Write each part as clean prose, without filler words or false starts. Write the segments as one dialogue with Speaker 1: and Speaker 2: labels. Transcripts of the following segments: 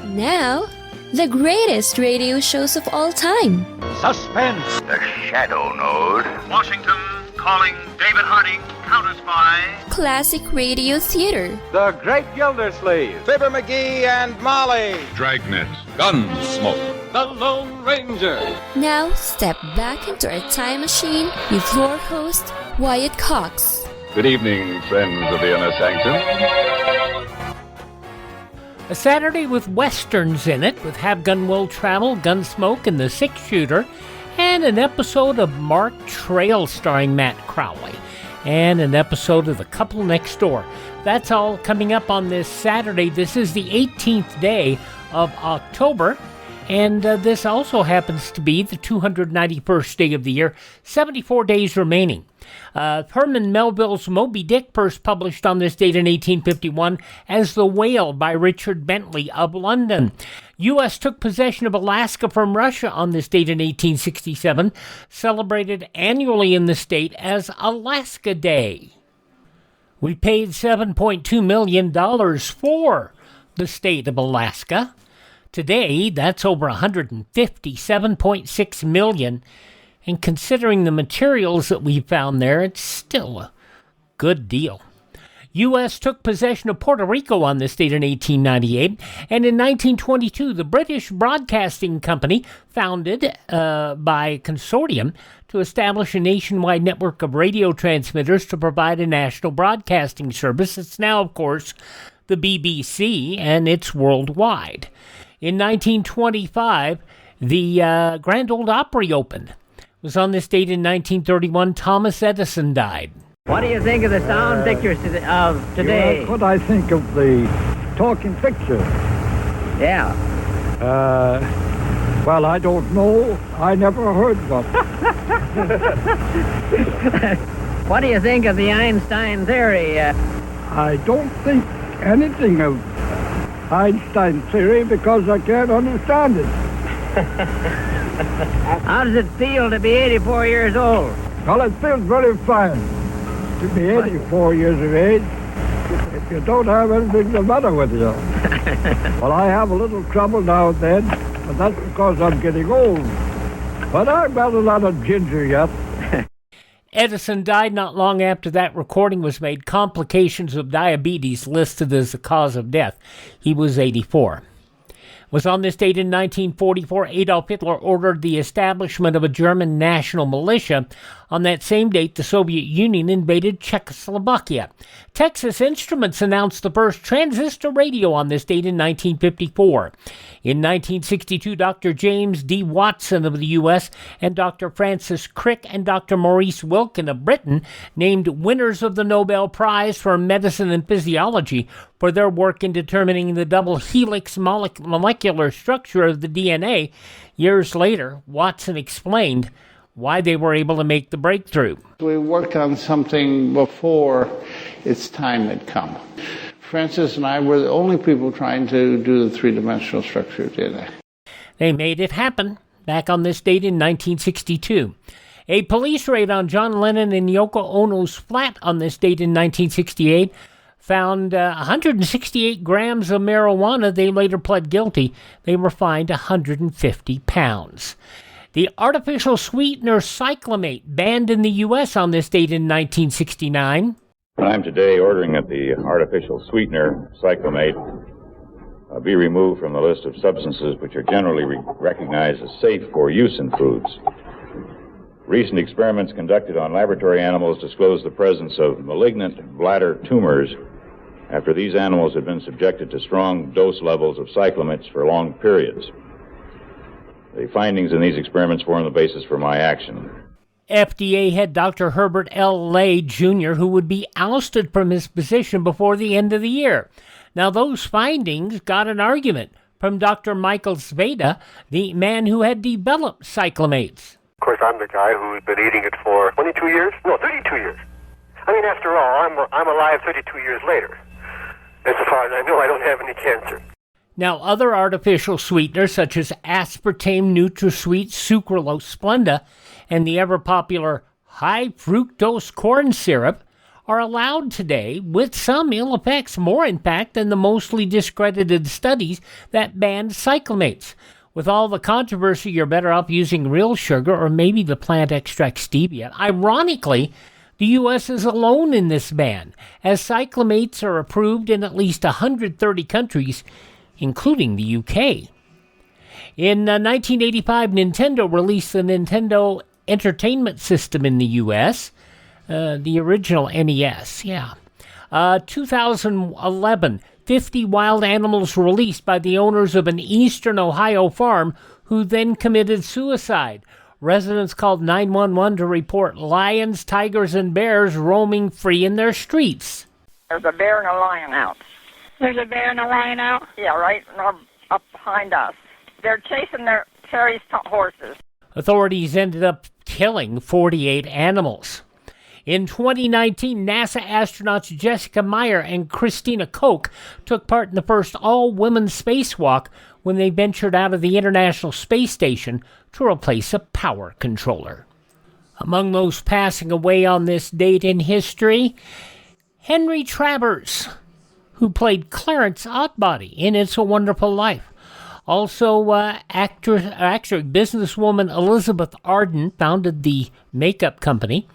Speaker 1: Now, the greatest radio shows of all time.
Speaker 2: Suspense.
Speaker 3: The Shadow Node.
Speaker 4: Washington calling David Harding, Counter Spy.
Speaker 1: Classic radio theater.
Speaker 2: The Great Gildersleeve.
Speaker 5: Fibber McGee and Molly.
Speaker 6: Dragnet.
Speaker 7: Gunsmoke.
Speaker 2: The Lone Ranger.
Speaker 1: Now, step back into our time machine with your host, Wyatt Cox.
Speaker 6: Good evening, friends of the Inner Sanctum.
Speaker 8: A Saturday with westerns in it, with Have Gun Will Travel, Gunsmoke, and the Six Shooter, and an episode of Mark Trail starring Matt Crowley, and an episode of The Couple Next Door. That's all coming up on this Saturday. This is the 18th day of October, and this also happens to be the 291st day of the year, 74 days remaining. Herman Melville's Moby Dick, first published on this date in 1851 as The Whale by Richard Bentley of London. U.S. took possession of Alaska from Russia on this date in 1867, celebrated annually in the state as Alaska Day. We paid $7.2 million for the state of Alaska. Today, that's over $157.6 million. And considering the materials that we found there, it's still a good deal. U.S. took possession of Puerto Rico on this date in 1898, and in 1922, the British Broadcasting Company, founded by consortium to establish a nationwide network of radio transmitters to provide a national broadcasting service. It's now, of course, the BBC, and it's worldwide. In 1925, the Grand Ole Opry opened. It was on this date in 1931, Thomas Edison died.
Speaker 9: What do you think of the sound pictures of today?
Speaker 10: What I think of the talking picture.
Speaker 9: Yeah.
Speaker 10: Well, I don't know. I never heard one.
Speaker 9: What do you think of the Einstein theory?
Speaker 10: I don't think anything of Einstein theory because I can't understand it.
Speaker 9: How does it feel to be 84 years old?
Speaker 10: Well, it feels very fine to be 84 years of age if you don't have anything the matter with you. Well, I have a little trouble now and then, but that's because I'm getting old. But I've got a lot of ginger yet.
Speaker 8: Edison died not long after that recording was made. Complications of diabetes listed as the cause of death. He was 84. Was on this date in 1944, Adolf Hitler ordered the establishment of a German national militia. On that same date, the Soviet Union invaded Czechoslovakia. Texas Instruments announced the first transistor radio on this date in 1954. In 1962, Dr. James D. Watson of the U.S. and Dr. Francis Crick and Dr. Maurice Wilkin of Britain named winners of the Nobel Prize for Medicine and Physiology for their work in determining the double helix molecular structure of the DNA. Years later, Watson explained why they were able to make the breakthrough.
Speaker 11: We worked on something before its time had come. Francis and I were the only people trying to do the three-dimensional structure of DNA.
Speaker 8: They made it happen back on this date in 1962. A police raid on John Lennon and Yoko Ono's flat on this date in 1968 found 168 grams of marijuana. They later pled guilty. They were fined 150 pounds. The artificial sweetener cyclamate banned in the U.S. on this date in 1969.
Speaker 6: I'm today ordering that the artificial sweetener, cyclamate, be removed from the list of substances which are generally recognized as safe for use in foods. Recent experiments conducted on laboratory animals disclosed the presence of malignant bladder tumors after these animals had been subjected to strong dose levels of cyclamates for long periods. The findings in these experiments form the basis for my action.
Speaker 8: FDA head Dr. Herbert L. Lay, Jr., who would be ousted from his position before the end of the year. Now, those findings got an argument from Dr. Michael Zveda, the man who had developed cyclamates.
Speaker 12: Of course, I'm the guy who's been eating it for 22 years? No, 32 years. I mean, after all, I'm alive 32 years later. As far as I know, I don't have any cancer.
Speaker 8: Now, other artificial sweeteners, such as aspartame, NutraSweet, sucralose, Splenda, and the ever-popular high-fructose corn syrup, are allowed today, with some ill effects, more in fact than the mostly discredited studies that banned cyclamates. With all the controversy, you're better off using real sugar or maybe the plant extract stevia. Ironically, the U.S. is alone in this ban, as cyclamates are approved in at least 130 countries, including the UK. In 1985, Nintendo released the Nintendo Entertainment System in the U.S., the original NES, 2011, 50 wild animals released by the owners of an eastern Ohio farm who then committed suicide. Residents called 911 to report lions, tigers, and bears roaming free in their streets.
Speaker 7: There's a bear and a lion out.
Speaker 13: There's a bear and a lion out?
Speaker 7: Yeah, right up behind us. They're chasing their Terry's horses.
Speaker 8: Authorities ended up killing 48 animals. In 2019, NASA astronauts Jessica Meyer and Christina Koch took part in the first all-women spacewalk when they ventured out of the International Space Station to replace a power controller. Among those passing away on this date in history, Henry Travers, who played Clarence Oddbody in It's a Wonderful Life. Also, businesswoman Elizabeth Arden founded the makeup company.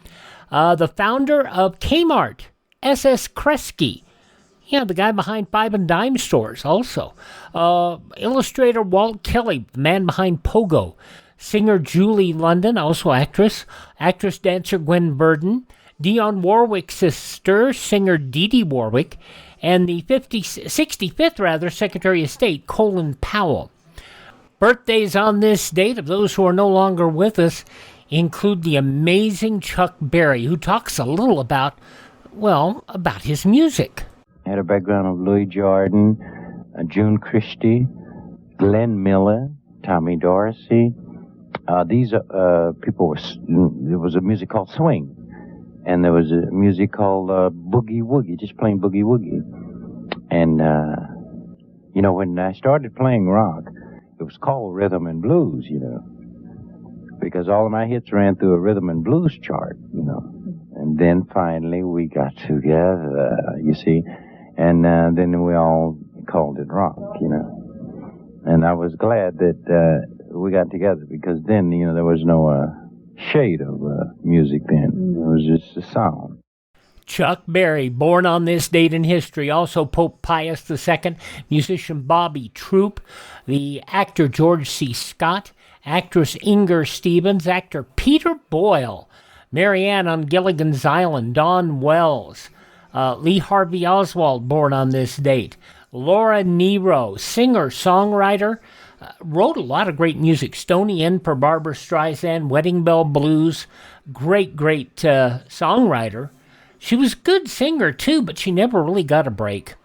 Speaker 8: The founder of Kmart, S.S. Kresge. Yeah, the guy behind Five and Dime stores also. Illustrator Walt Kelly, the man behind Pogo. Singer Julie London, also actress. Actress-dancer Gwen Verdon. Dionne Warwick's sister, singer Dee Dee Warwick. And the 65th Secretary of State, Colin Powell. Birthdays on this date of those who are no longer with us include the amazing Chuck Berry, who talks a little about his music.
Speaker 14: I had a background of Louis Jordan, June Christie, Glenn Miller, Tommy Dorsey. These people there was a music called Swing, and there was a music called Boogie Woogie, just plain Boogie Woogie. And, when I started playing rock, it was called rhythm and blues, because all of my hits ran through a rhythm and blues chart, And then finally we got together, you see, and then we all called it rock, And I was glad that we got together because then, there was no shade of music then. It was just a sound.
Speaker 8: Chuck Berry, born on this date in history. Also Pope Pius II, musician Bobby Troop, the actor George C. Scott, actress Inger Stevens, actor Peter Boyle, Marianne on Gilligan's Island, Dawn Wells, Lee Harvey Oswald, born on this date, Laura Nero, singer, songwriter, wrote a lot of great music. Stony End for Barbra Streisand, Wedding Bell Blues, great songwriter. She was a good singer, too, but she never really got a break.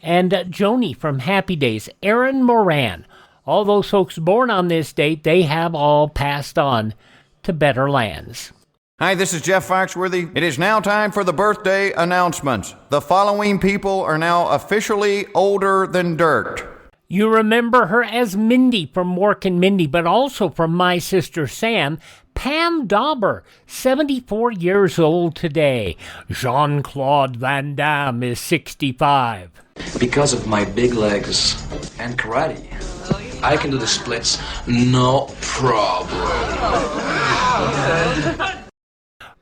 Speaker 8: And Joni from Happy Days, Aaron Moran. All those folks born on this date, they have all passed on to better lands.
Speaker 15: Hi, this is Jeff Foxworthy. It is now time for the birthday announcements. The following people are now officially older than dirt.
Speaker 8: You remember her as Mindy from Mork and Mindy, but also from My Sister Sam. Pam Dauber, 74 years old today. Jean-Claude Van Damme is 65.
Speaker 16: Because of my big legs and karate, I can do the splits no problem.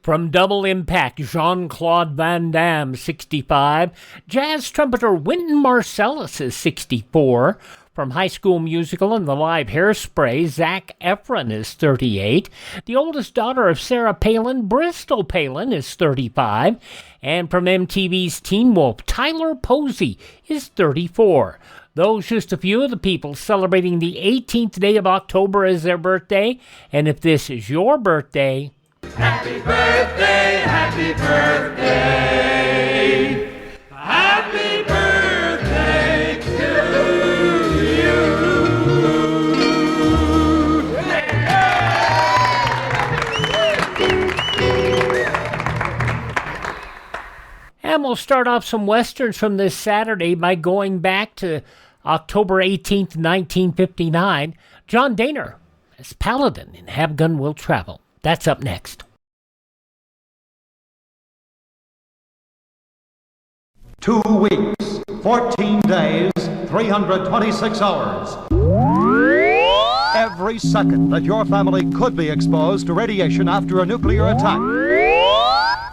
Speaker 8: From Double Impact, Jean-Claude Van Damme, 65. Jazz trumpeter Wynton Marsalis is 64. From High School Musical and the live Hairspray, Zac Efron is 38. The oldest daughter of Sarah Palin, Bristol Palin, is 35. And from MTV's Teen Wolf, Tyler Posey is 34. Those just a few of the people celebrating the 18th day of October as their birthday. And if this is your birthday,
Speaker 17: happy birthday, happy birthday, happy birthday to you.
Speaker 8: And we'll start off some westerns from this Saturday by going back to October 18th, 1959. John Dehner as Paladin in Have Gun Will Travel. That's up next.
Speaker 18: 2 weeks, 14 days, 326 hours. Every second that your family could be exposed to radiation after a nuclear attack.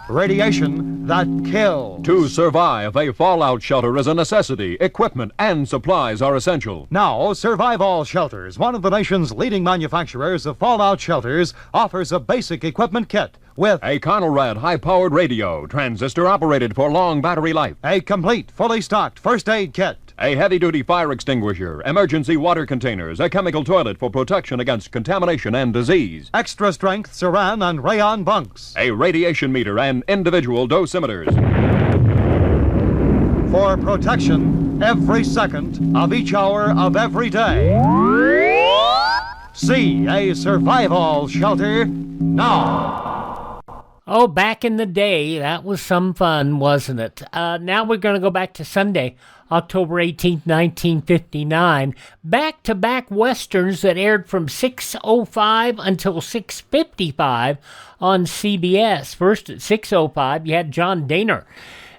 Speaker 18: Radiation that kills.
Speaker 19: To survive, a fallout shelter is a necessity. Equipment and supplies are essential.
Speaker 18: Now, Survive All Shelters, one of the nation's leading manufacturers of fallout shelters, offers a basic equipment kit with
Speaker 19: a Conrad high-powered radio, transistor operated for long battery life,
Speaker 18: a complete, fully stocked first aid kit,
Speaker 19: a heavy-duty fire extinguisher, emergency water containers, a chemical toilet for protection against contamination and disease,
Speaker 18: extra-strength saran and rayon bunks,
Speaker 19: a radiation meter, and individual dosimeters.
Speaker 18: For protection every second of each hour of every day. See a Survive All Shelter now.
Speaker 8: Oh, back in the day, that was some fun, wasn't it? Now we're going to go back to Sunday, October 18th, 1959. Back-to-back westerns that aired from 6:05 until 6:55 on CBS. First at 6:05, you had John Dehner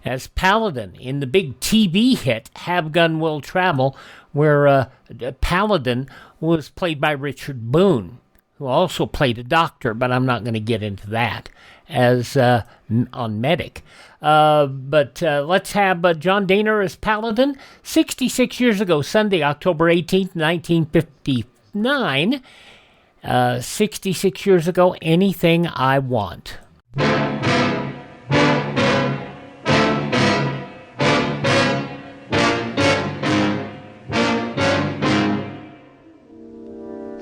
Speaker 8: as Paladin in the big TV hit Have Gun Will Travel, where Paladin was played by Richard Boone, who also played a doctor, but I'm not going to get into that as on Medic. But let's have John Dehner as Paladin. 66 years ago, Sunday, October 18th, 1959. 66 years ago, Anything I Want.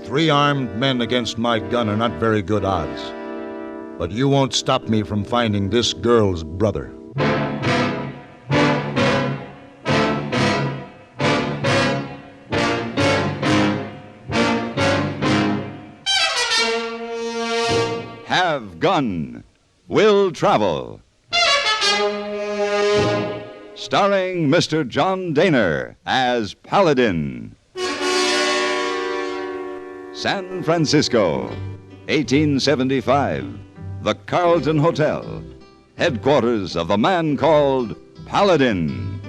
Speaker 20: Three armed men against my gun are not very good odds. But you won't stop me from finding this girl's brother.
Speaker 21: Have Gun Will Travel. Starring Mr. John Dehner as Paladin. San Francisco, 1875. The Carlton Hotel, headquarters of the man called Paladin.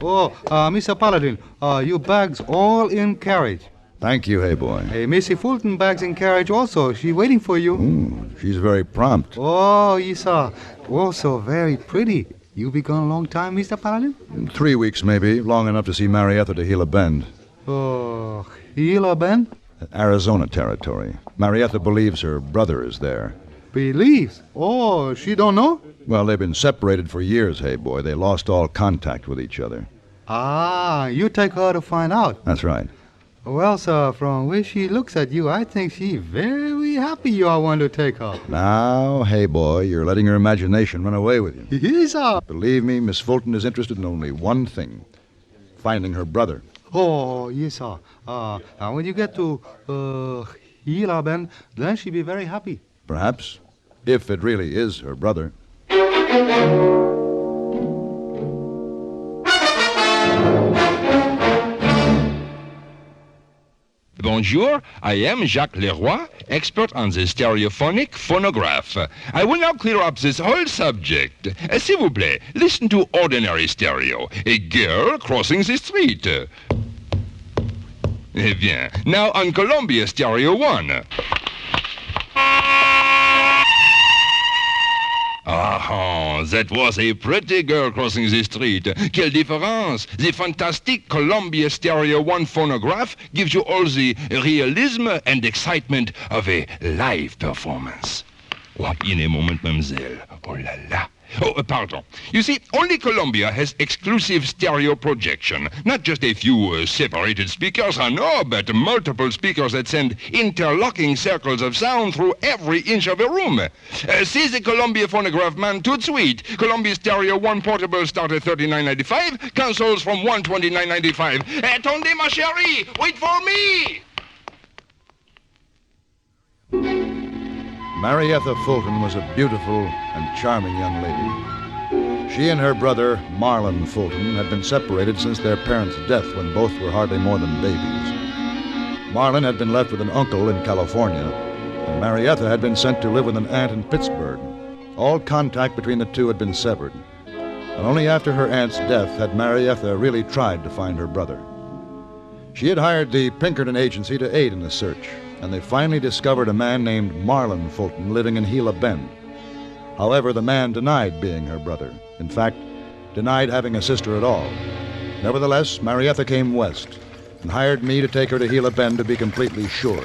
Speaker 22: Oh, Mr. Paladin, your bags all in carriage.
Speaker 20: Thank you, hey boy.
Speaker 22: Hey, Missy Fulton bags in carriage also. She waiting for you.
Speaker 20: She's very prompt.
Speaker 22: Oh, yes, also very pretty. You be gone a long time, Mr. Paladin?
Speaker 20: 3 weeks, maybe. Long enough to see Marietta to Gila Bend.
Speaker 22: Oh, Gila Bend?
Speaker 20: Arizona territory. Marietta believes her brother is there.
Speaker 22: Believes? Oh, she don't know?
Speaker 20: Well, they've been separated for years, hey boy. They lost all contact with each other.
Speaker 22: Ah, you take her to find out.
Speaker 20: That's right.
Speaker 22: Well, sir, from where she looks at you, I think she very happy you are one to take her.
Speaker 20: Now, hey boy, you're letting her imagination run away with you.
Speaker 22: Yes, sir.
Speaker 20: Believe me, Miss Fulton is interested in only one thing. Finding her brother.
Speaker 22: Oh, yes, sir. When you get to Gila Bend, then she'll be very happy.
Speaker 20: Perhaps, if it really is her brother.
Speaker 23: Bonjour, I am Jacques Leroy, expert on the stereophonic phonograph. I will now clear up this whole subject. S'il vous plaît, listen to ordinary stereo. A girl crossing the street. Eh bien, now on Columbia Stereo 1. Ah, that was a pretty girl crossing the street. Quelle différence! The fantastic Columbia Stereo 1 phonograph gives you all the realism and excitement of a live performance. Oh, in a moment, mademoiselle. Oh la la. Oh, pardon. You see, only Columbia has exclusive stereo projection. Not just a few separated speakers, no, but multiple speakers that send interlocking circles of sound through every inch of a room. See the Columbia phonograph, man, tout de suite. Columbia Stereo 1 portable start at $39.95. Consoles from $129.95. Attendez, ma chérie! Wait for me!
Speaker 20: Marietta Fulton was a beautiful and charming young lady. She and her brother, Marlon Fulton, had been separated since their parents' death when both were hardly more than babies. Marlon had been left with an uncle in California, and Marietta had been sent to live with an aunt in Pittsburgh. All contact between the two had been severed, and only after her aunt's death had Marietta really tried to find her brother. She had hired the Pinkerton Agency to aid in the search, and they finally discovered a man named Marlin Fulton living in Gila Bend. However, the man denied being her brother. In fact, denied having a sister at all. Nevertheless, Marietta came west and hired me to take her to Gila Bend to be completely sure.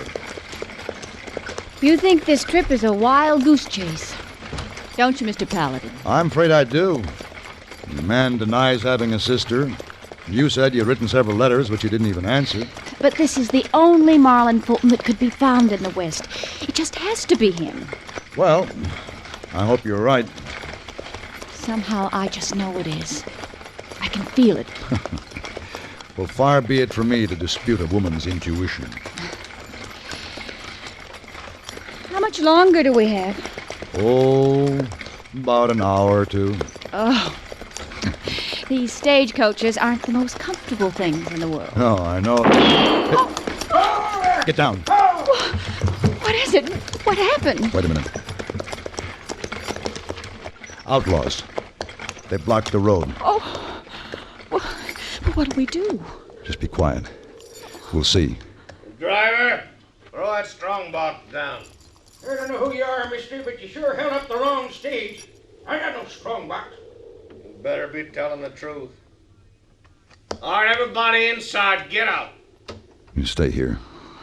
Speaker 3: You think this trip is a wild goose chase, don't you, Mr. Paladin?
Speaker 20: I'm afraid I do. The man denies having a sister. You said you'd written several letters, which you didn't even answer.
Speaker 3: But this is the only Marlin Fulton that could be found in the West. It just has to be him.
Speaker 20: Well, I hope you're right.
Speaker 3: Somehow I just know it is. I can feel it.
Speaker 20: Well, far be it from me to dispute a woman's intuition.
Speaker 3: How much longer do we have?
Speaker 20: Oh, about an hour or two.
Speaker 3: Oh. These stagecoaches aren't the most comfortable things in the world.
Speaker 20: No, I know. Get down.
Speaker 3: What is it? What happened?
Speaker 20: Wait a minute. Outlaws. They blocked the road.
Speaker 3: Oh. Well, what'll we do?
Speaker 20: Just be quiet. We'll see.
Speaker 4: Driver, throw that strong box down. I don't know who you are, mister, but you sure held up the wrong stage. I got no strong box. You better be telling the truth. All right, everybody inside, get out.
Speaker 20: You stay here.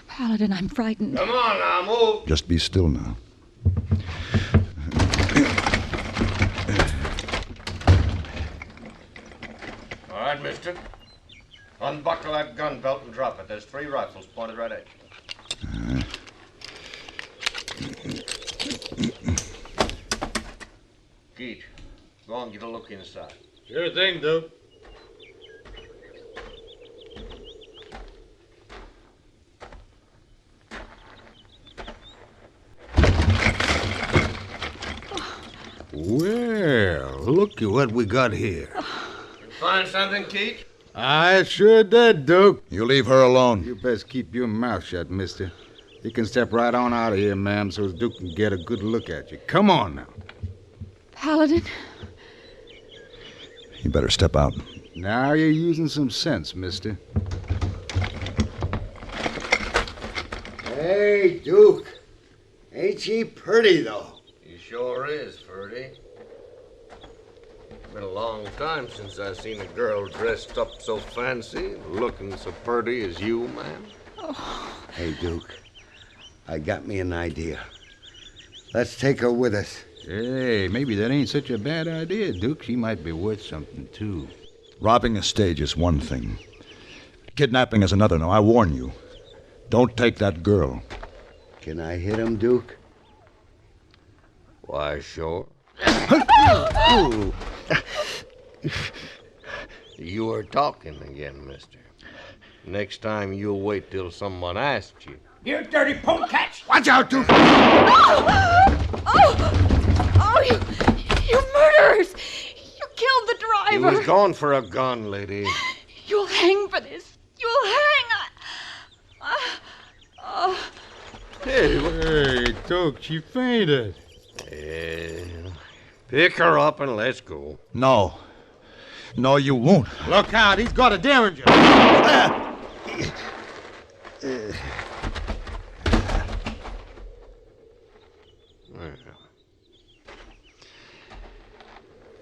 Speaker 3: Paladin, I'm frightened.
Speaker 4: Come on now, move.
Speaker 20: Just be still now.
Speaker 4: All right, mister. Unbuckle that gun belt and drop it. There's 3 rifles pointed right at you. Keith, go on, get a look inside.
Speaker 5: Sure thing, Duke.
Speaker 4: Well, look at what we got here. You find something, Keith?
Speaker 5: I sure did, Duke.
Speaker 20: You leave her alone.
Speaker 5: You best keep your mouth shut, mister. You can step right on out of here, ma'am, so Duke can get a good look at you. Come on now.
Speaker 3: Paladin?
Speaker 20: You better step out.
Speaker 5: Now you're using some sense, mister.
Speaker 4: Hey, Duke. Ain't she pretty, though? She sure is, Ferdy. Been a long time since I seen a girl dressed up so fancy, looking so pretty as you, man.
Speaker 3: Oh.
Speaker 4: Hey, Duke. I got me an idea. Let's take her with us.
Speaker 5: Hey, maybe that ain't such a bad idea, Duke. She might be worth something, too.
Speaker 20: Robbing a stage is one thing. Kidnapping is another. Now, I warn you. Don't take that girl.
Speaker 4: Can I hit him, Duke? Why, sure. You are talking again, mister. Next time you'll wait till someone asks you.
Speaker 17: You dirty polecats!
Speaker 4: Watch out, Duke!
Speaker 3: Oh, you murderers! You killed the
Speaker 4: He
Speaker 3: driver!
Speaker 4: was going for a gun, lady.
Speaker 3: You'll hang for this! You'll hang!
Speaker 5: Hey, Duke, she fainted.
Speaker 4: Pick her up and let's go.
Speaker 20: No. No, you won't.
Speaker 5: Look out, he's got a derringer.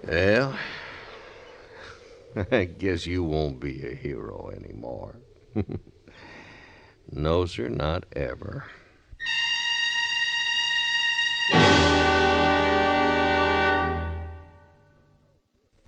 Speaker 4: Well, I guess you won't be a hero anymore. No, sir, not ever.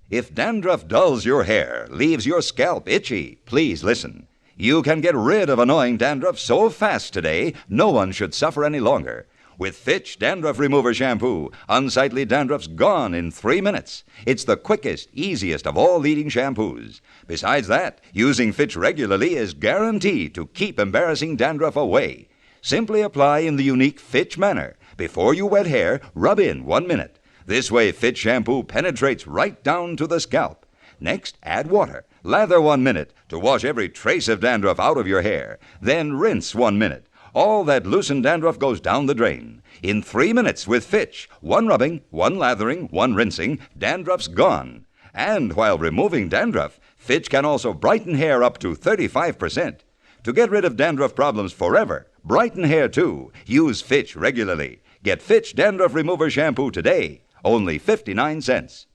Speaker 21: If dandruff dulls your hair, leaves your scalp itchy, please listen. You can get rid of annoying dandruff so fast today, no one should suffer any longer. With Fitch Dandruff Remover Shampoo, unsightly dandruff's gone in 3 minutes. It's the quickest, easiest of all leading shampoos. Besides that, using Fitch regularly is guaranteed to keep embarrassing dandruff away. Simply apply in the unique Fitch manner. Before you wet hair, rub in 1 minute. This way, Fitch shampoo penetrates right down to the scalp. Next, add water. Lather 1 minute to wash every trace of dandruff out of your hair. Then rinse 1 minute. All that loosened dandruff goes down the drain. In 3 minutes with Fitch, 1 rubbing, 1 lathering, 1 rinsing, dandruff's gone. And while removing dandruff, Fitch can also brighten hair up to 35%. To get rid of dandruff problems forever, brighten hair too, use Fitch regularly. Get Fitch Dandruff Remover Shampoo today, only 59 cents.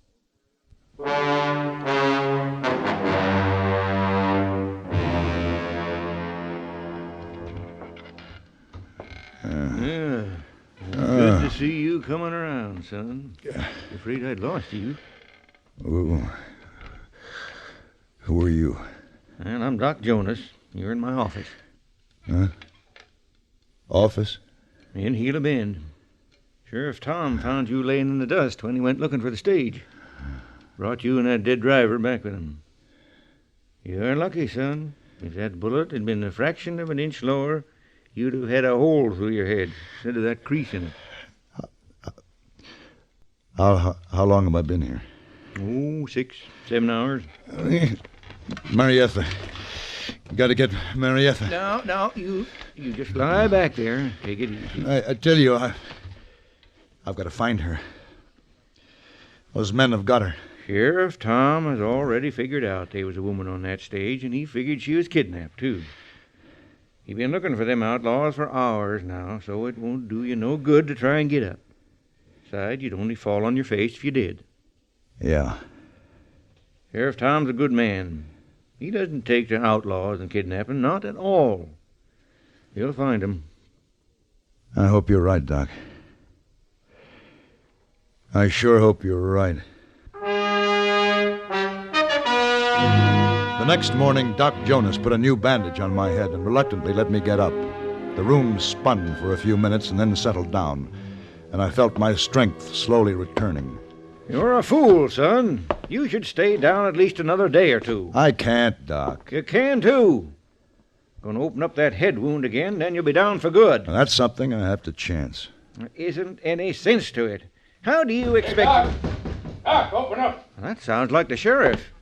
Speaker 4: Good to see you coming around, son. Afraid I'd lost you.
Speaker 20: Who are you?
Speaker 4: And I'm Doc Jonas. You're in my office.
Speaker 20: Huh? Office?
Speaker 4: In Gila Bend. Sheriff Tom found you laying in the dust when he went looking for the stage. Brought you and that dead driver back with him. You're lucky, son. If that bullet had been a fraction of an inch lower, you'd have had a hole through your head instead of that crease in it.
Speaker 20: How long have I been here?
Speaker 4: Oh, 6, 7 hours.
Speaker 20: Marietta. You got to get Marietta.
Speaker 4: No, you just lie back there and take it easy.
Speaker 20: I tell you, I've got to find her. Those men have got her.
Speaker 4: Sheriff Tom has already figured out there was a woman on that stage, and he figured she was kidnapped, too. He's been looking for them outlaws for hours now, so it won't do you no good to try and get up. Besides, you'd only fall on your face if you did.
Speaker 20: Yeah.
Speaker 4: Sheriff Tom's a good man. He doesn't take to outlaws and kidnapping, not at all. He'll find 'em.
Speaker 20: I hope you're right, Doc. I sure hope you're right. The next morning, Doc Jonas put a new bandage on my head and reluctantly let me get up. The room spun for a few minutes and then settled down, and I felt my strength slowly returning.
Speaker 4: You're a fool, son. You should stay down at least another day or two.
Speaker 20: I can't, Doc.
Speaker 4: You can, too. Gonna open up that head wound again, then you'll be down for good.
Speaker 20: Now, that's something I have to chance.
Speaker 4: There isn't any sense to it. How do you expect... Doc, open up. That sounds like the sheriff.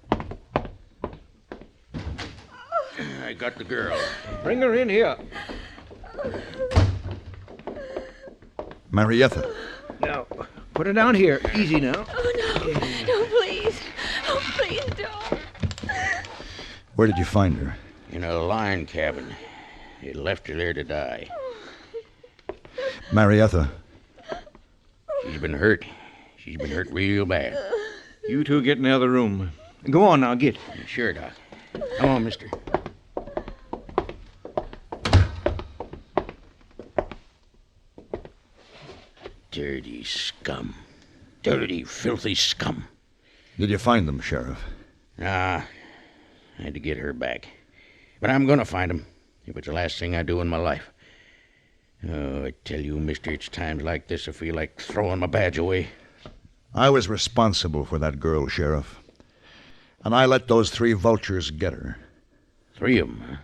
Speaker 1: I got the girl.
Speaker 4: Bring her in here.
Speaker 20: Marietta.
Speaker 4: Now, put her down here. Easy now.
Speaker 2: Oh, no. No, please. Oh, please don't.
Speaker 20: Where did you find her?
Speaker 1: In a line cabin. They left her there to die.
Speaker 20: Marietta.
Speaker 1: She's been hurt. She's been hurt real bad.
Speaker 4: You two get in the other room. Go on now, get.
Speaker 1: Sure, Doc. Come on, mister. Dirty scum. Dirty, filthy scum.
Speaker 20: Did you find them, Sheriff?
Speaker 1: Nah. I had to get her back. But I'm gonna find them, if it's the last thing I do in my life. Oh, I tell you, mister, it's times like this I feel like throwing my badge away.
Speaker 20: I was responsible for that girl, Sheriff. And I let those 3 vultures get her.
Speaker 1: 3 of them, huh?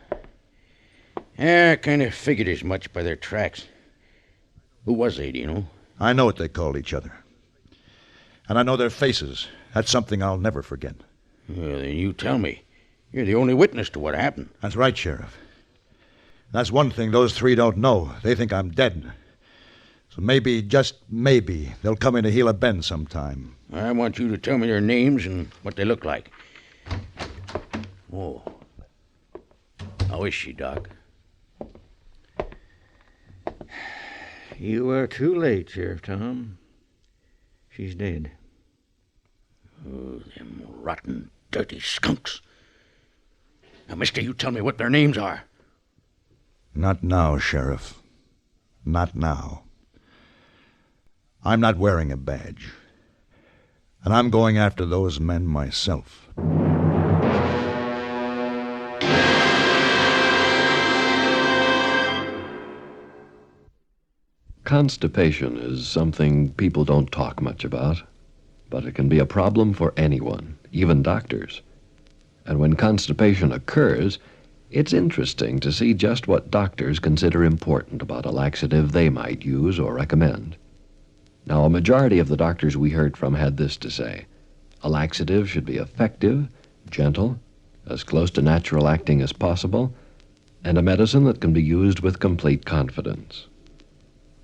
Speaker 1: Yeah, I kind of figured as much by their tracks. Who was they, do you know?
Speaker 20: I know what they called each other. And I know their faces. That's something I'll never forget.
Speaker 1: Well, then you tell me. You're the only witness to what happened.
Speaker 20: That's right, Sheriff. That's one thing those 3 don't know. They think I'm dead. So maybe, just maybe, they'll come into Gila Bend sometime.
Speaker 1: I want you to tell me their names and what they look like. Oh. How is she, Doc?
Speaker 4: You are too late, Sheriff Tom. She's dead.
Speaker 1: Oh, them rotten, dirty skunks. Now, mister, you tell me what their names are.
Speaker 20: Not now, Sheriff. Not now. I'm not wearing a badge. And I'm going after those men myself.
Speaker 9: Constipation is something people don't talk much about, but it can be a problem for anyone, even doctors. And when constipation occurs, it's interesting to see just what doctors consider important about a laxative they might use or recommend. Now, a majority of the doctors we heard from had this to say: a laxative should be effective, gentle, as close to natural acting as possible, and a medicine that can be used with complete confidence.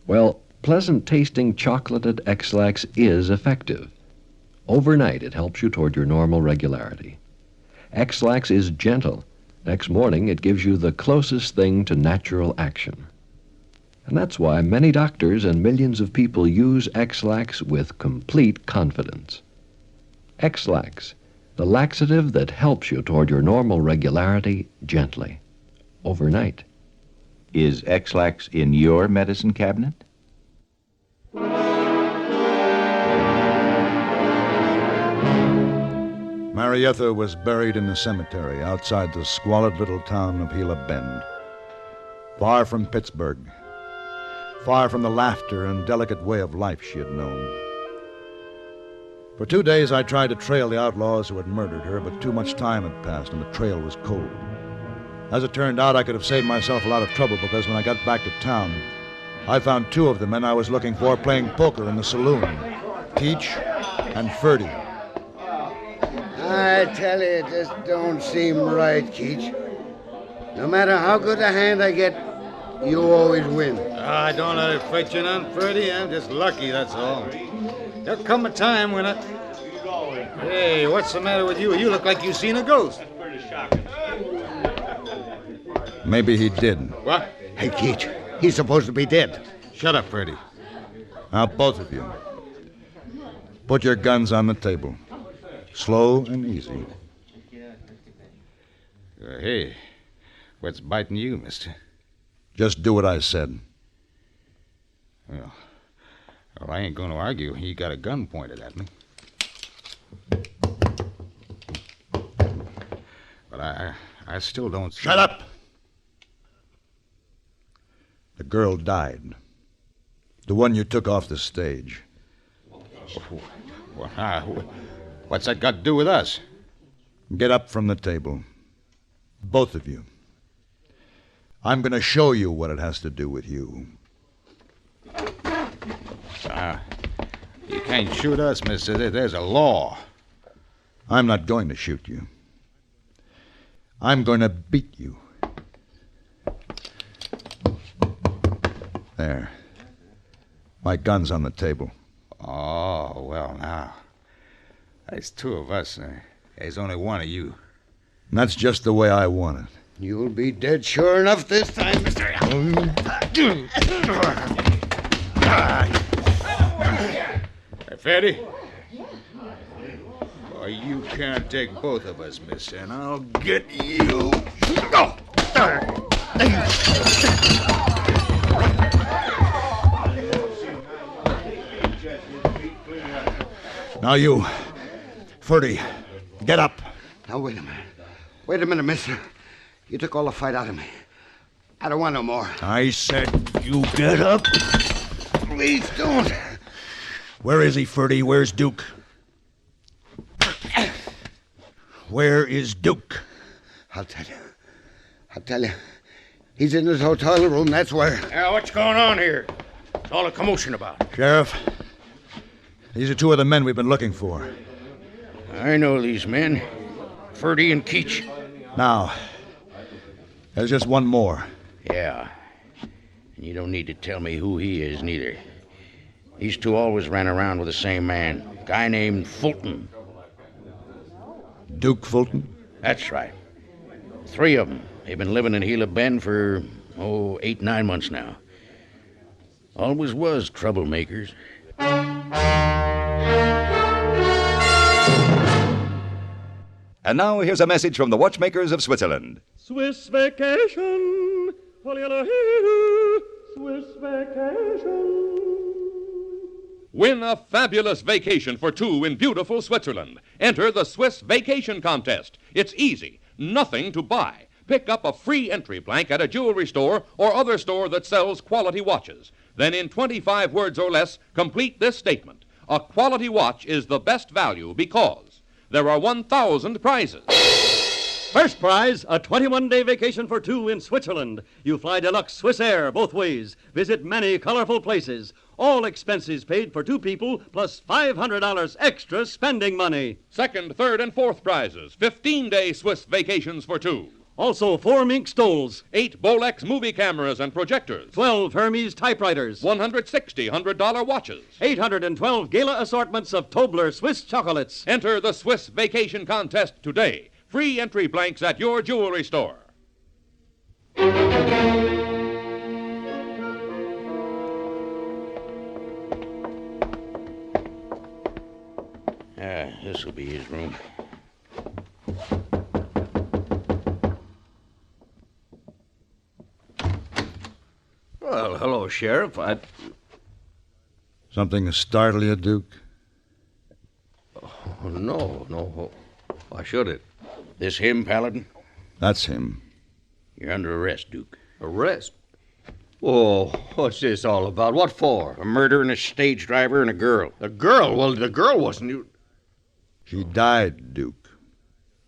Speaker 9: Well, pleasant-tasting chocolated X-Lax is effective. Overnight, it helps you toward your normal regularity. X-Lax is gentle. Next morning, it gives you the closest thing to natural action. And that's why many doctors and millions of people use X-Lax with complete confidence. X-Lax, the laxative that helps you toward your normal regularity gently, overnight.
Speaker 6: Is X-Lax in your medicine cabinet?
Speaker 20: Marietta was buried in the cemetery outside the squalid little town of Gila Bend. Far from Pittsburgh. Far from the laughter and delicate way of life she had known. For 2 days I tried to trail the outlaws who had murdered her, but too much time had passed and the trail was cold. As it turned out, I could have saved myself a lot of trouble because when I got back to town, I found 2 of the men I was looking for playing poker in the saloon, Keach and Ferdy.
Speaker 4: I tell you, it just don't seem right, Keach. No matter how good a hand I get, you always win.
Speaker 5: I don't let it fret you none, Ferdy. I'm just lucky, that's all. There'll come a time when I... Hey, what's the matter with you? You look like you seen a ghost.
Speaker 20: Maybe he did.
Speaker 5: What?
Speaker 4: Hey, Keach, he's supposed to be dead.
Speaker 5: Shut up, Ferdy.
Speaker 20: Now, both of you, put your guns on the table. Slow and easy.
Speaker 5: Hey, what's biting you, mister?
Speaker 20: Just do what I said.
Speaker 5: Well, I ain't going to argue. He got a gun pointed at me. But I still don't...
Speaker 20: Shut up! The girl died. The one you took off the stage.
Speaker 5: What's that got to do with us?
Speaker 20: Get up from the table. Both of you. I'm going to show you what it has to do with you.
Speaker 5: You can't shoot us, mister. There's a law.
Speaker 20: I'm not going to shoot you. I'm going to beat you. There. My gun's on the table.
Speaker 5: Oh, well, now. There's 2 of us. There's only 1 of you.
Speaker 20: And that's just the way I want it.
Speaker 4: You'll be dead sure enough this time, mister.
Speaker 5: Hey, Fatty. Boy, you can't take both of us, mister, and I'll get you. Go!
Speaker 20: Now you, Ferdy, get up.
Speaker 4: Now, wait a minute. Wait a minute, mister. You took all the fight out of me. I don't want no more.
Speaker 20: I said you get up.
Speaker 4: Please don't.
Speaker 20: Where is he, Ferdy? Where's Duke? Where is Duke?
Speaker 4: I'll tell you. He's in his hotel room, that's where.
Speaker 1: Yeah, what's going on here? What's all the commotion about?
Speaker 20: Sheriff, these are 2 of the men we've been looking for.
Speaker 1: I know these men. Ferdy and Keach.
Speaker 20: Now, there's just 1 more.
Speaker 1: Yeah. And you don't need to tell me who he is, neither. These 2 always ran around with the same man. A guy named Fulton.
Speaker 20: Duke Fulton?
Speaker 1: That's right. 3 of them. They've been living in Gila Bend for, 8, 9 months now. Always was troublemakers.
Speaker 21: And now here's a message from the watchmakers of Switzerland.
Speaker 17: Swiss vacation. Swiss vacation.
Speaker 19: Win a fabulous vacation for 2 in beautiful Switzerland. Enter the Swiss Vacation Contest. It's easy. Nothing to buy. Pick up a free entry blank at a jewelry store or other store that sells quality watches. Then in 25 words or less, complete this statement. A quality watch is the best value because there are 1,000 prizes.
Speaker 10: First prize, a 21-day vacation for 2 in Switzerland. You fly deluxe Swiss Air both ways. Visit many colorful places. All expenses paid for 2 people, plus $500 extra spending money.
Speaker 19: Second, third, and fourth prizes. 15-day Swiss vacations for 2.
Speaker 10: Also, 4 mink stoles,
Speaker 19: 8 Bolex movie cameras and projectors,
Speaker 10: 12 Hermes typewriters,
Speaker 19: 160 $100 watches,
Speaker 10: 812 gala assortments of Tobler Swiss chocolates.
Speaker 19: Enter the Swiss Vacation Contest today. Free entry blanks at your jewelry store.
Speaker 1: This will be his room.
Speaker 4: Well, hello, Sheriff.
Speaker 20: Something startle you, Duke?
Speaker 4: Oh, no. Why should it?
Speaker 1: This him, Paladin?
Speaker 20: That's him.
Speaker 1: You're under arrest, Duke.
Speaker 4: Arrest? Oh, what's this all about? What for?
Speaker 1: A murder and a stage driver and a girl.
Speaker 4: A girl? Well, the girl wasn't you.
Speaker 20: She died, Duke.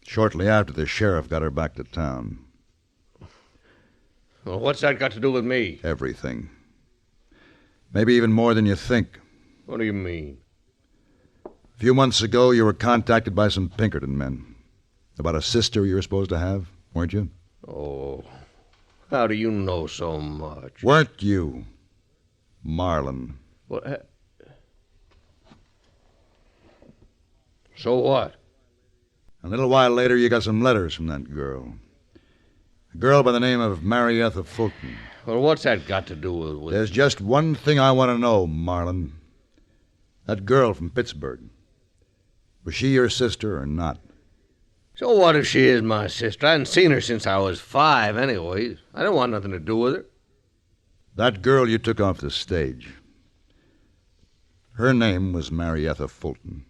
Speaker 20: Shortly after the sheriff got her back to town.
Speaker 4: Well, what's that got to do with me?
Speaker 20: Everything. Maybe even more than you think.
Speaker 4: What do you mean?
Speaker 20: A few months ago, you were contacted by some Pinkerton men. About a sister you were supposed to have, weren't you?
Speaker 4: Oh, how do you know so much?
Speaker 20: Weren't you? Marlin.
Speaker 4: What? So what?
Speaker 20: A little while later, you got some letters from that girl. A girl by the name of Marietta Fulton.
Speaker 4: Well, what's that got to do with...
Speaker 20: There's just one thing I want to know, Marlin. That girl from Pittsburgh. Was she your sister or not?
Speaker 4: So what if she is my sister? I hadn't seen her since I was 5 anyway. I don't want nothing to do with her.
Speaker 20: That girl you took off the stage. Her name was Marietta Fulton.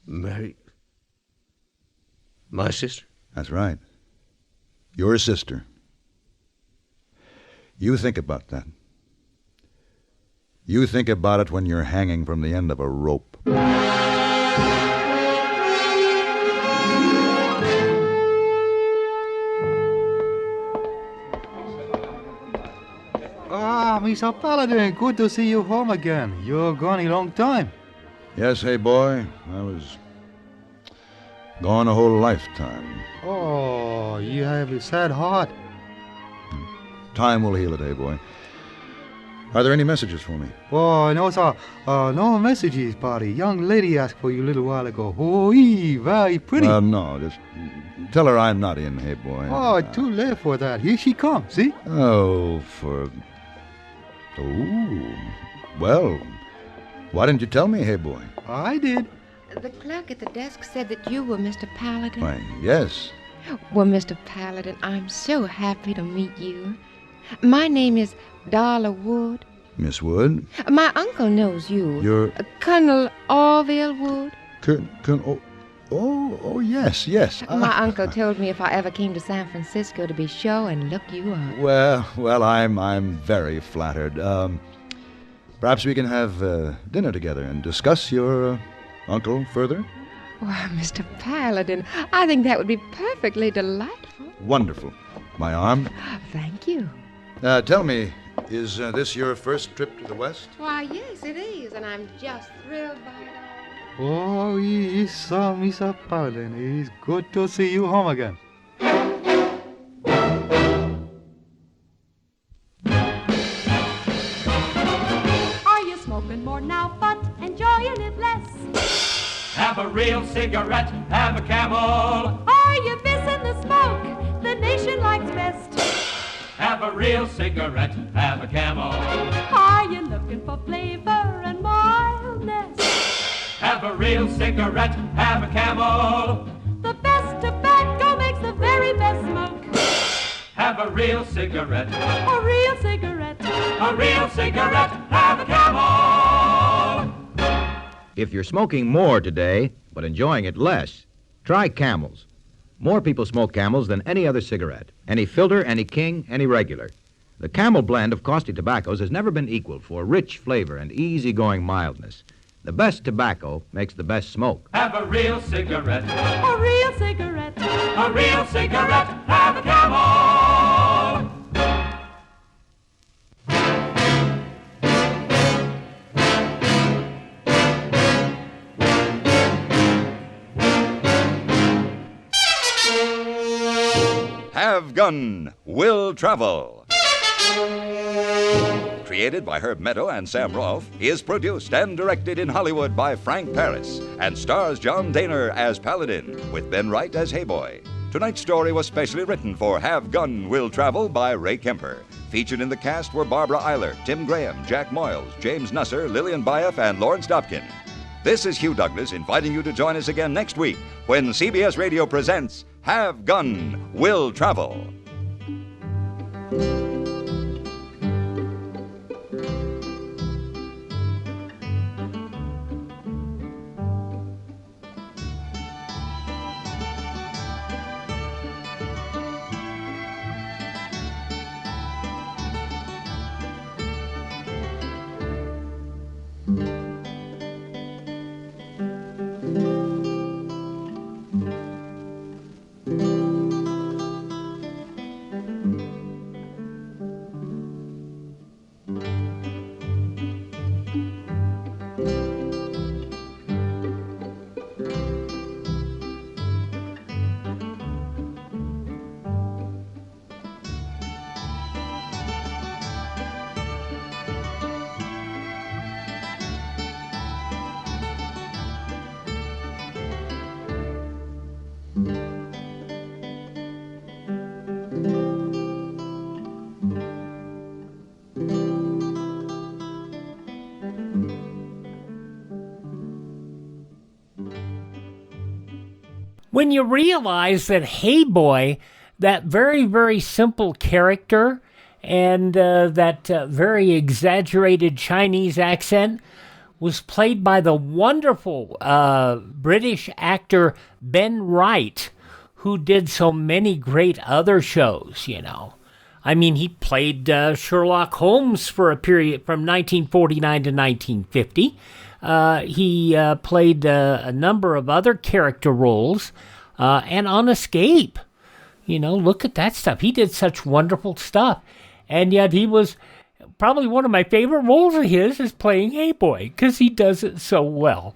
Speaker 4: Mary? My sister?
Speaker 20: That's right. Your sister. You think about that. You think about it when you're hanging from the end of a rope.
Speaker 22: Ah, Mr. Paladin, good to see you home again. You're gone a long time.
Speaker 20: Yes, hey, boy. I was gone a whole lifetime.
Speaker 22: Oh, you have a sad heart.
Speaker 20: Time will heal it, hey, boy. Are there any messages for me?
Speaker 22: Oh, no, sir. No messages, buddy. Young lady asked for you a little while ago. Oh, very pretty.
Speaker 20: No, just tell her I'm not in, hey, boy.
Speaker 22: Oh, too late for that. Here she comes, see?
Speaker 20: Oh, well, why didn't you tell me, hey, boy?
Speaker 22: I did.
Speaker 11: The clerk at the desk said that you were Mr. Paladin.
Speaker 20: Why, yes.
Speaker 11: Well, Mr. Paladin, I'm so happy to meet you. My name is Darla Wood.
Speaker 20: Miss Wood?
Speaker 11: My uncle knows you.
Speaker 20: You're...
Speaker 11: Colonel Orville Wood.
Speaker 20: Yes.
Speaker 11: My uncle told me if I ever came to San Francisco to be sure and look you up.
Speaker 20: Well, I'm very flattered. Perhaps we can have dinner together and discuss your uncle further?
Speaker 11: Well, Mr. Paladin, I think that would be perfectly delightful.
Speaker 20: Wonderful. My arm?
Speaker 11: Thank you.
Speaker 20: Tell me, is this your first trip to the West?
Speaker 11: Why, yes, it is, and I'm just thrilled by it all.
Speaker 22: Oh, yes, Mr. Paladin. It's good to see you home again.
Speaker 17: Are you smoking more now, but enjoying it less?
Speaker 12: Have a real cigarette, have a Camel.
Speaker 17: Are you missing the smoke the nation likes best?
Speaker 12: Have a real cigarette, have a Camel.
Speaker 17: Are you looking for flavor and mildness?
Speaker 12: Have a real cigarette, have a Camel.
Speaker 17: The best tobacco makes the very best smoke.
Speaker 12: Have a real cigarette.
Speaker 17: A real cigarette.
Speaker 12: A real cigarette, have a Camel.
Speaker 13: If you're smoking more today, but enjoying it less, try Camels. More people smoke Camels than any other cigarette. Any filter, any king, any regular. The Camel blend of costly tobaccos has never been equaled for rich flavor and easygoing mildness. The best tobacco makes the best smoke.
Speaker 12: Have a real cigarette.
Speaker 17: A real cigarette.
Speaker 12: A real cigarette, have a Camel.
Speaker 21: Have Gun, Will Travel. Created by Herb Meadow and Sam Rolfe, is produced and directed in Hollywood by Frank Paris and stars John Dehner as Paladin with Ben Wright as Hayboy. Tonight's story was specially written for Have Gun, Will Travel by Ray Kemper. Featured in the cast were Barbara Eiler, Tim Graham, Jack Moyles, James Nusser, Lillian Bayef, and Lawrence Dobkin. This is Hugh Douglas inviting you to join us again next week when CBS Radio presents Have Gun, Will Travel.
Speaker 8: When you realize that Hayboy, that very, very simple character and that very exaggerated Chinese accent was played by the wonderful British actor Ben Wright, who did so many great other shows, you know. I mean, he played Sherlock Holmes for a period from 1949 to 1950. He played a number of other character roles, and on Escape. You know, look at that stuff. He did such wonderful stuff. And yet he was probably one of my favorite roles of his is playing Hayboy, because he does it so well.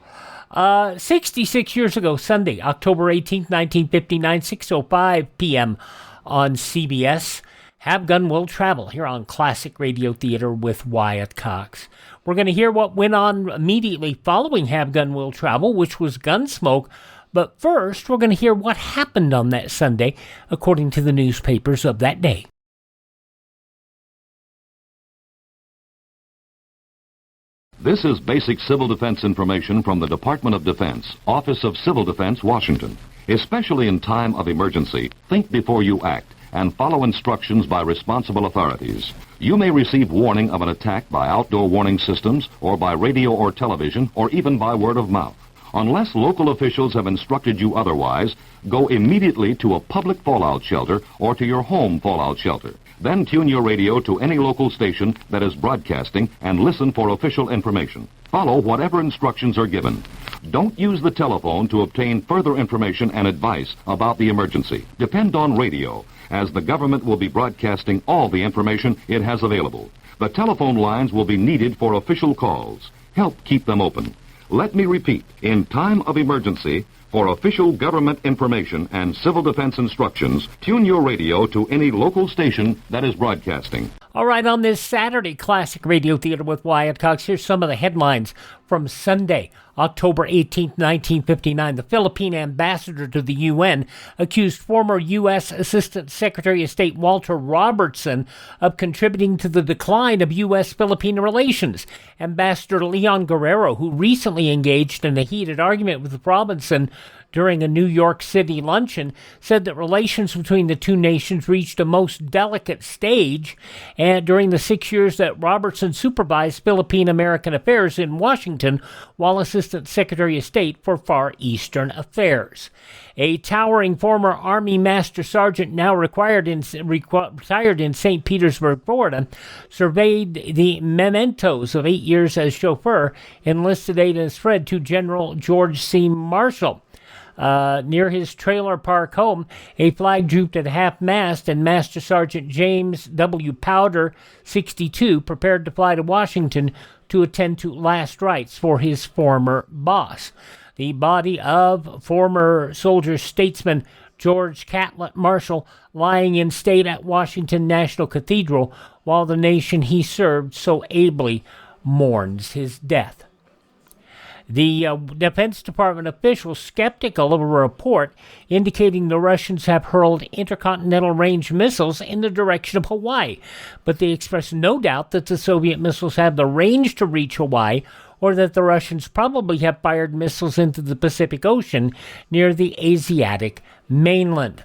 Speaker 8: 66 years ago, Sunday, October 18th, 1959, 6:05 p.m. on CBS. Have Gun, Will Travel here on Classic Radio Theater with Wyatt Cox. We're going to hear what went on immediately following Have Gun, Will Travel, which was Gunsmoke. But first, we're going to hear what happened on that Sunday, according to the newspapers of that day.
Speaker 7: This is basic civil defense information from the Department of Defense, Office of Civil Defense, Washington. Especially in time of emergency, think before you act and follow instructions by responsible authorities. You may receive warning of an attack by outdoor warning systems or by radio or television or even by word of mouth. Unless local officials have instructed you otherwise, go immediately to a public fallout shelter or to your home fallout shelter. Then tune your radio to any local station that is broadcasting and listen for official information. Follow whatever instructions are given. Don't use the telephone to obtain further information and advice about the emergency. Depend on radio, as the government will be broadcasting all the information it has available. The telephone lines will be needed for official calls. Help keep them open. Let me repeat, in time of emergency, for official government information and civil defense instructions, tune your radio to any local station that is broadcasting.
Speaker 8: All right, on this Saturday, Classic Radio Theater with Wyatt Cox, here's some of the headlines from Sunday, October 18, 1959. The Philippine ambassador to the UN accused former U.S. Assistant Secretary of State Walter Robertson of contributing to the decline of U.S.-Philippine relations. Ambassador Leon Guerrero, who recently engaged in a heated argument with Robinson during a New York City luncheon, said that relations between the two nations reached a most delicate stage and during the 6 years that Robertson supervised Philippine-American affairs in Washington while Assistant Secretary of State for Far Eastern Affairs. A towering former Army Master Sergeant, now retired in St. Petersburg, Florida, surveyed the mementos of 8 years as chauffeur, enlisted aid and spread to General George C. Marshall. Near his trailer park home, a flag drooped at half-mast, and Master Sergeant James W. Powder, 62, prepared to fly to Washington to attend to last rites for his former boss. The body of former soldier statesman George Catlett Marshall, lying in state at Washington National Cathedral while the nation he served so ably mourns his death. The Defense Department officials skeptical of a report indicating the Russians have hurled intercontinental range missiles in the direction of Hawaii, but they express no doubt that the Soviet missiles have the range to reach Hawaii, or that the Russians probably have fired missiles into the Pacific Ocean near the Asiatic mainland.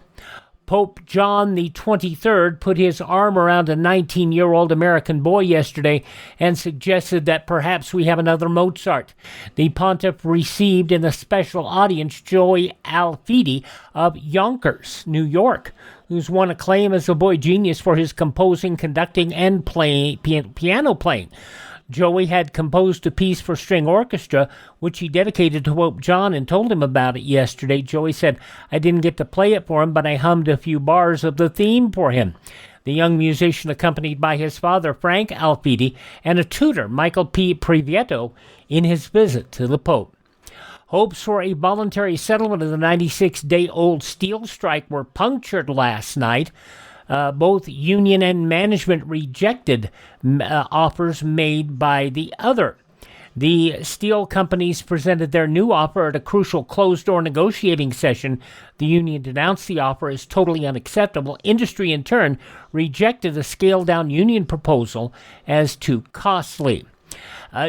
Speaker 8: Pope John the 23rd put his arm around a 19-year-old American boy yesterday and suggested that perhaps we have another Mozart. The pontiff received in a special audience Joey Alfidi of Yonkers, New York, who's won acclaim as a boy genius for his composing, conducting, and piano playing. Joey had composed a piece for string orchestra, which he dedicated to Pope John and told him about it yesterday. Joey said, "I didn't get to play it for him, but I hummed a few bars of the theme for him." The young musician, accompanied by his father, Frank Alfidi, and a tutor, Michael P. Privieto, in his visit to the Pope. Hopes for a voluntary settlement of the 96-day-old steel strike were punctured last night. Both union and management rejected offers made by the other. The steel companies presented their new offer at a crucial closed-door negotiating session. The union denounced the offer as totally unacceptable. Industry, in turn, rejected a scaled-down union proposal as too costly.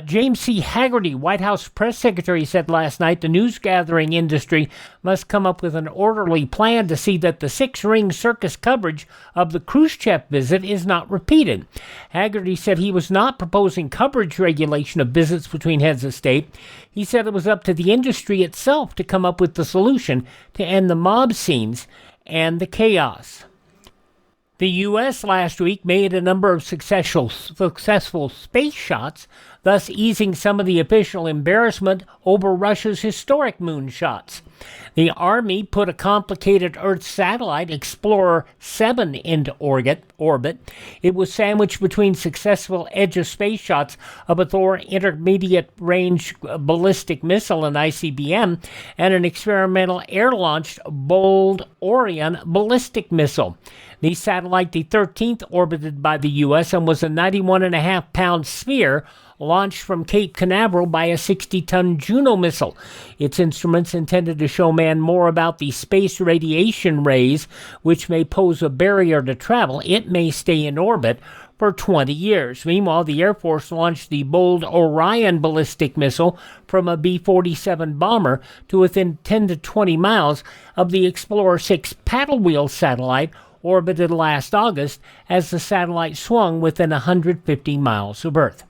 Speaker 8: James C. Haggerty, White House press secretary, said last night the news-gathering industry must come up with an orderly plan to see that the six-ring circus coverage of the Khrushchev visit is not repeated. Haggerty said he was not proposing coverage regulation of visits between heads of state. He said it was up to the industry itself to come up with the solution to end the mob scenes and the chaos. The U.S. last week made a number of successful space shots, thus easing some of the official embarrassment over Russia's historic moon shots. The Army put a complicated Earth satellite, Explorer 7, into orbit. It was sandwiched between successful edge-of-space shots of a Thor intermediate-range ballistic missile, an ICBM, and an experimental air-launched Bold Orion ballistic missile. The satellite, the 13th orbited by the U.S. and was a 91.5-pound sphere launched from Cape Canaveral by a 60-ton Juno missile. Its instruments intended to show man more about the space radiation rays, which may pose a barrier to travel. It may stay in orbit for 20 years. Meanwhile, the Air Force launched the Bold Orion ballistic missile from a B-47 bomber to within 10 to 20 miles of the Explorer 6 paddle wheel satellite, orbited last August as the satellite swung within 150 miles of Earth.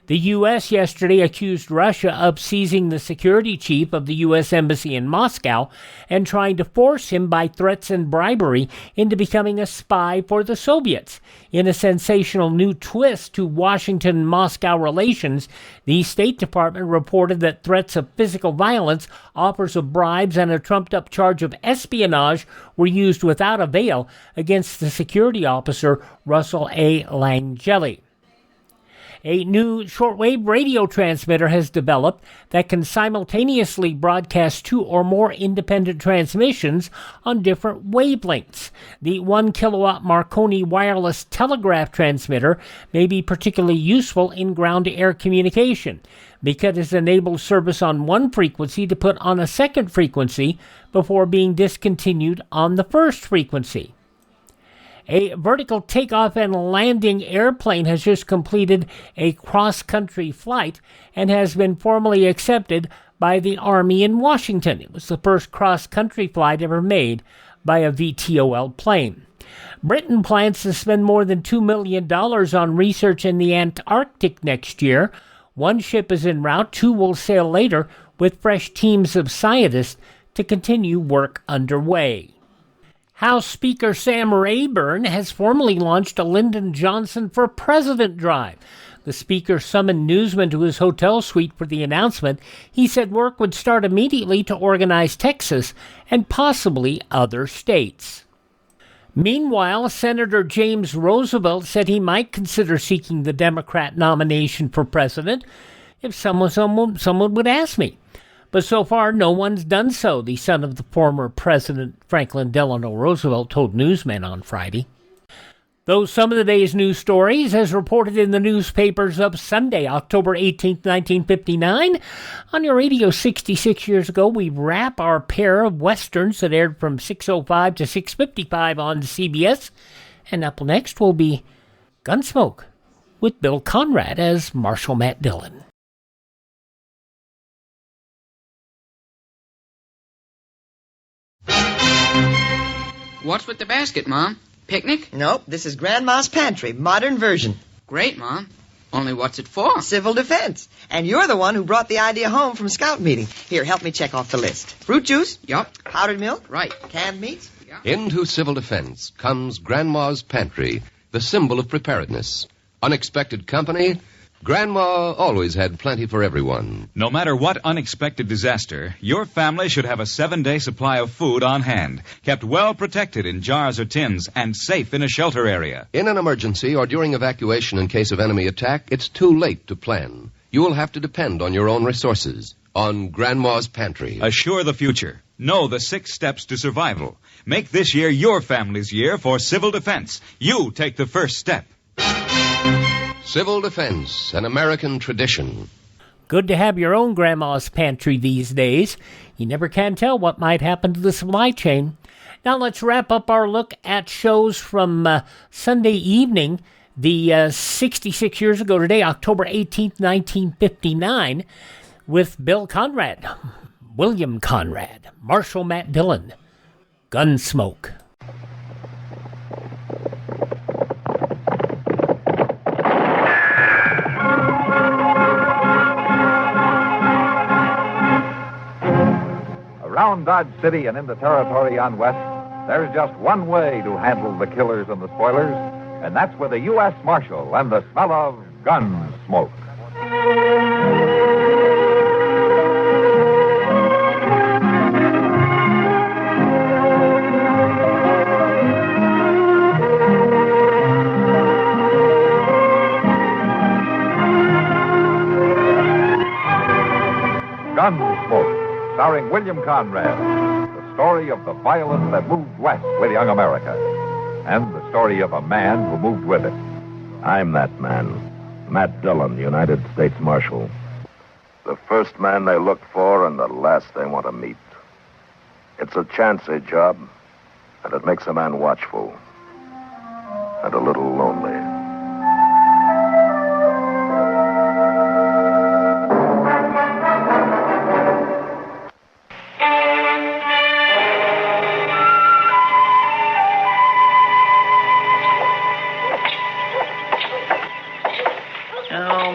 Speaker 8: The U.S. yesterday accused Russia of seizing the security chief of the U.S. Embassy in Moscow and trying to force him by threats and bribery into becoming a spy for the Soviets. In a sensational new twist to Washington-Moscow relations, the State Department reported that threats of physical violence, offers of bribes, and a trumped-up charge of espionage were used without avail against the security officer Russell A. Langeli. A new shortwave radio transmitter has developed that can simultaneously broadcast two or more independent transmissions on different wavelengths. The 1 kilowatt Marconi wireless telegraph transmitter may be particularly useful in ground-to-air communication because it enables service on one frequency to put on a second frequency before being discontinued on the first frequency. A vertical takeoff and landing airplane has just completed a cross-country flight and has been formally accepted by the Army in Washington. It was the first cross-country flight ever made by a VTOL plane. Britain plans to spend more than $2 million on research in the Antarctic next year. One ship is en route, two will sail later with fresh teams of scientists to continue work underway. House Speaker Sam Rayburn has formally launched a Lyndon Johnson for President drive. The Speaker summoned newsmen to his hotel suite for the announcement. He said work would start immediately to organize Texas and possibly other states. Meanwhile, Senator James Roosevelt said he might consider seeking the Democrat nomination for president if someone would ask me. But so far, no one's done so, the son of the former President Franklin Delano Roosevelt told newsmen on Friday. Those some of the day's news stories, as reported in the newspapers of Sunday, October 18th, 1959. On your radio 66 years ago, we wrap our pair of westerns that aired from 6:05 to 6:55 on CBS. And up next will be Gunsmoke, with Bill Conrad as Marshal Matt Dillon.
Speaker 14: What's with the basket, Mom? Picnic?
Speaker 15: Nope, this is Grandma's Pantry, modern version.
Speaker 14: Great, Mom. Only what's it for?
Speaker 15: Civil defense. And you're the one who brought the idea home from scout meeting. Here, help me check off the list. Fruit juice?
Speaker 14: Yup.
Speaker 15: Powdered milk?
Speaker 14: Right.
Speaker 15: Canned meats?
Speaker 16: Into civil defense comes Grandma's Pantry, the symbol of preparedness. Unexpected company? Grandma always had plenty for everyone.
Speaker 24: No matter what unexpected disaster, your family should have a 7-day supply of food on hand, kept well protected in jars or tins, and safe in a shelter area.
Speaker 16: In an emergency or during evacuation in case of enemy attack, it's too late to plan. You will have to depend on your own resources, on Grandma's Pantry.
Speaker 24: Assure the future. Know the 6 steps to survival. Make this year your family's year for civil defense. You take the first step.
Speaker 16: Civil defense, an American tradition.
Speaker 8: Good to have your own Grandma's Pantry these days. You never can tell what might happen to the supply chain. Now let's wrap up our look at shows from Sunday evening, the 66 years ago today, October 18th, 1959, with Bill Conrad, William Conrad, Marshal Matt Dillon, Gunsmoke.
Speaker 25: Around Dodge City and in the territory on west, there's just one way to handle the killers and the spoilers, and that's with a U.S. Marshal and the smell of gun smoke. Gunsmoke, starring William Conrad, the story of the violence that moved west with young America, and the story of a man who moved with it.
Speaker 26: I'm that man, Matt Dillon, United States Marshal. The first man they look for and the last they want to meet. It's a chancy job, and it makes a man watchful and a little lonely.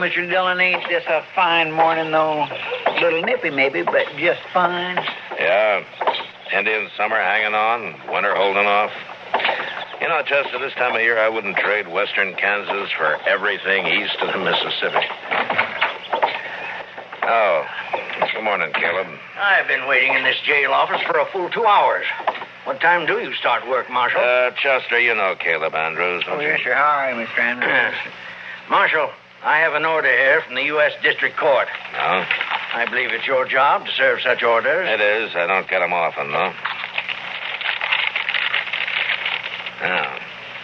Speaker 27: Mr. Dillon, ain't this a fine morning, though? A little nippy, maybe, but just fine.
Speaker 26: Yeah, Indian summer hanging on, winter holding off. You know, Chester, this time of year I wouldn't trade western Kansas for everything east of the Mississippi. Oh, good morning, Caleb.
Speaker 27: I've been waiting in this jail office for a full 2 hours. What time do you start work, Marshal?
Speaker 26: Chester, you know Caleb Andrews, don't you?
Speaker 27: Yes, sir. How are you, Mr. Andrews? Marshal, I have an order here from the U.S. District Court.
Speaker 26: No?
Speaker 27: I believe it's your job to serve such orders.
Speaker 26: It is. I don't get them often, though. Now,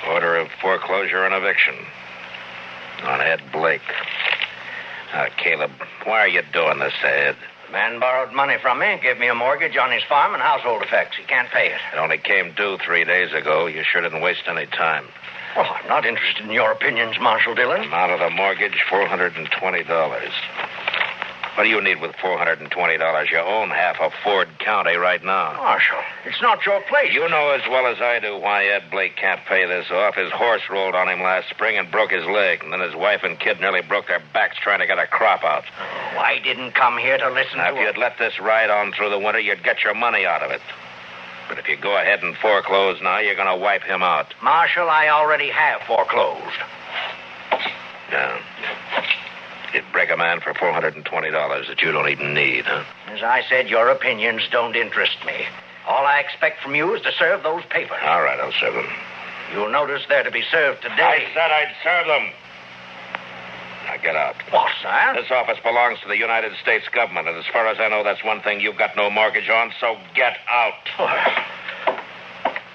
Speaker 26: order of foreclosure and eviction on Ed Blake. Now, Caleb, why are you doing this to Ed?
Speaker 27: The man borrowed money from me, gave me a mortgage on his farm and household effects. He can't pay it.
Speaker 26: It only came due 3 days ago. You sure didn't waste any time.
Speaker 27: Well, I'm not interested in your opinions, Marshal Dillon.
Speaker 26: Amount of the mortgage, $420. What do you need with $420? You own half of Ford County right now.
Speaker 27: Marshal, it's not your place.
Speaker 26: You know as well as I do why Ed Blake can't pay this off. His horse rolled on him last spring and broke his leg. And then his wife and kid nearly broke their backs trying to get a crop out.
Speaker 27: Oh, I didn't come here to listen
Speaker 26: now,
Speaker 27: to
Speaker 26: if you'd let this ride on through the winter, you'd get your money out of it. But if you go ahead and foreclose now, you're going to wipe him out.
Speaker 27: Marshal, I already have foreclosed.
Speaker 26: Yeah. You'd break a man for $420 that you don't even need, huh?
Speaker 27: As I said, your opinions don't interest me. All I expect from you is to serve those papers.
Speaker 26: All right, I'll serve them.
Speaker 27: You'll notice they're to be served today.
Speaker 26: I said I'd serve them. Now get out.
Speaker 27: What, sir?
Speaker 26: This office belongs to the United States government, and as far as I know, that's one thing you've got no mortgage on, so get out.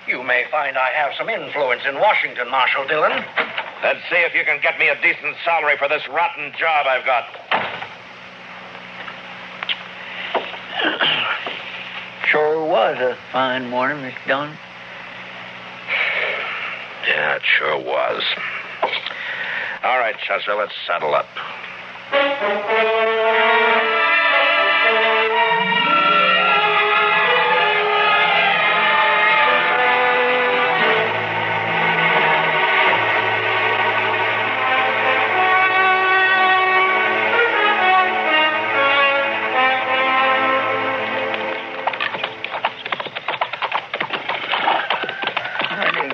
Speaker 27: You may find I have some influence in Washington, Marshal Dillon.
Speaker 26: Then see if you can get me a decent salary for this rotten job I've got.
Speaker 27: Sure was a fine morning, Mr. Dillon.
Speaker 26: Yeah, it sure was. All right, Chester, let's settle up.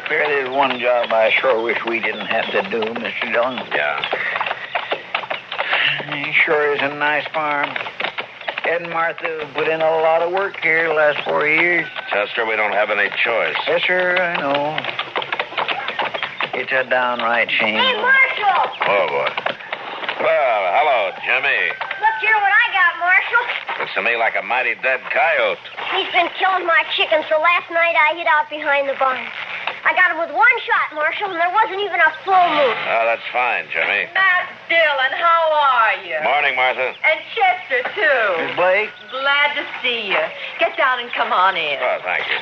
Speaker 27: There's one job I sure wish we didn't have to do, Mr. Dillon.
Speaker 26: Yeah.
Speaker 27: It sure is a nice farm. Ed and Martha put in a lot of work here the last 4 years.
Speaker 26: Chester, we don't have any choice.
Speaker 27: Yes, sir, I know. It's a downright shame.
Speaker 2: Hey, Marshal!
Speaker 26: Oh, boy. Well, hello, Jimmy.
Speaker 2: Look here what I got, Marshal.
Speaker 26: Looks to me like a mighty dead coyote.
Speaker 2: He's been killing my chickens, so last night I hid out behind the barn. I got him with one shot, Marshal, and there wasn't even a full moon.
Speaker 26: Oh, that's fine, Jimmy.
Speaker 3: Matt Dillon, how are you?
Speaker 26: Morning, Martha.
Speaker 3: And Chester, too.
Speaker 26: Miss Blake?
Speaker 3: Glad to see you. Get down and come on in.
Speaker 26: Oh, thank you.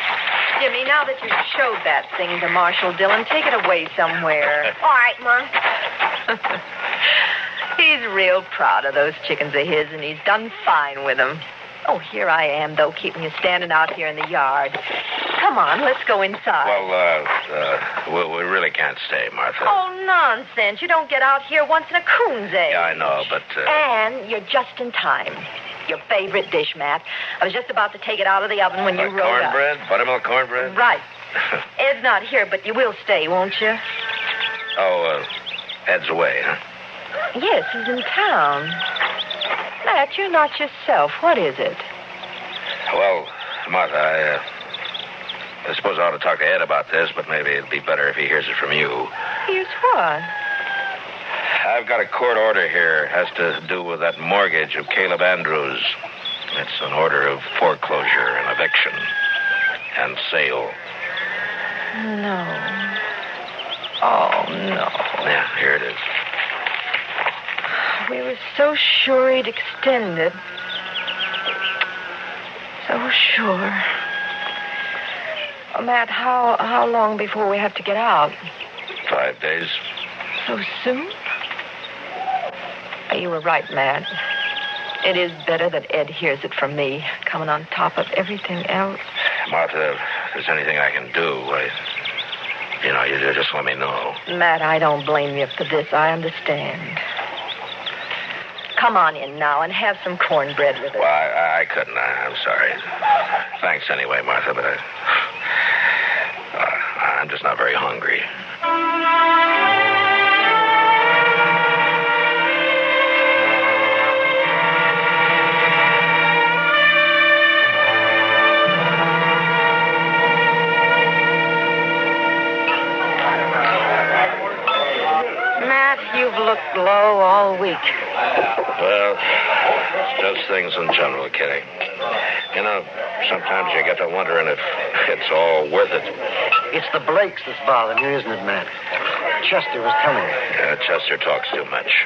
Speaker 3: Jimmy, now that you've showed that thing to Marshal Dillon, take it away somewhere.
Speaker 2: All right, Mom.
Speaker 3: He's real proud of those chickens of his, and he's done fine with them. Oh, here I am, though, keeping you standing out here in the yard. Come on, let's go inside.
Speaker 26: Well, we really can't stay, Martha.
Speaker 3: Oh, nonsense. You don't get out here once in a coon's egg.
Speaker 26: Yeah, I know, but...
Speaker 3: And you're just in time. Your favorite dish, Matt. I was just about to take it out of the oven when you rolled up.
Speaker 26: Cornbread? Buttermilk cornbread?
Speaker 3: Right. Ed's not here, but you will stay, won't you?
Speaker 26: Oh, Ed's away, huh?
Speaker 3: Yes, he's in town. Matt, you're not yourself. What is it?
Speaker 26: Well, Martha, I suppose I ought to talk to Ed about this, but maybe it'd be better if he hears it from you.
Speaker 3: Here's what?
Speaker 26: I've got a court order here. It has to do with that mortgage of Caleb Andrews. It's an order of foreclosure and eviction and sale.
Speaker 3: No. Oh, no.
Speaker 26: Yeah, here it is.
Speaker 3: We were so sure he'd extend it. So sure. Oh, Matt, how long before we have to get out?
Speaker 26: 5 days.
Speaker 3: So soon? You were right, Matt. It is better that Ed hears it from me, coming on top of everything else.
Speaker 26: Martha, if there's anything I can do, you just let me know.
Speaker 3: Matt, I don't blame you for this. I understand. Come on in now and have some cornbread with us.
Speaker 26: Well, I couldn't. I'm sorry. Thanks anyway, Martha, but I'm just not very hungry.
Speaker 3: Matt, you've looked low all week.
Speaker 26: Well, it's just things in general, Kitty. You know, sometimes you get to wondering if it's all worth it.
Speaker 5: It's the Blakes that's bothering you, isn't it, Matt? Chester was telling me.
Speaker 26: Yeah, Chester talks too much.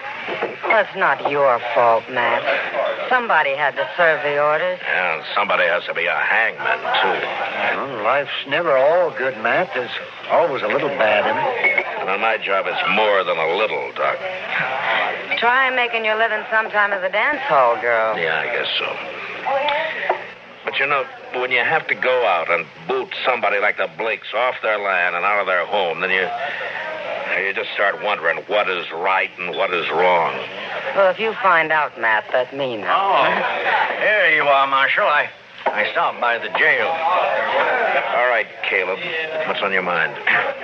Speaker 3: That's not your fault, Matt. Somebody had to serve the orders.
Speaker 26: Yeah, and somebody has to be a hangman, too.
Speaker 5: Well, life's never all good, Matt. There's always a little bad in it.
Speaker 26: And on my job, it's more than a little, Doc.
Speaker 3: Try making your living sometime as a dance hall girl.
Speaker 26: Yeah, I guess so. But you know, when you have to go out and boot somebody like the Blakes off their land and out of their home, then you just start wondering what is right and what is wrong.
Speaker 3: Well, if you find out, Matt, that means...
Speaker 27: Oh, here you are, Marshal. I stopped by the jail.
Speaker 26: All right, Caleb. What's on your mind?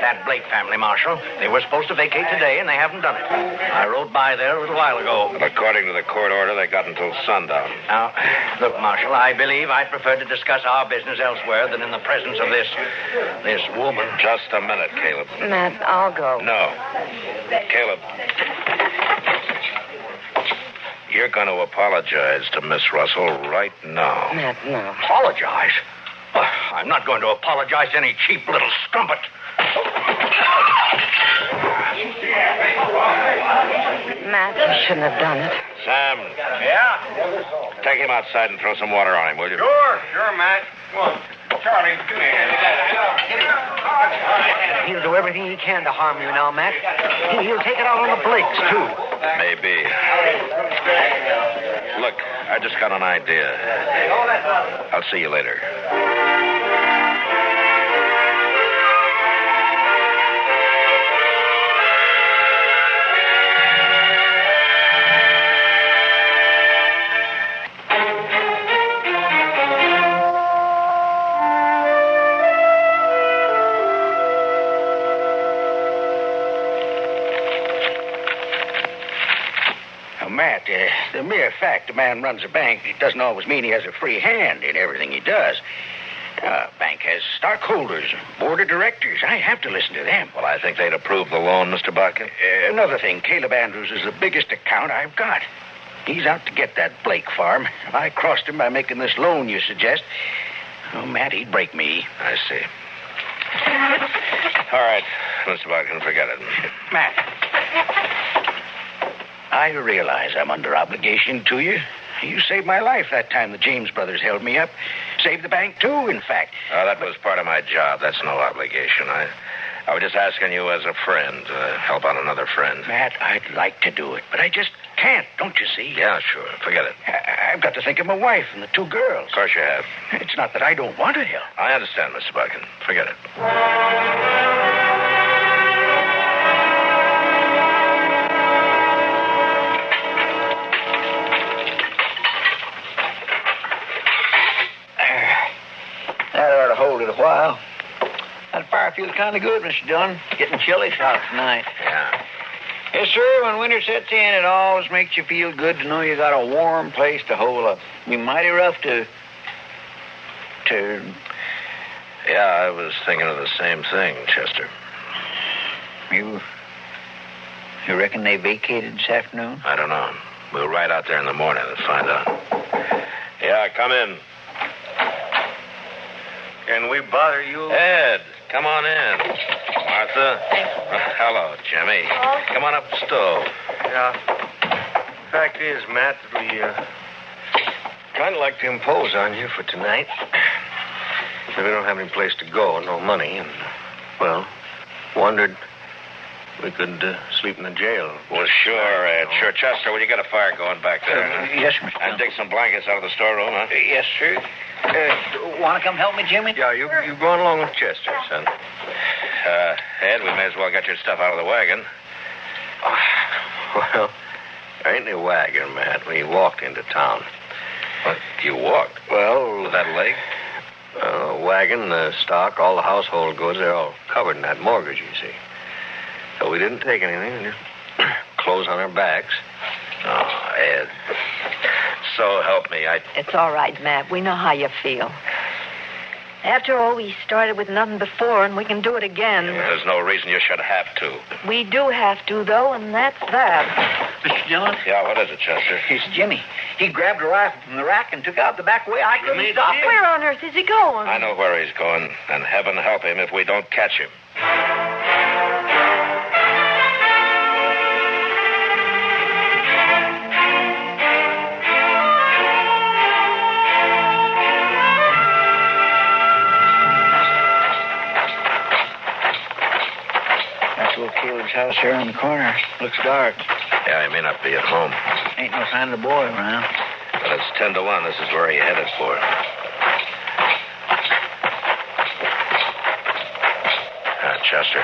Speaker 27: That Blake family, Marshal. They were supposed to vacate today, and they haven't done it. I rode by there a little while ago.
Speaker 26: Well, according to the court order, they got until sundown.
Speaker 27: Now, look, Marshal, I believe I'd prefer to discuss our business elsewhere than in the presence of this woman.
Speaker 26: Just a minute, Caleb.
Speaker 3: Matt, I'll go.
Speaker 26: No. Caleb.
Speaker 27: You're going to apologize to Miss Russell right now.
Speaker 15: Matt, no.
Speaker 27: Apologize? Well, I'm not going to apologize to any cheap little strumpet.
Speaker 15: Matt, you shouldn't have done it.
Speaker 27: Sam.
Speaker 4: Yeah?
Speaker 27: Take him outside and throw some water on him, will you?
Speaker 4: Sure, Matt. Come on. Charlie, come here.
Speaker 5: He'll do everything he can to harm you now, Matt. He'll take it out on the Blakes, too.
Speaker 27: Maybe. Look, I just got an idea. I'll see you later.
Speaker 1: Matt, the mere fact a man runs a bank doesn't always mean he has a free hand in everything he does. A bank has stockholders, board of directors. I have to listen to them.
Speaker 27: Well, I think they'd approve the loan, Mr. Botkin.
Speaker 1: Another thing, Caleb Andrews is the biggest account I've got. He's out to get that Blake farm. If I crossed him by making this loan you suggest, oh, Matt, he'd break me.
Speaker 27: I see. All right, Mr. Botkin, forget it.
Speaker 1: Matt, I realize I'm under obligation to you. You saved my life that time the James brothers held me up. Saved the bank, too, in fact.
Speaker 27: That was part of my job. That's no obligation. I was just asking you as a friend to help out another friend.
Speaker 1: Matt, I'd like to do it, but I just can't, don't you see?
Speaker 27: Yeah, sure. Forget it.
Speaker 1: I've got to think of my wife and the two girls.
Speaker 27: Of course you have.
Speaker 1: It's not that I don't want to help.
Speaker 27: I understand, Mr. Botkin. Forget it.
Speaker 1: That ought to hold it a while. That fire feels kind of good, Mr. Dillon. Getting chilly out tonight.
Speaker 27: Yeah.
Speaker 1: Yes, sir. When winter sets in, it always makes you feel good to know you got a warm place to hole up. It'd be mighty rough to...
Speaker 27: Yeah, I was thinking of the same thing, Chester.
Speaker 1: You reckon they vacated this afternoon?
Speaker 27: I don't know. We'll ride out there in the morning and find out. Yeah, come in.
Speaker 4: Can we bother you?
Speaker 27: Ed, come on in. Martha. Hello, Jimmy.
Speaker 2: Hello.
Speaker 27: Come on up the stove.
Speaker 4: Yeah. Fact is, Matt, we kind of like to impose on you for tonight. We don't have any place to go, no money, and, well, wondered we could sleep in the jail.
Speaker 27: Well, sure, Ed. Sure. Chester, will you get a fire going back there? Huh?
Speaker 1: Yes, Mr.
Speaker 27: And dig some blankets out of the storeroom, huh?
Speaker 1: Yes, sir. Want to come help me, Jimmy?
Speaker 4: Yeah, you going along with Chester, son.
Speaker 27: Ed, we may as well get your stuff out of the wagon.
Speaker 4: Well, there ain't any wagon, Matt. We walked into town.
Speaker 27: What? You walked?
Speaker 4: Well...
Speaker 27: With that leg?
Speaker 4: The wagon, the stock, all the household goods, they're all covered in that mortgage, you see. So we didn't take anything, just clothes on our backs.
Speaker 27: Oh, Ed. So help me,
Speaker 3: It's all right, Matt. We know how you feel. After all, we started with nothing before, and we can do it again.
Speaker 27: There's no reason you should have to.
Speaker 3: We do have to, though, and that's that.
Speaker 1: Mr. Dillon?
Speaker 27: Yeah, what is it, Chester?
Speaker 1: It's Jimmy. He grabbed a rifle from the rack and took out the back way. I couldn't stop him.
Speaker 3: Where on earth is he going?
Speaker 27: I know where he's going, and heaven help him if we don't catch him.
Speaker 1: Caleb's house here on the corner. Looks dark.
Speaker 27: Yeah, he may not be at home.
Speaker 1: Ain't no sign of the boy around.
Speaker 27: But it's 10 to 1. This is where he headed for. Chester.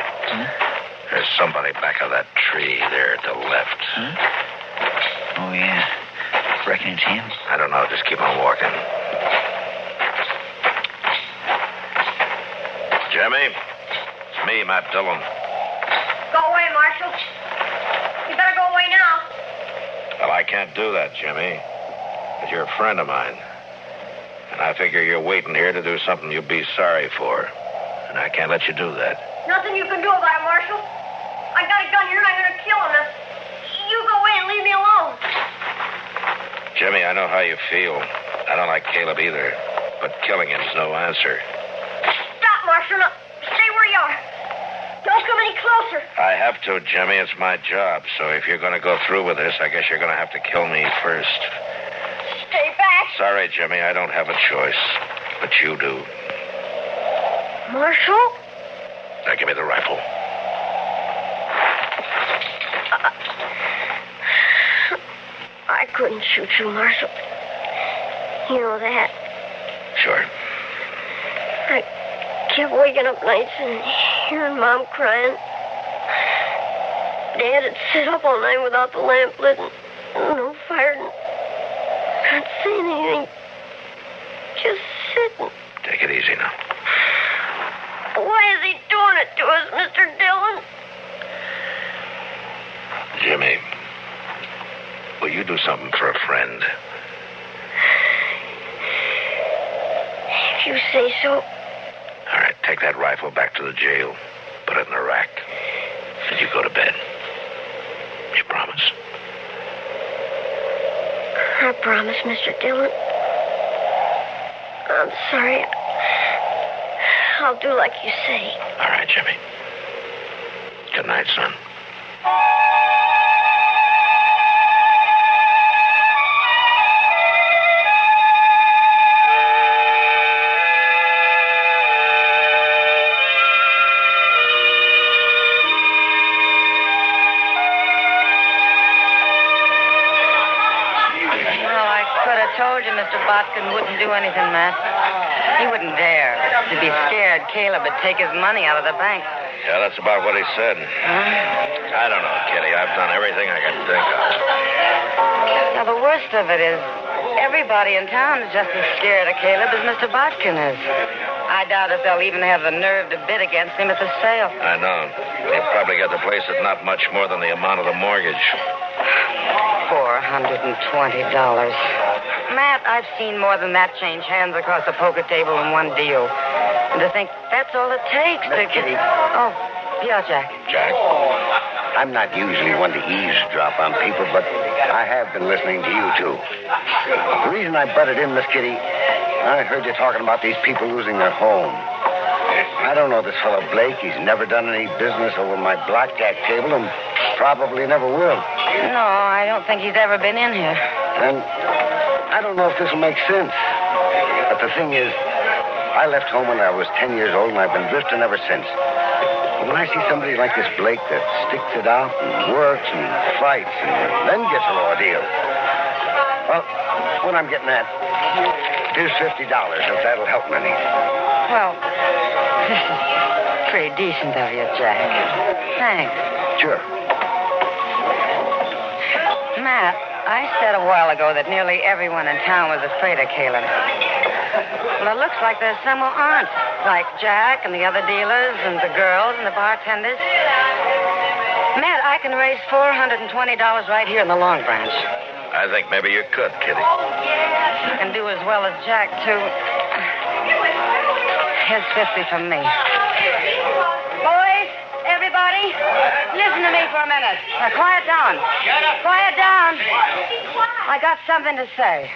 Speaker 27: There's somebody back of that tree there to the left.
Speaker 1: Oh, yeah. Reckon it's him?
Speaker 27: I don't know. Just keep on walking. Jimmy? It's me, Matt Dillon.
Speaker 2: Go away, Marshal. You better go away now.
Speaker 27: Well, I can't do that, Jimmy. But you're a friend of mine. And I figure you're waiting here to do something you'll be sorry for. And I can't let you do that.
Speaker 2: Nothing you can do about it, Marshal. I got a gun here and I'm going to kill him. Now, you go away and leave me alone.
Speaker 27: Jimmy, I know how you feel. I don't like Caleb either. But killing him's no answer.
Speaker 2: Stop, Marshal. No, stay where you are. Don't come any closer.
Speaker 27: I have to, Jimmy. It's my job. So if you're going to go through with this, I guess you're going to have to kill me first.
Speaker 2: Stay back.
Speaker 27: Sorry, Jimmy. I don't have a choice. But you do.
Speaker 2: Marshal?
Speaker 27: Now give me the rifle.
Speaker 2: I couldn't shoot you, Marshal. You know that.
Speaker 27: Sure.
Speaker 2: I kept waking up nights and hearing Mom crying. Dad had sit up all night without the lamp lit and no fire and not saying anything. Just sitting.
Speaker 27: Take it easy now.
Speaker 2: Why is he doing it to us, Mr. Dillon?
Speaker 27: Jimmy, will you do something for a friend?
Speaker 2: If you say so.
Speaker 27: All right, take that rifle back to the jail. Put it in the rack. And you go to bed. You promise?
Speaker 2: I promise, Mr. Dillon. I'm sorry. I'll do like you say.
Speaker 27: All right, Jimmy. Good night, son.
Speaker 6: Told you Mr. Botkin wouldn't do anything, Matt. He wouldn't dare. To be scared Caleb would take his money out of the bank.
Speaker 27: Yeah, that's about what he said. I don't know, Kitty. I've done everything I can think of.
Speaker 6: Now, the worst of it is everybody in town is just as scared of Caleb as Mr. Botkin is. I doubt if they'll even have the nerve to bid against him at the sale.
Speaker 27: I know. He'll probably get the place at not much more than the amount of the mortgage.
Speaker 6: $420. Matt, I've seen more than that change hands across the poker table in one deal. And to think that's all it takes to
Speaker 5: Kitty.
Speaker 6: Oh, yeah, Jack.
Speaker 27: Jack?
Speaker 5: I'm not usually one to eavesdrop on people, but I have been listening to you, too. The reason I butted in, Miss Kitty, I heard you talking about these people losing their home. I don't know this fellow Blake. He's never done any business over my blackjack table and probably never will.
Speaker 6: No, I don't think he's ever been in here.
Speaker 5: And I don't know if this will make sense. But the thing is, I left home when I was 10 years old, and I've been drifting ever since. When I see somebody like this Blake that sticks it out and works and fights and then gets a raw deal, well, what I'm getting at, here's $50, if that'll help me any.
Speaker 6: Well, this is pretty decent of you, Jack. Thanks.
Speaker 5: Sure.
Speaker 6: Matt, I said a while ago that nearly everyone in town was afraid of Caleb. Well, it looks like there's some who aren't, like Jack and the other dealers and the girls and the bartenders. Matt, I can raise $420 right here in the Long Branch.
Speaker 27: I think maybe you could, Kitty.
Speaker 6: I can do as well as Jack, too. Here's 50 from me. Boys, everybody, listen to me for a minute. Now, quiet down.
Speaker 12: Shut up.
Speaker 6: Quiet down. I got something to say.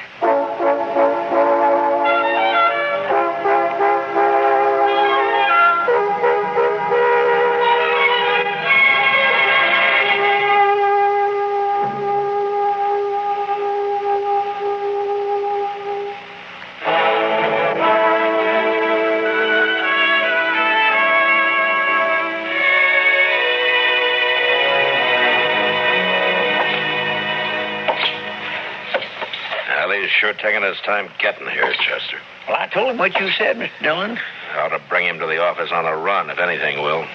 Speaker 27: Sure taking his time getting here, Chester.
Speaker 1: Well, I told him what you said, Mr. Dillon.
Speaker 27: Ought to bring him to the office on the run, if anything will.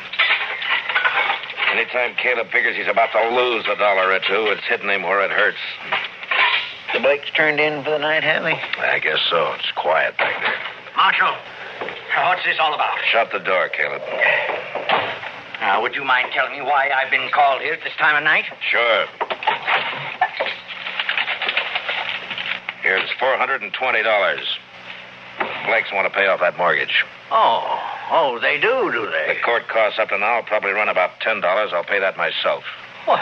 Speaker 27: Anytime Caleb figures he's about to lose $1 or two, it's hitting him where it hurts.
Speaker 1: The Blakes turned in for the night, have they?
Speaker 27: I guess so. It's quiet back there.
Speaker 1: Marshal, what's this all about?
Speaker 27: Shut the door, Caleb.
Speaker 1: Now, would you mind telling me why I've been called here at this time of night?
Speaker 27: Sure. Here's $420. Blakes want to pay off that mortgage.
Speaker 1: Oh, they do they?
Speaker 27: The court costs up to now will probably run about $10. I'll pay that myself.
Speaker 1: Well,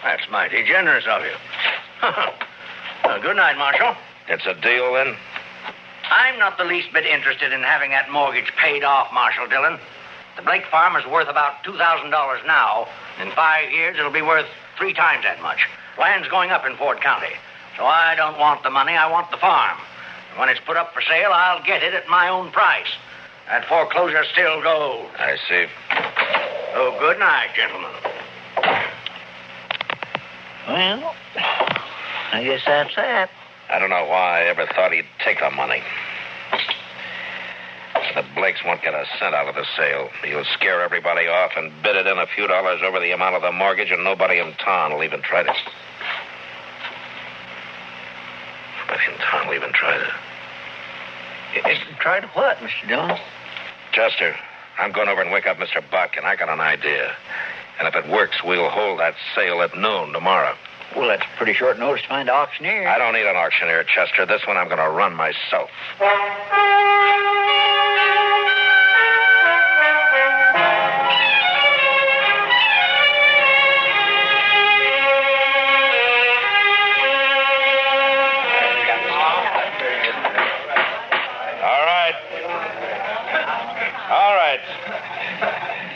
Speaker 1: that's mighty generous of you. Good night, Marshal.
Speaker 27: It's a deal, then?
Speaker 1: I'm not the least bit interested in having that mortgage paid off, Marshal Dillon. The Blake farm is worth about $2,000 now. In 5 years, it'll be worth 3 times that much. Land's going up in Ford County. So I don't want the money, I want the farm. When it's put up for sale, I'll get it at my own price. That foreclosure still goes.
Speaker 27: I see.
Speaker 1: Oh, good night, gentlemen. Well, I guess that's that.
Speaker 27: I don't know why I ever thought he'd take the money. The Blakes won't get a cent out of the sale. He'll scare everybody off and bid it in a few dollars over the amount of the mortgage, and nobody in town will even try to...
Speaker 1: Try to what, Mr. Dillon?
Speaker 27: Chester, I'm going over and wake up Mr. Buck, and I got an idea. And if it works, we'll hold that sale at noon tomorrow.
Speaker 1: Well, that's pretty short notice to find an auctioneer.
Speaker 27: I don't need an auctioneer, Chester. This one I'm going to run myself.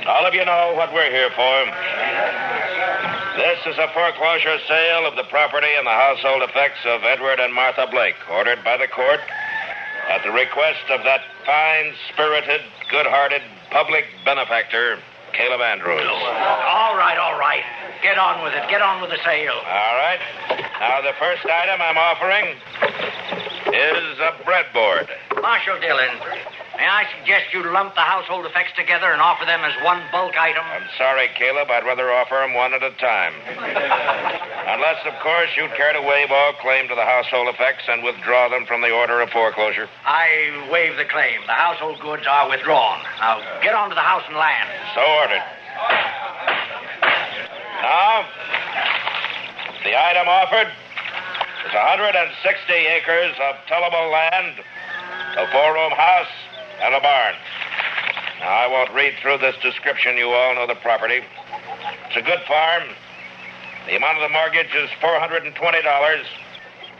Speaker 27: All of you know what we're here for. This is a foreclosure sale of the property and the household effects of Edward and Martha Blake, ordered by the court at the request of that fine-spirited, good-hearted public benefactor, Caleb Andrews.
Speaker 1: All right. Get on with it. Get on with the sale.
Speaker 27: All right. Now, the first item I'm offering is a breadboard.
Speaker 1: Marshal Dillon, may I suggest you lump the household effects together and offer them as one bulk item?
Speaker 27: I'm sorry, Caleb. I'd rather offer them one at a time. Unless, of course, you'd care to waive all claim to the household effects and withdraw them from the order of foreclosure.
Speaker 1: I waive the claim. The household goods are withdrawn. Now, get on to the house and land.
Speaker 27: So ordered. Now, the item offered is 160 acres of tillable land, a 4-room house, and a barn. Now, I won't read through this description. You all know the property. It's a good farm. The amount of the mortgage is $420,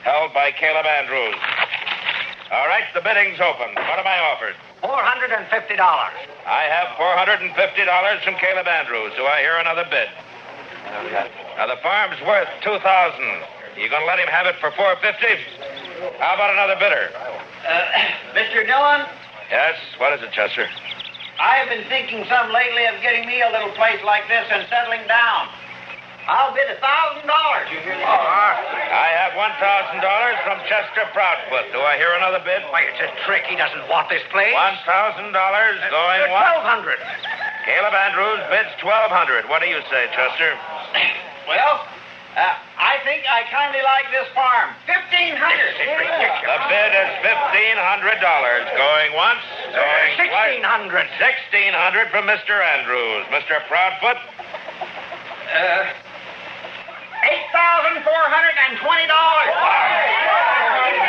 Speaker 27: held by Caleb Andrews. All right, the bidding's open. What am I offered?
Speaker 1: $450.
Speaker 27: I have $450 from Caleb Andrews. Do I hear another bid? Now, the farm's worth $2,000. You going to let him have it for $450? How about another bidder?
Speaker 1: Mr. Dillon?
Speaker 27: Yes? What is it, Chester?
Speaker 1: I've been thinking some lately of getting me a little place like this and settling down. I'll bid $1,000.
Speaker 27: I have $1,000 from Chester Proudfoot. Do I hear another bid?
Speaker 1: Why, it's a trick. He doesn't want this place.
Speaker 27: $1,000 going what?
Speaker 1: $1,200.
Speaker 27: Caleb Andrews bids $1,200. What do you say, Chester?
Speaker 1: Well, I think I kind of like this farm. $1,500.
Speaker 27: The bid is $1,500. Going once, going twice.
Speaker 1: $1,600.
Speaker 27: $1,600 from Mr. Andrews. Mr. Proudfoot?
Speaker 1: $8,420. He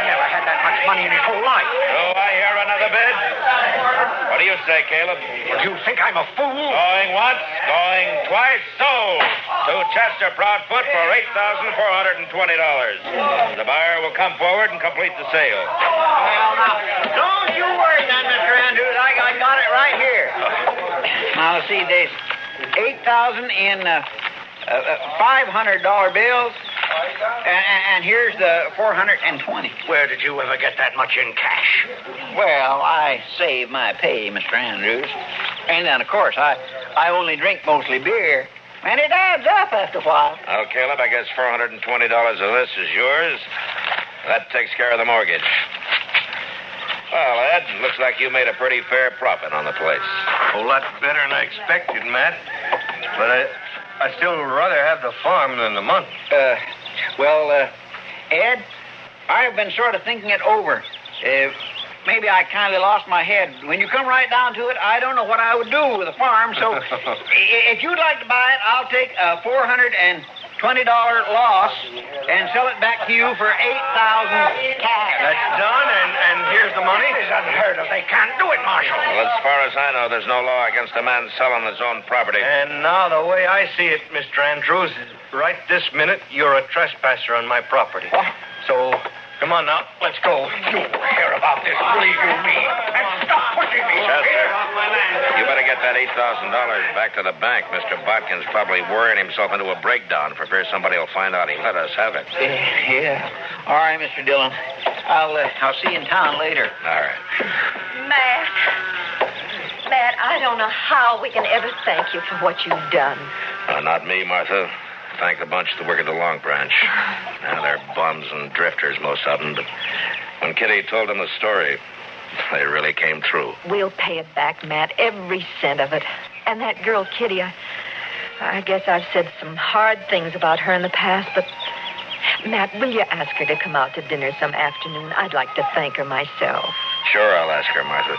Speaker 1: never had that much money in his whole life.
Speaker 27: Do I hear another bid? What do you say, Caleb?
Speaker 1: You think I'm a fool?
Speaker 27: Going once, going twice, sold to Chester Proudfoot for $8,420. The buyer will come forward and complete the sale.
Speaker 1: Well, now, don't you worry then, Mr. Andrews. I got it right here. Now, see, there's 8,000 in $500 bills, and here's the 420. Where did you ever get that much in cash? Well, I save my pay, Mr. Andrews. And then, of course, I only drink mostly beer. And it adds up after a while.
Speaker 27: Well, Caleb, I guess $420 of this is yours. That takes care of the mortgage. Well, Ed, looks like you made a pretty fair profit on the place.
Speaker 4: A whole lot better than I expected, Matt. But I still would rather have the farm than the money.
Speaker 1: Ed, I've been sort of thinking it over. Maybe I kind of lost my head. When you come right down to it, I don't know what I would do with the farm. So if you'd like to buy it, I'll take $420 $20 loss and sell it back to you for $8,000 cash.
Speaker 4: That's done, and here's the money.
Speaker 1: It is unheard of. They can't do it, Marshal.
Speaker 27: Well, as far as I know, there's no law against a man selling his own property.
Speaker 4: And now the way I see it, Mr. Andrews, is right this minute you're a trespasser on my property. So, come on now, let's go.
Speaker 1: You hear about this, believe you me. And stop pushing me.
Speaker 27: Chester,
Speaker 1: Off my land.
Speaker 27: you better get that $8,000 back to the bank. Mr. Bodkin's probably worrying himself into a breakdown for fear somebody will find out he let us have it.
Speaker 1: Yeah. All right, Mr. Dillon. I'll see you in town later.
Speaker 27: All right.
Speaker 3: Matt, I don't know how we can ever thank you for what you've done.
Speaker 27: Not me, Martha. Thank the bunch that work at the Long Branch. Now, they're bums and drifters, most of them, but when Kitty told them the story, they really came through.
Speaker 3: We'll pay it back, Matt, every cent of it. And that girl, Kitty, I guess I've said some hard things about her in the past, but Matt, will you ask her to come out to dinner some afternoon? I'd like to thank her myself.
Speaker 27: Sure, I'll ask her, Martha.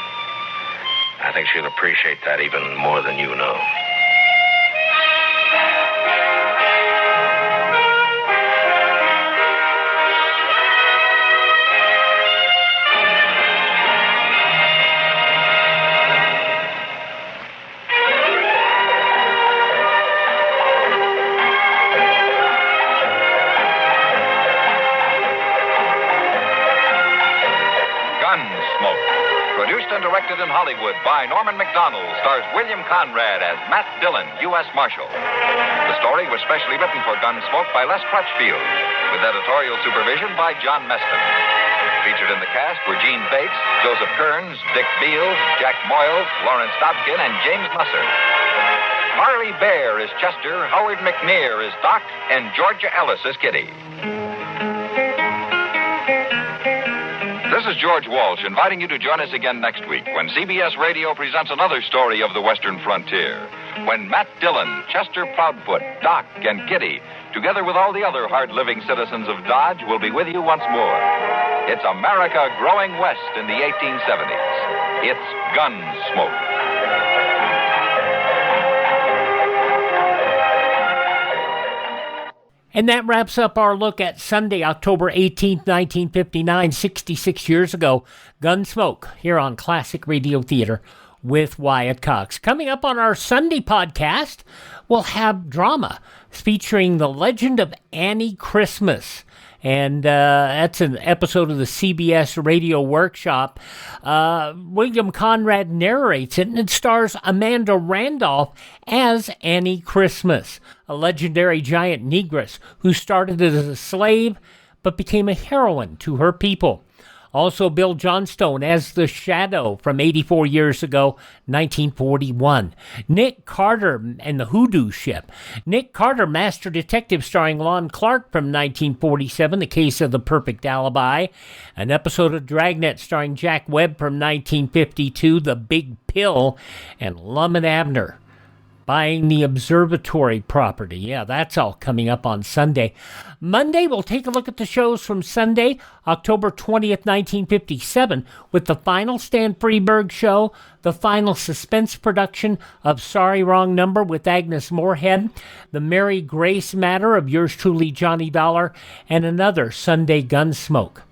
Speaker 27: I think she'll appreciate that even more than you know.
Speaker 25: Gunsmoke. Produced and directed in Hollywood by Norman Macdonald, stars William Conrad as Matt Dillon, U.S. Marshal. The story was specially written for Gunsmoke by Les Crutchfield, with editorial supervision by John Meston. Featured in the cast were Gene Bates, Joseph Kearns, Dick Beals, Jack Moyles, Lawrence Dobkin, and James Musser. Harley Bear is Chester, Howard McNear is Doc, and Georgia Ellis is Kitty. This is George Walsh inviting you to join us again next week when CBS Radio presents another story of the Western frontier. When Matt Dillon, Chester Proudfoot, Doc, and Kitty, together with all the other hard-living citizens of Dodge, will be with you once more. It's America growing west in the 1870s. It's Gunsmoke.
Speaker 8: And that wraps up our look at Sunday, October 18th, 1959, 66 years ago, Gunsmoke, here on Classic Radio Theater with Wyatt Cox. Coming up on our Sunday podcast, we'll have drama featuring The Legend of Annie Christmas. And that's an episode of the CBS Radio Workshop. William Conrad narrates it, and it stars Amanda Randolph as Annie Christmas, a legendary giant negress who started as a slave but became a heroine to her people. Also, Bill Johnstone as the Shadow from 84 years ago, 1941. Nick Carter and the Hoodoo Ship. Nick Carter, Master Detective, starring Lon Clark from 1947, The Case of the Perfect Alibi. An episode of Dragnet starring Jack Webb from 1952, The Big Pill. And Lum and Abner, buying the observatory property. Yeah, that's all coming up on Sunday. Monday, we'll take a look at the shows from Sunday, October 20th, 1957, with the final Stan Freberg show, the final suspense production of Sorry Wrong Number with Agnes Moorehead, the Mary Grace Matter of yours truly, Johnny Dollar, and another Sunday Gunsmoke.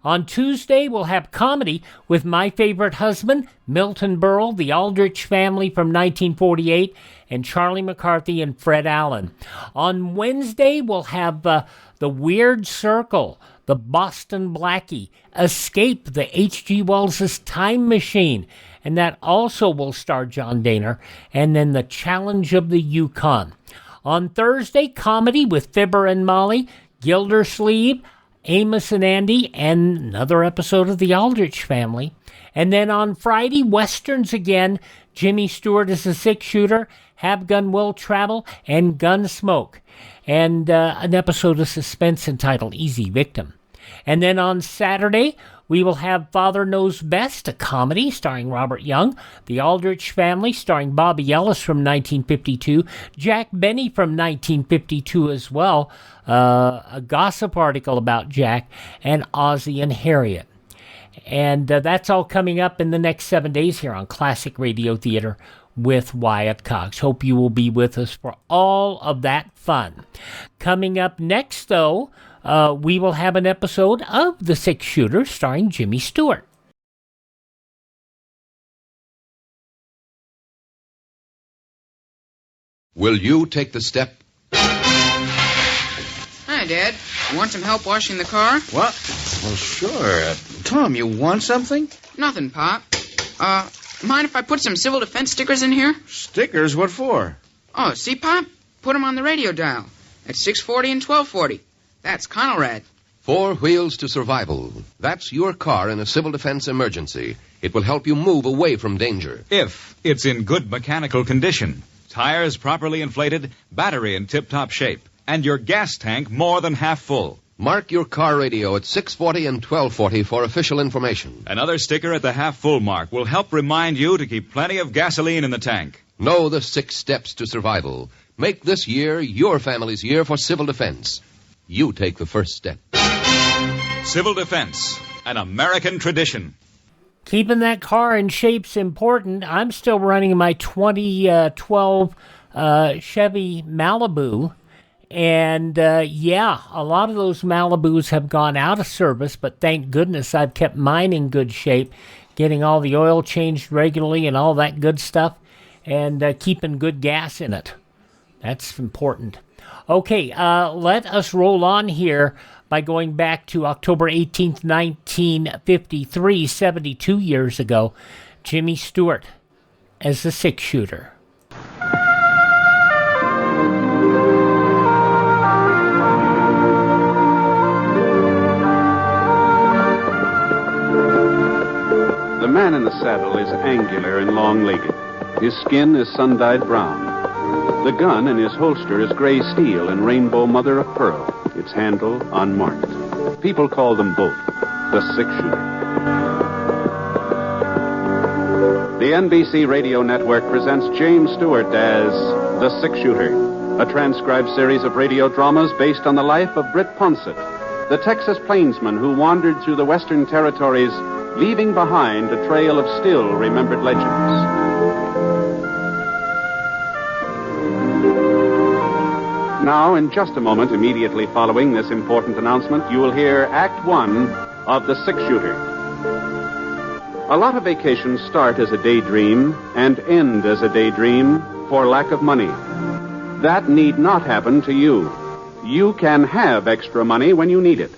Speaker 8: On Tuesday, we'll have comedy with My Favorite Husband, Milton Berle, The Aldrich Family from 1948, and Charlie McCarthy and Fred Allen. On Wednesday, we'll have The Weird Circle, The Boston Blackie, Escape, the H.G. Wells' Time Machine, and that also will star John Dehner, and then The Challenge of the Yukon. On Thursday, comedy with Fibber and Molly, Gildersleeve, Amos and Andy, and another episode of The Aldrich Family. And then on Friday, Westerns again, Jimmy Stewart is a six-shooter, Have Gun Will Travel, and Gunsmoke. And an episode of Suspense entitled Easy Victim. And then on Saturday, we will have Father Knows Best, a comedy starring Robert Young, The Aldrich Family starring Bobby Ellis from 1952, Jack Benny from 1952 as well, a gossip article about Jack, and Ozzie and Harriet. And that's all coming up in the next 7 days here on Classic Radio Theater with Wyatt Cox. Hope you will be with us for all of that fun. Coming up next, though, we will have an episode of The Six Shooter starring Jimmy Stewart.
Speaker 16: Will you take the step?
Speaker 14: Hi, Dad. You want some help washing the car?
Speaker 4: What? Well, sure. Tom, you want something?
Speaker 14: Nothing, Pop. Mind if I put some civil defense stickers in here?
Speaker 4: Stickers? What for?
Speaker 14: Oh, see, Pop? Put them on the radio dial. At 640 and 1240. That's Conrad.
Speaker 16: 4 wheels to survival. That's your car in a civil defense emergency. It will help you move away from danger.
Speaker 24: If it's in good mechanical condition. Tires properly inflated, battery in tip-top shape, and your gas tank more than half full.
Speaker 16: Mark your car radio at 640 and 1240 for official information.
Speaker 24: Another sticker at the half-full mark will help remind you to keep plenty of gasoline in the tank.
Speaker 16: Know the 6 steps to survival. Make this year your family's year for civil defense. You take the first step.
Speaker 24: Civil defense, an American tradition.
Speaker 8: Keeping that car in shape's important. I'm still running my 2012 Chevy Malibu. And, a lot of those Malibus have gone out of service, but thank goodness I've kept mine in good shape, getting all the oil changed regularly and all that good stuff, and keeping good gas in it. That's important. Okay, let us roll on here by going back to October 18th, 1953, 72 years ago. Jimmy Stewart as the Six Shooter.
Speaker 9: The man in the saddle is angular and long-legged. His skin is sun-dyed brown. The gun in his holster is gray steel and rainbow mother of pearl, its handle unmarked. People call them both the Six Shooter. The NBC Radio Network presents James Stewart as the Six Shooter, a transcribed series of radio dramas based on the life of Britt Ponsett, the Texas plainsman who wandered through the western territories, leaving behind a trail of still-remembered legends. Now, in just a moment, immediately following this important announcement, you will hear Act One of The Six Shooter. A lot of vacations start as a daydream and end as a daydream for lack of money. That need not happen to you. You can have extra money when you need it.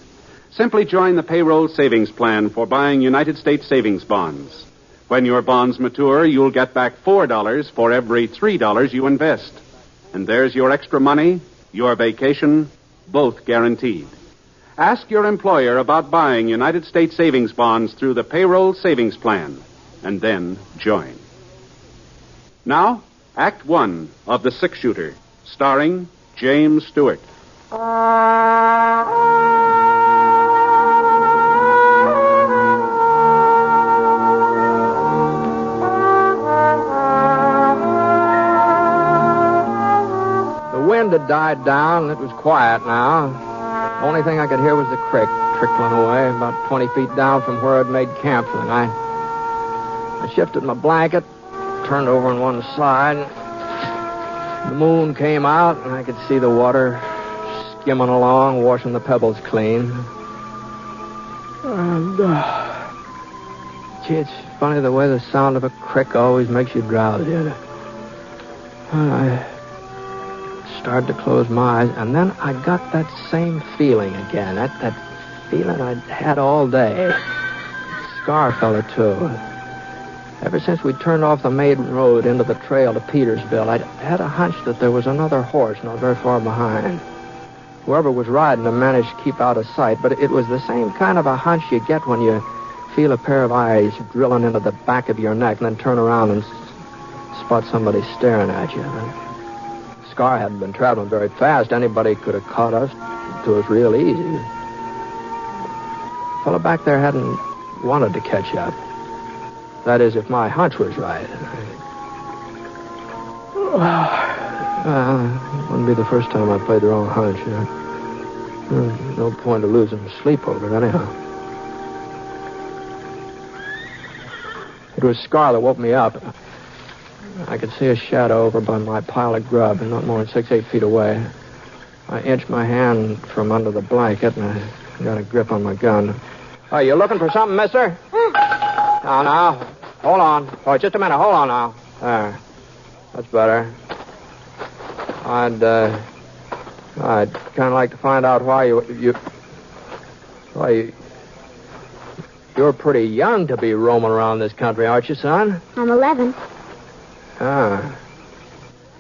Speaker 9: Simply join the payroll savings plan for buying United States savings bonds. When your bonds mature, you'll get back $4 for every $3 you invest. And there's your extra money, your vacation, both guaranteed. Ask your employer about buying United States savings bonds through the payroll savings plan, and then join. Now, Act One of The Six Shooter, starring James Stewart.
Speaker 10: The wind had died down, and it was quiet now. The only thing I could hear was the creek trickling away about 20 feet down from where I'd made camp for the night. I shifted my blanket, turned over on one side. The moon came out, and I could see the water skimming along, washing the pebbles clean. And, gee, it's funny the way the sound of a creek always makes you drowsy. I started to close my eyes, and then I got that same feeling again, that feeling I'd had all day. Scar fella, too. Ever since we turned off the main road into the trail to Petersville, I'd had a hunch that there was another horse not very far behind. Whoever was riding him managed to keep out of sight, but it was the same kind of a hunch you get when you feel a pair of eyes drilling into the back of your neck and then turn around and spot somebody staring at you. Scar hadn't been traveling very fast. Anybody could have caught us. It was real easy. The fellow back there hadn't wanted to catch up. That is, if my hunch was right. Well, it wouldn't be the first time I played the wrong hunch. No point of losing sleep over it, anyhow. It was Scar that woke me up. I could see a shadow over by my pile of grub, not more than 6-8 feet away. I inched my hand from under the blanket, and I got a grip on my gun. Oh, you looking for something, mister? Now. Hold on. Oh, just a minute. Hold on now. There. That's better. I'd kind of like to find out why you're pretty young to be roaming around this country, aren't you, son?
Speaker 11: I'm 11.
Speaker 10: Ah.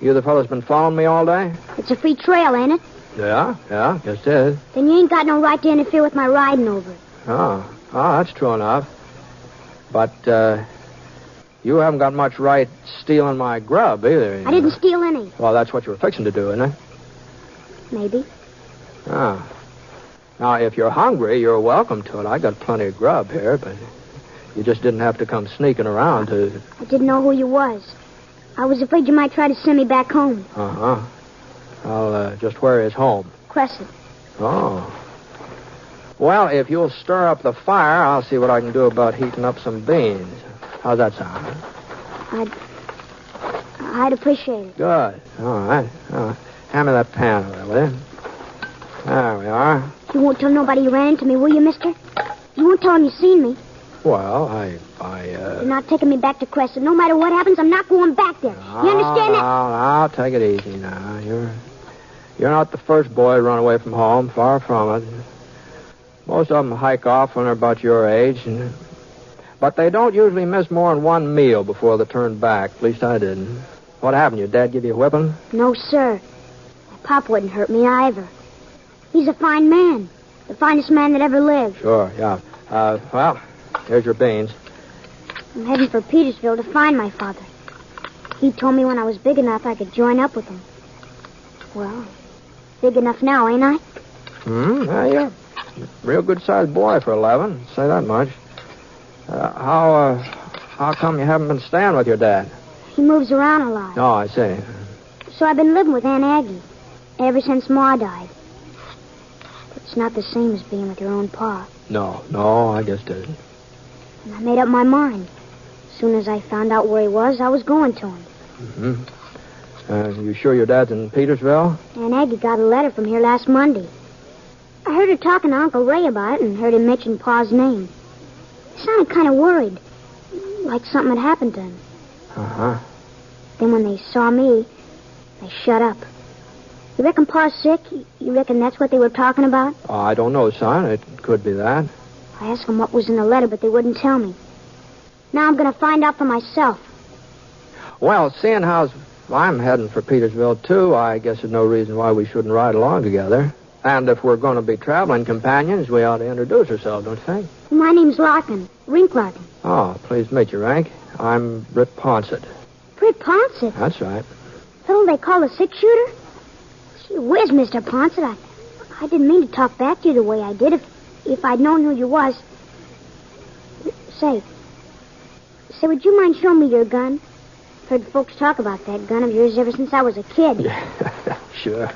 Speaker 10: You the fellow's been following me all day?
Speaker 11: It's a free trail, ain't it?
Speaker 10: Yeah, guess it is.
Speaker 11: Then you ain't got no right to interfere with my riding over it.
Speaker 10: Oh, that's true enough. But, you haven't got much right stealing my grub, either.
Speaker 11: I didn't steal any.
Speaker 10: Well, that's what you were fixing to do, isn't it?
Speaker 11: Maybe.
Speaker 10: Ah. Now, if you're hungry, you're welcome to it. I got plenty of grub here, but you just didn't have to come sneaking around to...
Speaker 11: I didn't know who you was. I was afraid you might try to send me back home.
Speaker 10: Uh-huh. Well, just where is home?
Speaker 11: Crescent.
Speaker 10: Oh. Well, if you'll stir up the fire, I'll see what I can do about heating up some beans. How's that sound?
Speaker 11: I'd appreciate it.
Speaker 10: Good. All right. Hand me that pan over there, will you? There we are.
Speaker 11: You won't tell nobody you ran into me, will you, mister? You won't tell them you seen me.
Speaker 10: Well,
Speaker 11: You're not taking me back to Crescent. No matter what happens, I'm not going back there. You understand that?
Speaker 10: Now, take it easy now. You're not the first boy to run away from home. Far from it. Most of them hike off when they're about your age, but they don't usually miss more than one meal before they turn back. At least I didn't. What happened? Your dad give you a whipping?
Speaker 11: No, sir. My pop wouldn't hurt me either. He's a fine man. The finest man that ever lived.
Speaker 10: Sure, yeah. Well, here's your beans.
Speaker 11: I'm heading for Petersville to find my father. He told me when I was big enough I could join up with him. Well, big enough now, ain't I?
Speaker 10: Yeah, you're a real good-sized boy for 11. Say that much. How come you haven't been staying with your dad?
Speaker 11: He moves around a lot.
Speaker 10: Oh, I see.
Speaker 11: So I've been living with Aunt Aggie ever since Ma died. But it's not the same as being with your own pa.
Speaker 10: No, I guess it isn't.
Speaker 11: And I made up my mind. As soon as I found out where he was, I was going to him.
Speaker 10: Mm-hmm. You sure your dad's in Petersville?
Speaker 11: Aunt Aggie got a letter from here last Monday. I heard her talking to Uncle Ray about it and heard him mention Pa's name. He sounded kind of worried, like something had happened to him.
Speaker 10: Uh-huh.
Speaker 11: Then when they saw me, they shut up. You reckon Pa's sick? You reckon that's what they were talking about?
Speaker 10: Oh, I don't know, son. It could be that.
Speaker 11: I asked them what was in the letter, but they wouldn't tell me. Now I'm going to find out for myself.
Speaker 10: Well, seeing how I'm heading for Petersville, too, I guess there's no reason why we shouldn't ride along together. And if we're going to be traveling companions, we ought to introduce ourselves, don't you think?
Speaker 11: My name's Larkin. Rink Larkin.
Speaker 10: Oh, pleased to meet you, Rank. I'm Britt Ponsett.
Speaker 11: Britt Ponsett?
Speaker 10: That's right.
Speaker 11: Fellow they call a six-shooter? Gee whiz, Mr. Ponsett. I didn't mean to talk back to you the way I did. If I'd known who you was... Say, would you mind showing me your gun? Heard folks talk about that gun of yours ever since I was a kid.
Speaker 10: Yeah, sure.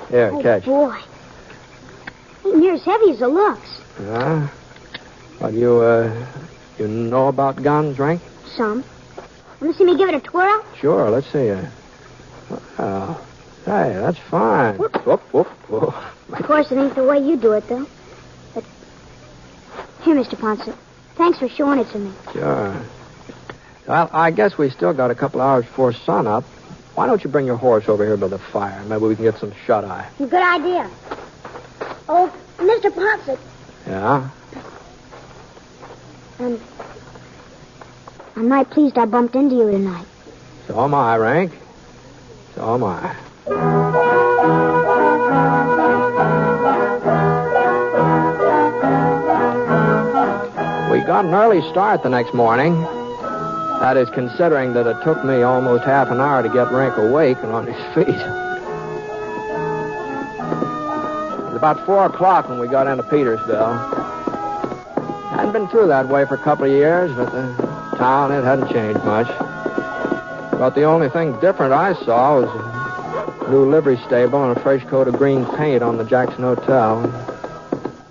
Speaker 10: Here, catch.
Speaker 11: Boy. Ain't near as heavy as it looks.
Speaker 10: Yeah? Well, you know about guns, Rank?
Speaker 11: Some. Want to see me give it a twirl?
Speaker 10: Sure, let's see. Oh, hey, that's fine. Whoop, whoop, whoop.
Speaker 11: Of course, it ain't the way you do it, though. But here, Mr. Ponsett. Thanks for showing it to me.
Speaker 10: Sure. Well, I guess we still got a couple hours before sunup. Why don't you bring your horse over here by the fire? Maybe we can get some shut-eye.
Speaker 11: Good idea. Oh, Mr. Ponsett.
Speaker 10: Yeah?
Speaker 11: I'm right pleased I bumped into you tonight.
Speaker 10: So am I, Rank. So am I. We got an early start the next morning. That is, considering that it took me almost half an hour to get Rink awake and on his feet. It was about 4 o'clock when we got into Petersville. Hadn't been through that way for a couple of years, but the town, it hadn't changed much. About the only thing different I saw was a new livery stable and a fresh coat of green paint on the Jackson Hotel.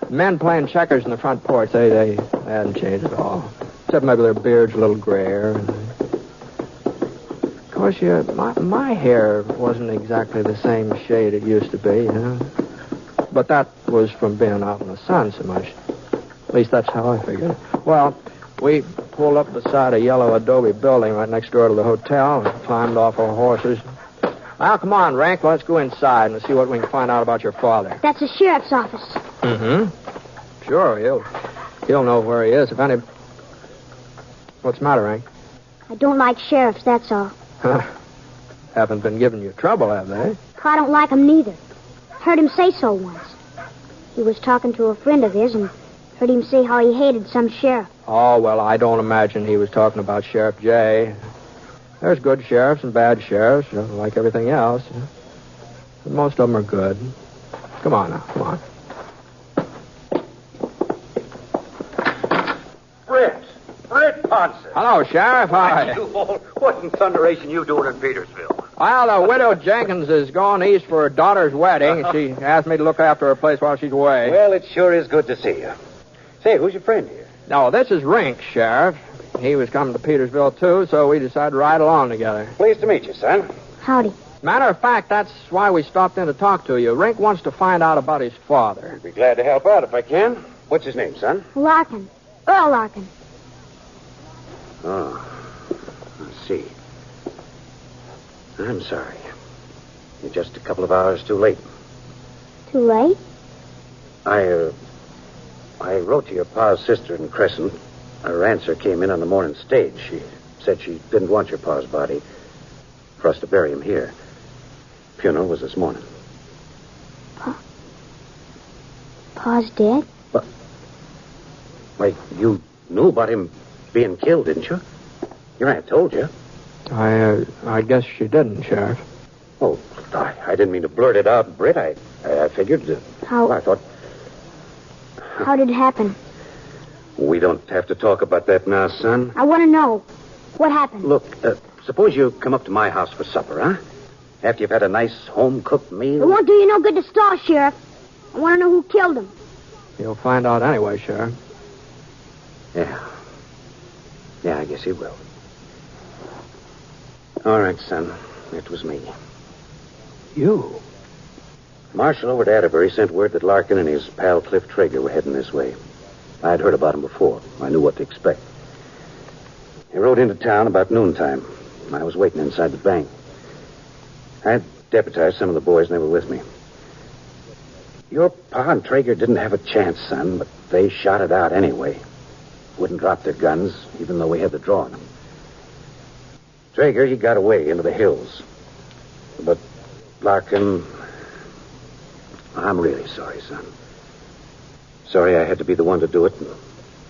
Speaker 10: Men playing checkers in the front porch, they hadn't changed at all. Except maybe their beards a little grayer. Of course, my hair wasn't exactly the same shade it used to be, you know. But that was from being out in the sun so much. At least that's how I figured. Well, we pulled up beside a yellow adobe building right next door to the hotel and climbed off our horses. Well, come on, Rink. Let's go inside and see what we can find out about your father.
Speaker 11: That's the sheriff's office.
Speaker 10: Mm-hmm. Sure, he'll know where he is. If any... What's the matter, Rink?
Speaker 11: I don't like sheriffs, that's all.
Speaker 10: Haven't been giving you trouble, have they?
Speaker 11: I don't like him neither. Heard him say so once. He was talking to a friend of his and heard him say how he hated some sheriff.
Speaker 10: Oh, well, I don't imagine he was talking about Sheriff J. There's good sheriffs and bad sheriffs, like everything else. But most of them are good. Come on now, come on.
Speaker 13: Britt Ponce.
Speaker 10: Hello, Sheriff. Hi.
Speaker 13: What in thunderation you doing in Petersville?
Speaker 10: Well, the widow Jenkins is going east for her daughter's wedding. She asked me to look after her place while she's away.
Speaker 13: Well, it sure is good to see you. Say, who's your friend here?
Speaker 10: No, this is Rink, Sheriff. He was coming to Petersville, too, so we decided to ride along together.
Speaker 13: Pleased to meet you, son.
Speaker 11: Howdy.
Speaker 10: Matter of fact, that's why we stopped in to talk to you. Rink wants to find out about his father.
Speaker 13: I'd be glad to help out if I can. What's his name, son?
Speaker 11: Larkin. Earl Larkin.
Speaker 13: Oh, I see. I'm sorry. You're just a couple of hours too late.
Speaker 11: Too late?
Speaker 13: I wrote to your pa's sister in Crescent. Her answer came in on the morning stage. She said she didn't want your pa's body for us to bury him here. Funeral was this morning.
Speaker 11: Pa's dead?
Speaker 13: But, wait, you knew about him being killed, didn't you? Your aunt told you.
Speaker 10: I guess she didn't, Sheriff.
Speaker 13: Oh, I didn't mean to blurt it out, Britt. I figured...
Speaker 11: How...
Speaker 13: Well, I thought...
Speaker 11: How did it happen?
Speaker 13: We don't have to talk about that now, son.
Speaker 11: I want to know. What happened?
Speaker 13: Look, suppose you come up to my house for supper, huh? After you've had a nice home-cooked meal.
Speaker 11: It won't do you no good to stall, Sheriff. I want to know who killed him.
Speaker 10: You'll find out anyway, Sheriff.
Speaker 13: Yeah. Yeah, I guess he will. All right, son. It was me.
Speaker 10: You?
Speaker 13: Marshal over at Atterbury sent word that Larkin and his pal Cliff Traeger were heading this way. I'd heard about him before. I knew what to expect. He rode into town about noontime. I was waiting inside the bank. I had deputized some of the boys, and they were with me. Your pa and Traeger didn't have a chance, son, but they shot it out anyway. Wouldn't drop their guns, even though we had the draw on them. Traeger, he got away into the hills. But Larkin... I'm really sorry, son. Sorry I had to be the one to do it, and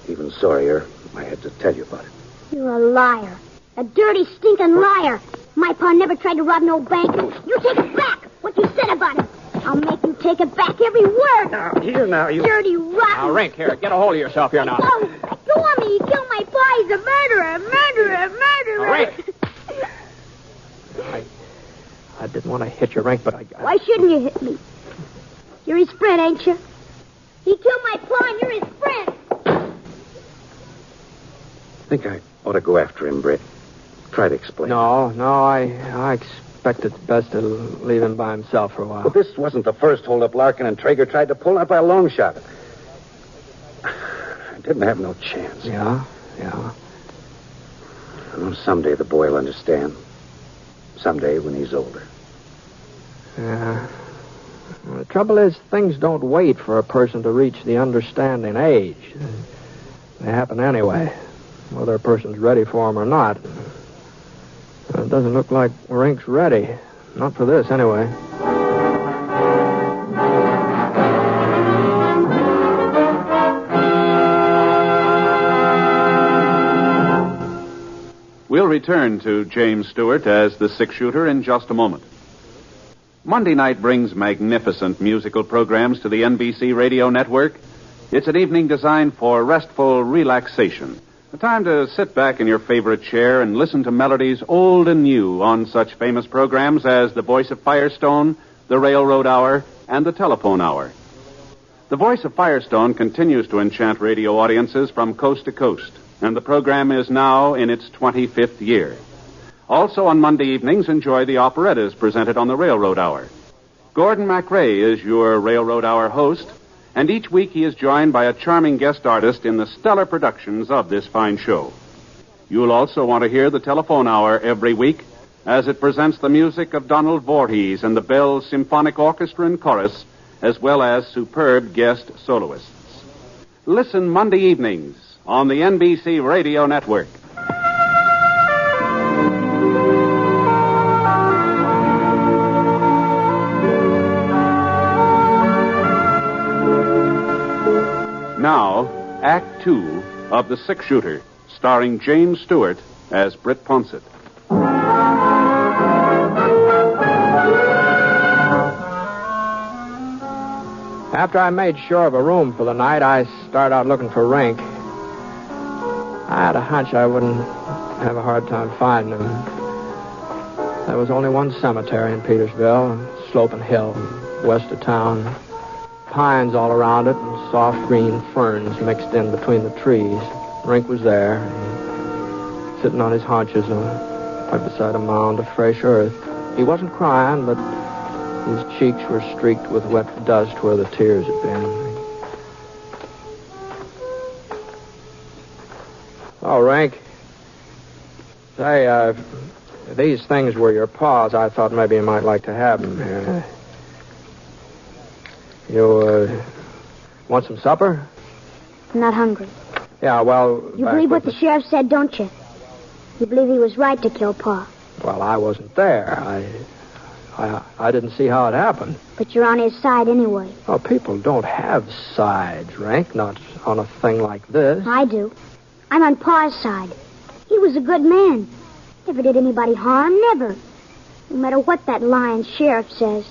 Speaker 13: even sorrier I had to tell you about it.
Speaker 11: You're a liar. A dirty, stinking liar. My pa never tried to rob no bank. You take it back, what you said about him. I'll make you take it back, every word.
Speaker 13: Now, you...
Speaker 11: Dirty, rotten...
Speaker 10: Now, Rink, here, get a hold of yourself here now.
Speaker 11: Go on me. You killed my pa. He's a murderer.
Speaker 10: Rink! I didn't want to hit you, Rink, but I...
Speaker 11: Why shouldn't you hit me? You're his friend, ain't you? He killed my pa, and you're his friend.
Speaker 13: I think I ought to go after him, Britt. Try to explain.
Speaker 10: No, I expect it's best to leave him by himself for a while.
Speaker 13: But this wasn't the first hold-up Larkin and Traeger tried to pull, not by a long shot. I didn't have no chance.
Speaker 10: Yeah.
Speaker 13: Well, someday the boy will understand. Someday when he's older.
Speaker 10: Yeah. Well, the trouble is, things don't wait for a person to reach the understanding age. They happen anyway, whether a person's ready for them or not. It doesn't look like Rink's ready. Not for this, anyway.
Speaker 9: We'll return to James Stewart as the six-shooter in just a moment. Monday night brings magnificent musical programs to the NBC radio network. It's an evening designed for restful relaxation. A time to sit back in your favorite chair and listen to melodies old and new on such famous programs as The Voice of Firestone, The Railroad Hour, and The Telephone Hour. The Voice of Firestone continues to enchant radio audiences from coast to coast, and the program is now in its 25th year. Also on Monday evenings, enjoy the operettas presented on the Railroad Hour. Gordon MacRae is your Railroad Hour host, and each week he is joined by a charming guest artist in the stellar productions of this fine show. You'll also want to hear the Telephone Hour every week as it presents the music of Donald Voorhees and the Bell Symphonic Orchestra and Chorus, as well as superb guest soloists. Listen Monday evenings on the NBC Radio Network. Now, Act Two of The Six Shooter, starring James Stewart as Britt Ponsett.
Speaker 10: After I made sure of a room for the night, I started out looking for Rink. I had a hunch I wouldn't have a hard time finding him. There was only one cemetery in Petersville, a sloping hill west of town. Pines all around it and soft green ferns mixed in between the trees. Rink was there, sitting on his haunches right beside a mound of fresh earth. He wasn't crying, but his cheeks were streaked with wet dust where the tears had been. Oh, Rink. Say, if these things were your paws, I thought maybe you might like to have them here. You, want some supper?
Speaker 11: I'm not hungry.
Speaker 10: Yeah, well...
Speaker 11: You believe what the sheriff said, don't you? You believe he was right to kill Pa?
Speaker 10: Well, I wasn't there. I didn't see how it happened.
Speaker 11: But you're on his side anyway.
Speaker 10: Oh, people don't have sides, Rink, not on a thing like this.
Speaker 11: I do. I'm on Pa's side. He was a good man. Never did anybody harm, never. No matter what that lying sheriff says.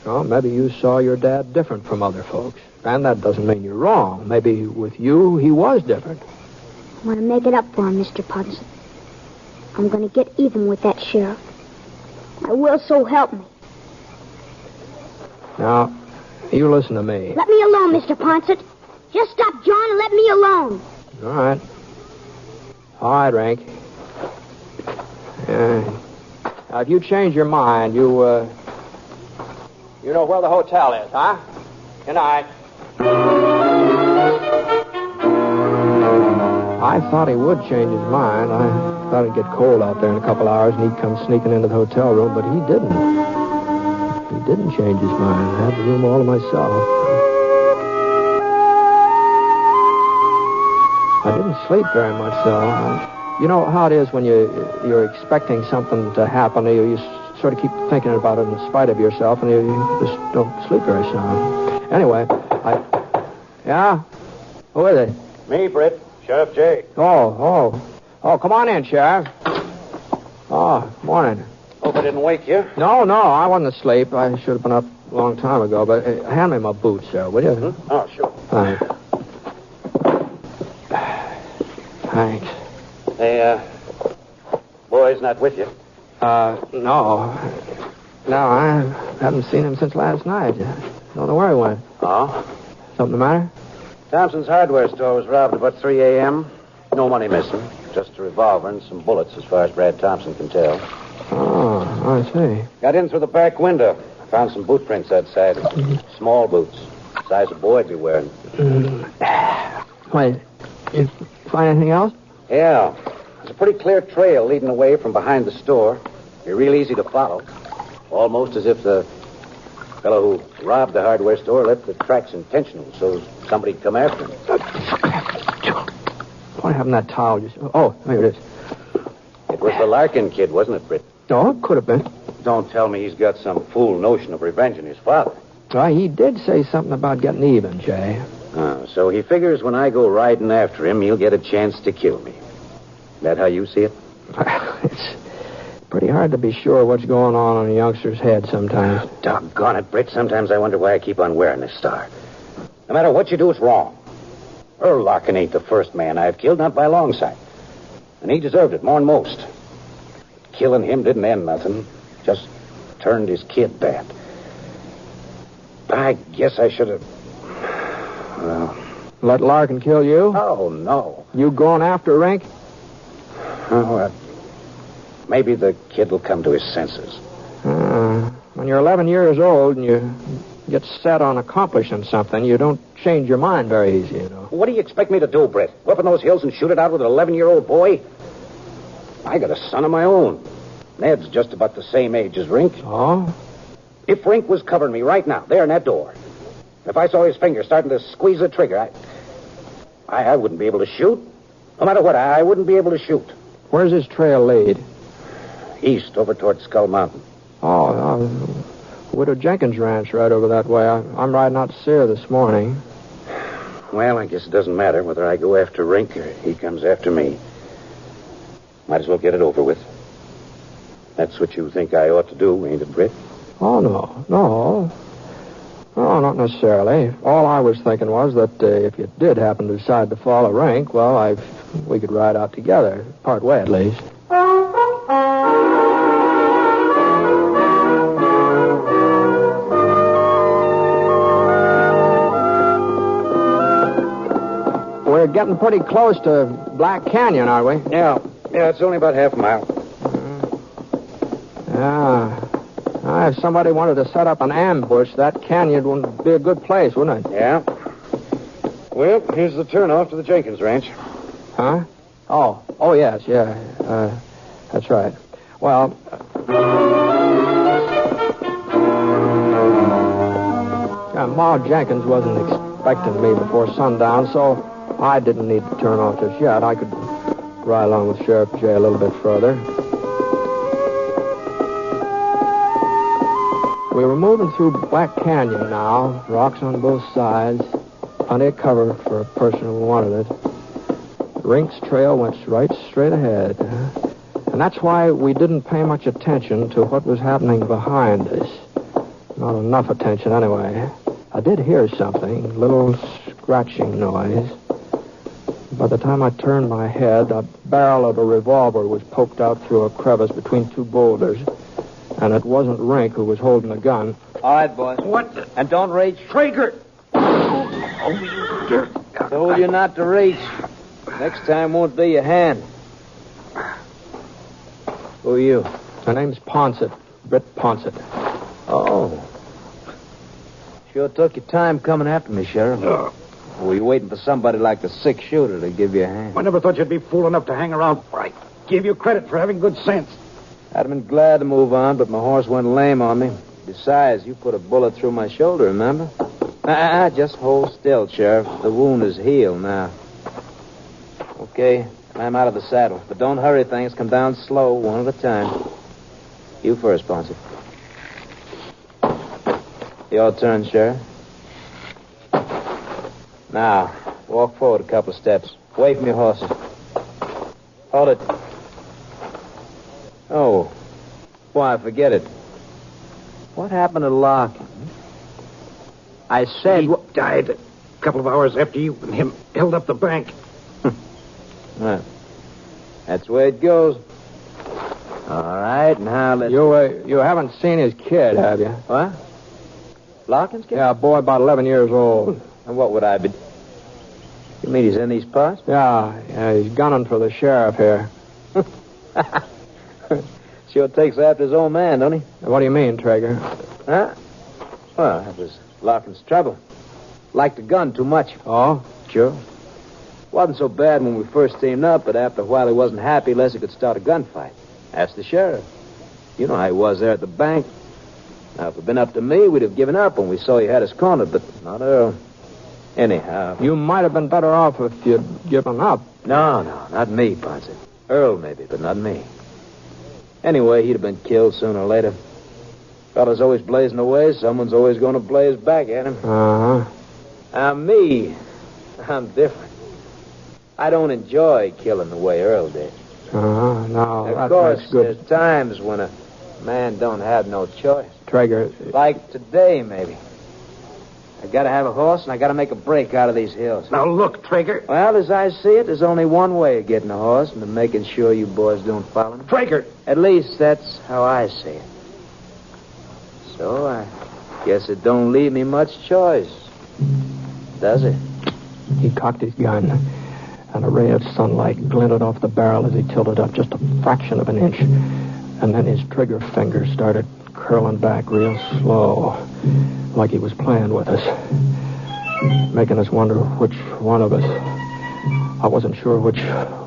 Speaker 10: Well, maybe you saw your dad different from other folks. And that doesn't mean you're wrong. Maybe with you, he was different.
Speaker 11: I want to make it up for him, Mr. Ponsett. I'm going to get even with that sheriff. I will, so help me.
Speaker 10: Now, you listen to me.
Speaker 11: Let me alone, Mr. Ponsett. Just stop, John, and let me alone.
Speaker 10: All right. All right, Rink. Now, if you change your mind, you know where the hotel is, huh? Good night. I thought he would change his mind. I thought it'd get cold out there in a couple hours and he'd come sneaking into the hotel room, but he didn't. He didn't change his mind. I had the room all to myself. I didn't sleep very much, though. You know how it is when you're expecting something to happen, you sort of keep thinking about it in spite of yourself, and you just don't sleep very sound. Anyway, Yeah? Who is it?
Speaker 13: Me, Britt. Sheriff J.
Speaker 10: Oh, come on in, Sheriff. Oh, morning.
Speaker 13: Hope I didn't wake you.
Speaker 10: No, I wasn't asleep. I should have been up a long time ago, but hand me my boots, sir, will you?
Speaker 13: Oh, sure.
Speaker 10: Thanks. Thanks.
Speaker 13: Hey, boy's not with you?
Speaker 10: No. No, I haven't seen him since last night. Don't know where he went.
Speaker 13: Oh?
Speaker 10: Something the matter?
Speaker 13: Thompson's hardware store was robbed about 3 a.m. No money missing. Just a revolver and some bullets, as far as Brad Thompson can tell.
Speaker 10: Oh, I see.
Speaker 13: Got in through the back window. Found some boot prints outside. Small boots. Size a boy'd be wearing.
Speaker 10: Wait, you find anything else?
Speaker 13: Yeah. There's a pretty clear trail leading away from behind the store. Be real easy to follow. Almost as if the fellow who robbed the hardware store left the tracks intentional, so somebody'd come after him.
Speaker 10: What happened to that towel? Oh, here it is.
Speaker 13: It was the Larkin kid, wasn't it, Britt?
Speaker 10: Oh, it could have been.
Speaker 13: Don't tell me he's got some fool notion of revenging his father.
Speaker 10: Well, he did say something about getting even, Jay.
Speaker 13: So he figures when I go riding after him, he'll get a chance to kill me. That how you see it?
Speaker 10: It's pretty hard to be sure what's going on in a youngster's head sometimes.
Speaker 13: Doggone it, Britt. Sometimes I wonder why I keep on wearing this star. No matter what you do, it's wrong. Earl Larkin ain't the first man I've killed, not by a long sight. And he deserved it more than most. Killing him didn't end nothing. Just turned his kid bad. I guess I should have... Well...
Speaker 10: Let Larkin kill you?
Speaker 13: Oh, no.
Speaker 10: You going after Rink?
Speaker 13: Oh, Maybe the kid will come to his senses.
Speaker 10: When you're 11 years old and you get set on accomplishing something, you don't change your mind very easy, you know.
Speaker 13: What do you expect me to do, Brett? Go up in those hills and shoot it out with an 11-year-old boy? I got a son of my own. Ned's just about the same age as Rink.
Speaker 10: Oh?
Speaker 13: If Rink was covering me right now, there in that door, if I saw his finger starting to squeeze the trigger, I wouldn't be able to shoot. No matter what, I wouldn't be able to shoot.
Speaker 10: Where's his trail lead?
Speaker 13: East, over toward Skull Mountain.
Speaker 10: Oh, Widow Jenkins' ranch right over that way. I'm riding out to see her this morning.
Speaker 13: Well, I guess it doesn't matter whether I go after Rink or he comes after me. Might as well get it over with. That's what you think I ought to do, ain't it, Britt?
Speaker 10: Oh, no, not necessarily. All I was thinking was that if you did happen to decide to follow Rink, well, we could ride out together, part way at least. We're getting pretty close to Black Canyon, are we?
Speaker 13: Yeah, it's only about half a mile.
Speaker 10: If somebody wanted to set up an ambush, that canyon would be a good place, wouldn't it?
Speaker 13: Yeah. Well, here's the turnoff to the Jenkins Ranch.
Speaker 10: Huh? Oh, yes, yeah. That's right. Well, Ma Jenkins wasn't expecting me before sundown, so I didn't need to turn off just yet. I could ride along with Sheriff Jay a little bit further. We were moving through Black Canyon now, rocks on both sides, plenty of cover for a person who wanted it. Rink's trail went right straight ahead, and that's why we didn't pay much attention to what was happening behind us. Not enough attention, anyway. I did hear something, a little scratching noise. By the time I turned my head, a barrel of a revolver was poked out through a crevice between two boulders. And it wasn't Rink who was holding the gun.
Speaker 15: All right, boys.
Speaker 4: What?
Speaker 15: And don't reach.
Speaker 4: Traeger!
Speaker 15: Oh, you jerk. Told you not to reach. Next time won't be your hand. Who are you?
Speaker 10: My name's Ponsett. Britt Ponsett.
Speaker 15: Oh. Sure took your time coming after me, Sheriff. Were you waiting for somebody like the 6-shooter to give you a hand?
Speaker 4: I never thought you'd be fool enough to hang around. I give you credit for having good sense.
Speaker 15: I'd have been glad to move on, but my horse went lame on me. Besides, you put a bullet through my shoulder, remember? Just hold still, Sheriff. The wound is healed now. Okay, I'm out of the saddle. But don't hurry things. Come down slow, one at a time. You first, Ponce. Your turn, Sheriff. Now, walk forward a couple of steps. Away from your horses. Hold it. Oh. Why, forget it. What happened to Larkin?
Speaker 4: I said... He died a couple of hours after you and him held up the bank.
Speaker 15: Well, that's the way it goes. All right, now let's...
Speaker 10: You haven't seen his kid, have you?
Speaker 15: What? Larkin's kid?
Speaker 10: Yeah, a boy about 11 years old.
Speaker 15: And what would I be... You mean he's in these parts?
Speaker 10: Yeah, he's gunning for the sheriff here.
Speaker 15: Sure takes after his own man, don't he?
Speaker 10: What do you mean, Traeger?
Speaker 15: Huh? Well, that was Larkin's trouble. Liked the gun too much.
Speaker 10: Oh?
Speaker 15: Sure. Wasn't so bad when we first teamed up, but after a while he wasn't happy unless he could start a gunfight. Ask the sheriff. You know how he was there at the bank. Now, if it had been up to me, we'd have given up when we saw he had us cornered, but not Earl. Anyhow...
Speaker 10: You might have been better off if you'd given up.
Speaker 15: No, not me, Ponce. Earl, maybe, but not me. Anyway, he'd have been killed sooner or later. Fella's always blazing away. Someone's always going to blaze back at him.
Speaker 10: Uh-huh.
Speaker 15: Me, I'm different. I don't enjoy killing the way Earl did.
Speaker 10: Uh-huh. No,
Speaker 15: of course, there's times when a man don't have no choice.
Speaker 10: Traeger...
Speaker 15: Like today, maybe. I gotta have a horse, and I gotta make a break out of these hills.
Speaker 4: Now, look, Traeger.
Speaker 15: Well, as I see it, there's only one way of getting a horse, and of making sure you boys don't follow me.
Speaker 4: Traeger!
Speaker 15: At least that's how I see it. So I guess it don't leave me much choice, does it?
Speaker 10: He cocked his gun. and a ray of sunlight glinted off the barrel as he tilted up just a fraction of an inch. And then his trigger finger started curling back real slow, like he was playing with us, making us wonder which one of us. I wasn't sure which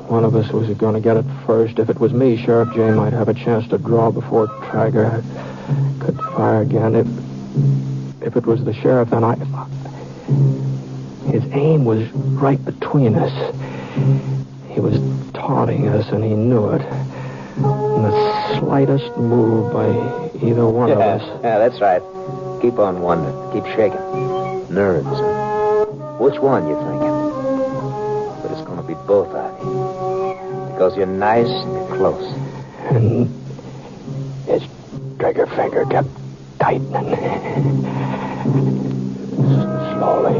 Speaker 10: one of us was going to get it first. If it was me, Sheriff J might have a chance to draw before Traeger could fire again. If it was the sheriff, then his aim was right between us. He was taunting us, and he knew it. And the slightest move by either one of us.
Speaker 15: Yeah, that's right. Keep on wondering. Keep shaking. Nerves. Which one you thinking? But it's going to be both of you. Because you're nice and you're close.
Speaker 10: And his trigger finger kept tightening. Slowly.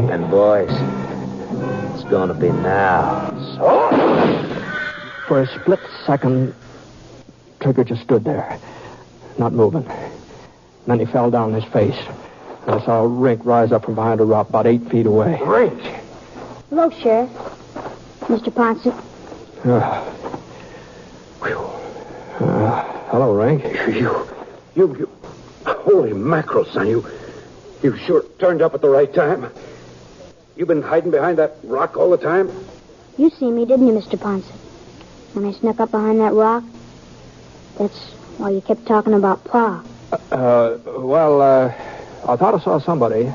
Speaker 15: And boys, it's going to be now.
Speaker 10: So, for a split second, Trigger just stood there, not moving. Then he fell down on his face. And I saw Rink rise up from behind a rock about 8 feet away.
Speaker 11: Rink! Hello, Sheriff. Mr. Ponson.
Speaker 10: Hello, Rink.
Speaker 5: You... Holy mackerel, son. You sure turned up at the right time. You've been hiding behind that rock all the time?
Speaker 11: You see me, didn't you, Mr. Ponson? When I snuck up behind that rock? That's why you kept talking about Pa.
Speaker 10: I thought I saw somebody.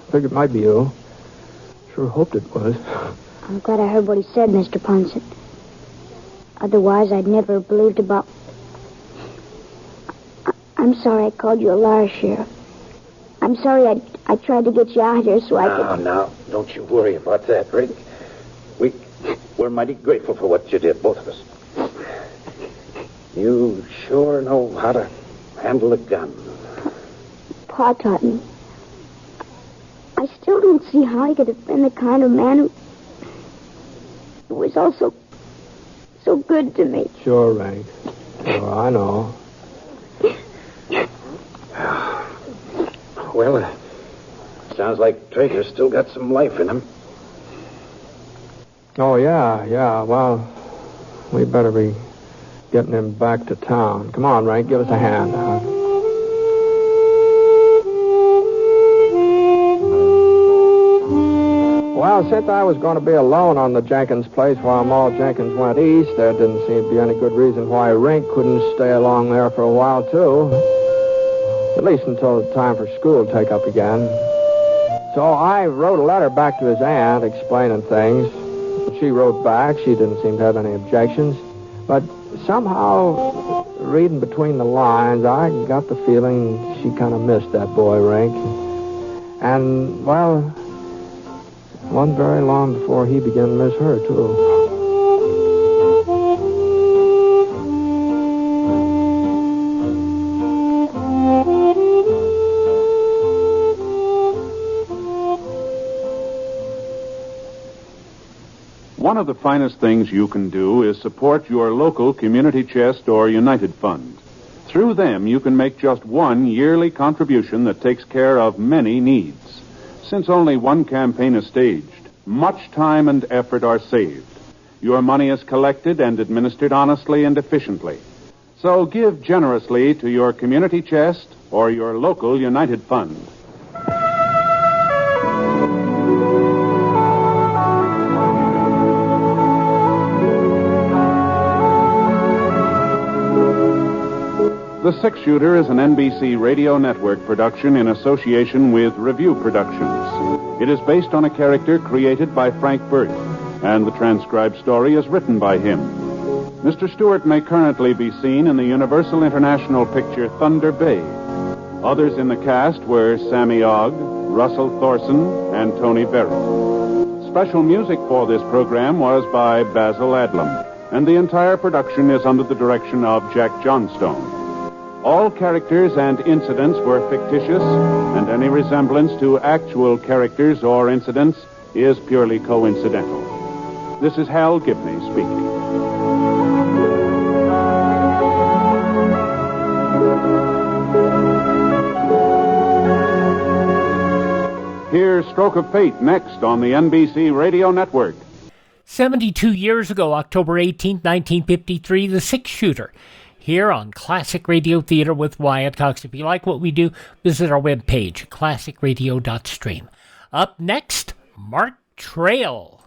Speaker 10: Figured it might be you. Sure hoped it was.
Speaker 11: I'm glad I heard what he said, Mr. Ponson. Otherwise, I'd never have believed about... I'm sorry I called you a liar, Sheriff. I'm sorry I tried to get you out here so I could...
Speaker 5: No, don't you worry about that, Rink. We're mighty grateful for what you did, both of us. You sure know how to handle a gun.
Speaker 11: Pa taught me. I still don't see how he could have been the kind of man who was also so good to me.
Speaker 10: Sure, Rink. Sure, I know.
Speaker 5: Well, sounds like Traeger's still got some life in him.
Speaker 10: Oh, yeah. Well, we better be getting him back to town. Come on, Rink, give us a hand. Well, since I was going to be alone on the Jenkins place while Maul Jenkins went east, there didn't seem to be any good reason why Rink couldn't stay along there for a while, too. At least until the time for school to take up again. So I wrote a letter back to his aunt explaining things. She wrote back. She didn't seem to have any objections. But somehow, reading between the lines, I got the feeling she kind of missed that boy, Rink. And, well, wasn't very long before he began to miss her, too.
Speaker 9: One of the finest things you can do is support your local community chest or United Fund. Through them, you can make just one yearly contribution that takes care of many needs. Since only one campaign is staged, much time and effort are saved. Your money is collected and administered honestly and efficiently. So give generously to your community chest or your local United Fund. The Six Shooter is an NBC Radio Network production in association with Review Productions. It is based on a character created by Frank Burt, and the transcribed story is written by him. Mr. Stewart may currently be seen in the Universal International picture Thunder Bay. Others in the cast were Sammy Ogg, Russell Thorson, and Tony Barrett. Special music for this program was by Basil Adlam, and the entire production is under the direction of Jack Johnstone. All characters and incidents were fictitious, and any resemblance to actual characters or incidents is purely coincidental. This is Hal Gibney speaking. Hear Stroke of Fate next on the NBC Radio Network.
Speaker 8: 72 years ago, October 18, 1953, The Six-Shooter. Here on Classic Radio Theater with Wyatt Cox. If you like what we do, visit our webpage, classicradio.stream. Up next, Mark Trail.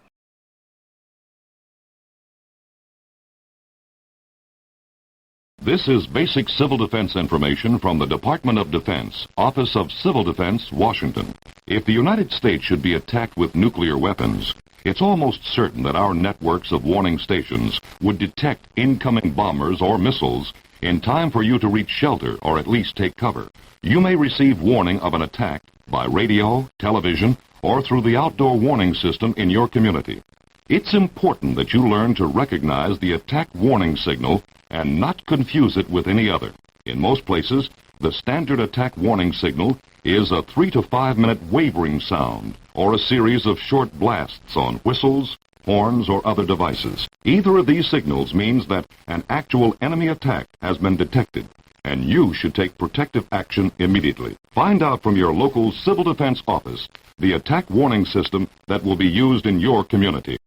Speaker 7: This is basic civil defense information from the Department of Defense, Office of Civil Defense, Washington. If the United States should be attacked with nuclear weapons, it's almost certain that our networks of warning stations would detect incoming bombers or missiles in time for you to reach shelter or at least take cover. You may receive warning of an attack by radio, television, or through the outdoor warning system in your community. It's important that you learn to recognize the attack warning signal and not confuse it with any other. In most places, the standard attack warning signal is a 3 to 5 minute wavering sound or a series of short blasts on whistles, horns, or other devices. Either of these signals means that an actual enemy attack has been detected, and you should take protective action immediately. Find out from your local civil defense office the attack warning system that will be used in your community.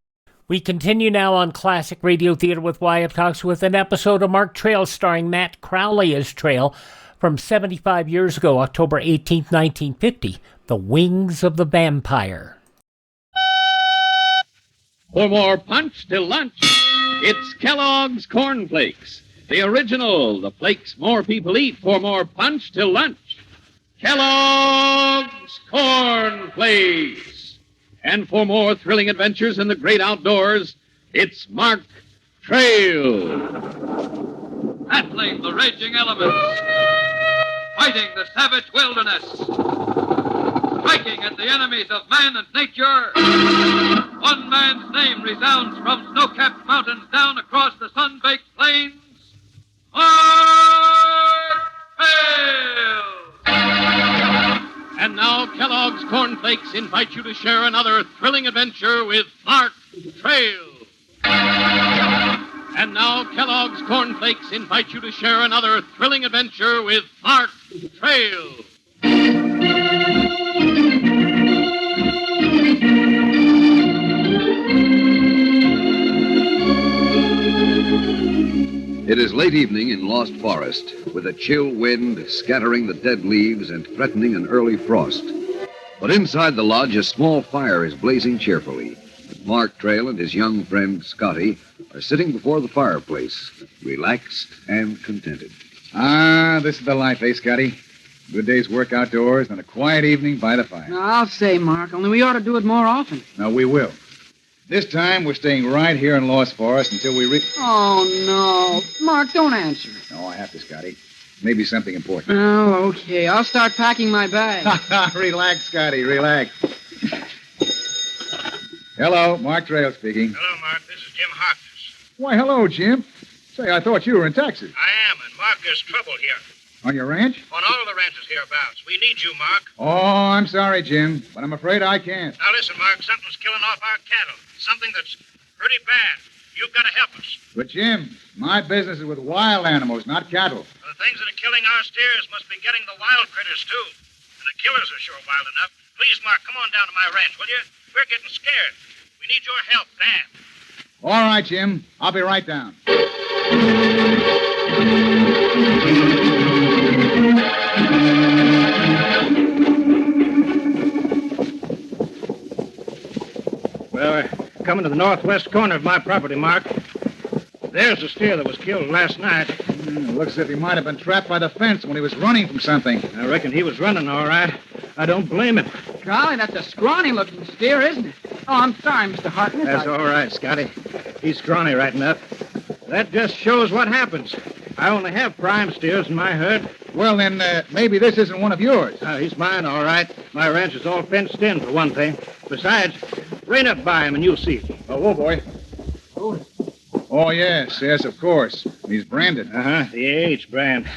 Speaker 8: We continue now on Classic Radio Theater with Wyatt Cox with an episode of Mark Trail starring Matt Crowley as Trail from 75 years ago, October 18, 1950, The Wings of the Vampire.
Speaker 17: For more punch till lunch, it's Kellogg's Corn Flakes. The original, the flakes more people eat for more punch till lunch. Kellogg's Corn Flakes. And for more thrilling adventures in the great outdoors, it's Mark Trail.
Speaker 18: Battling the raging elements. Fighting the savage wilderness. Striking at the enemies of man and nature. One man's name resounds from snow-capped mountains down across the sun-baked plains. Mark Trail!
Speaker 17: And now Kellogg's Corn Flakes invite you to share another thrilling adventure with Mark Trail. And now Kellogg's Corn Flakes invite you to share another thrilling adventure with Mark Trail.
Speaker 19: It is late evening in Lost Forest, with a chill wind scattering the dead leaves and threatening an early frost. But inside the lodge, a small fire is blazing cheerfully. Mark Trail and his young friend, Scotty, are sitting before the fireplace, relaxed and contented.
Speaker 20: Ah, this is the life, eh, Scotty? Good day's work outdoors and a quiet evening by the fire.
Speaker 21: No, I'll say, Mark, only we ought to do it more often.
Speaker 20: No, we will. This time, we're staying right here in Lost Forest until we reach...
Speaker 21: Oh, no. Mark, don't answer.
Speaker 20: No, I have to, Scotty. Maybe something important.
Speaker 21: Oh, okay. I'll start packing my bag.
Speaker 20: Relax, Scotty, relax. Hello, Mark Trail speaking.
Speaker 4: Hello, Mark. This is Jim Harkness.
Speaker 20: Why, hello, Jim. Say, I thought you were in Texas.
Speaker 4: I am, and Mark, there's trouble here.
Speaker 20: On your ranch?
Speaker 4: On all the ranches hereabouts. We need you, Mark.
Speaker 20: Oh, I'm sorry, Jim, but I'm afraid I can't.
Speaker 4: Now listen, Mark, something's killing off our cattle. Something that's pretty bad. You've got to help us.
Speaker 20: But, Jim, my business is with wild animals, not cattle.
Speaker 4: Well, the things that are killing our steers must be getting the wild critters, too. And the killers are sure wild enough. Please, Mark, come on down to my ranch, will you? We're getting scared. We need your help, bad.
Speaker 20: All right, Jim. I'll be right down.
Speaker 4: Well, we're coming to the northwest corner of my property, Mark. There's the steer that was killed last night.
Speaker 20: Looks as if he might have been trapped by the fence when he was running from something.
Speaker 4: I reckon he was running all right. I don't blame him.
Speaker 21: Golly, that's a scrawny-looking steer, isn't it? Oh, I'm sorry, Mr. Harkness.
Speaker 4: That's all right, Scotty. He's scrawny right enough. That just shows what happens. I only have prime steers in my herd.
Speaker 20: Well, then, maybe this isn't one of yours.
Speaker 4: He's mine, all right. My ranch is all fenced in, for one thing. Besides, rein up by him and you'll see.
Speaker 20: Oh, boy. Oh, yes, of course. He's branded.
Speaker 4: The A.H. brand.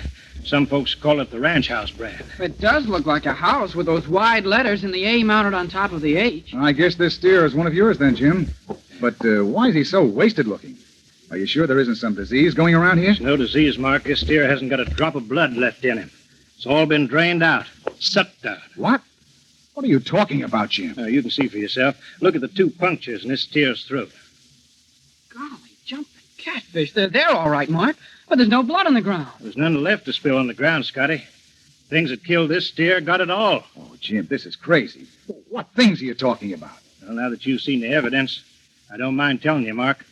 Speaker 4: Some folks call it the ranch house brand.
Speaker 21: It does look like a house with those wide letters and the A mounted on top of the H.
Speaker 20: I guess this steer is one of yours then, Jim. But why is he so wasted looking? Are you sure there isn't some disease going around here?
Speaker 4: There's no disease, Mark. This steer hasn't got a drop of blood left in him. It's all been drained out, sucked out.
Speaker 20: What? What are you talking about, Jim?
Speaker 4: You can see for yourself. Look at the 2 punctures in this steer's throat.
Speaker 21: Golly, jumping catfish. They're all right, Mark. But there's no blood on the ground.
Speaker 4: There's none left to spill on the ground, Scotty. Things that killed this steer got it all.
Speaker 20: Oh, Jim, this is crazy. What things are you talking about?
Speaker 4: Well, now that you've seen the evidence, I don't mind telling you, Mark.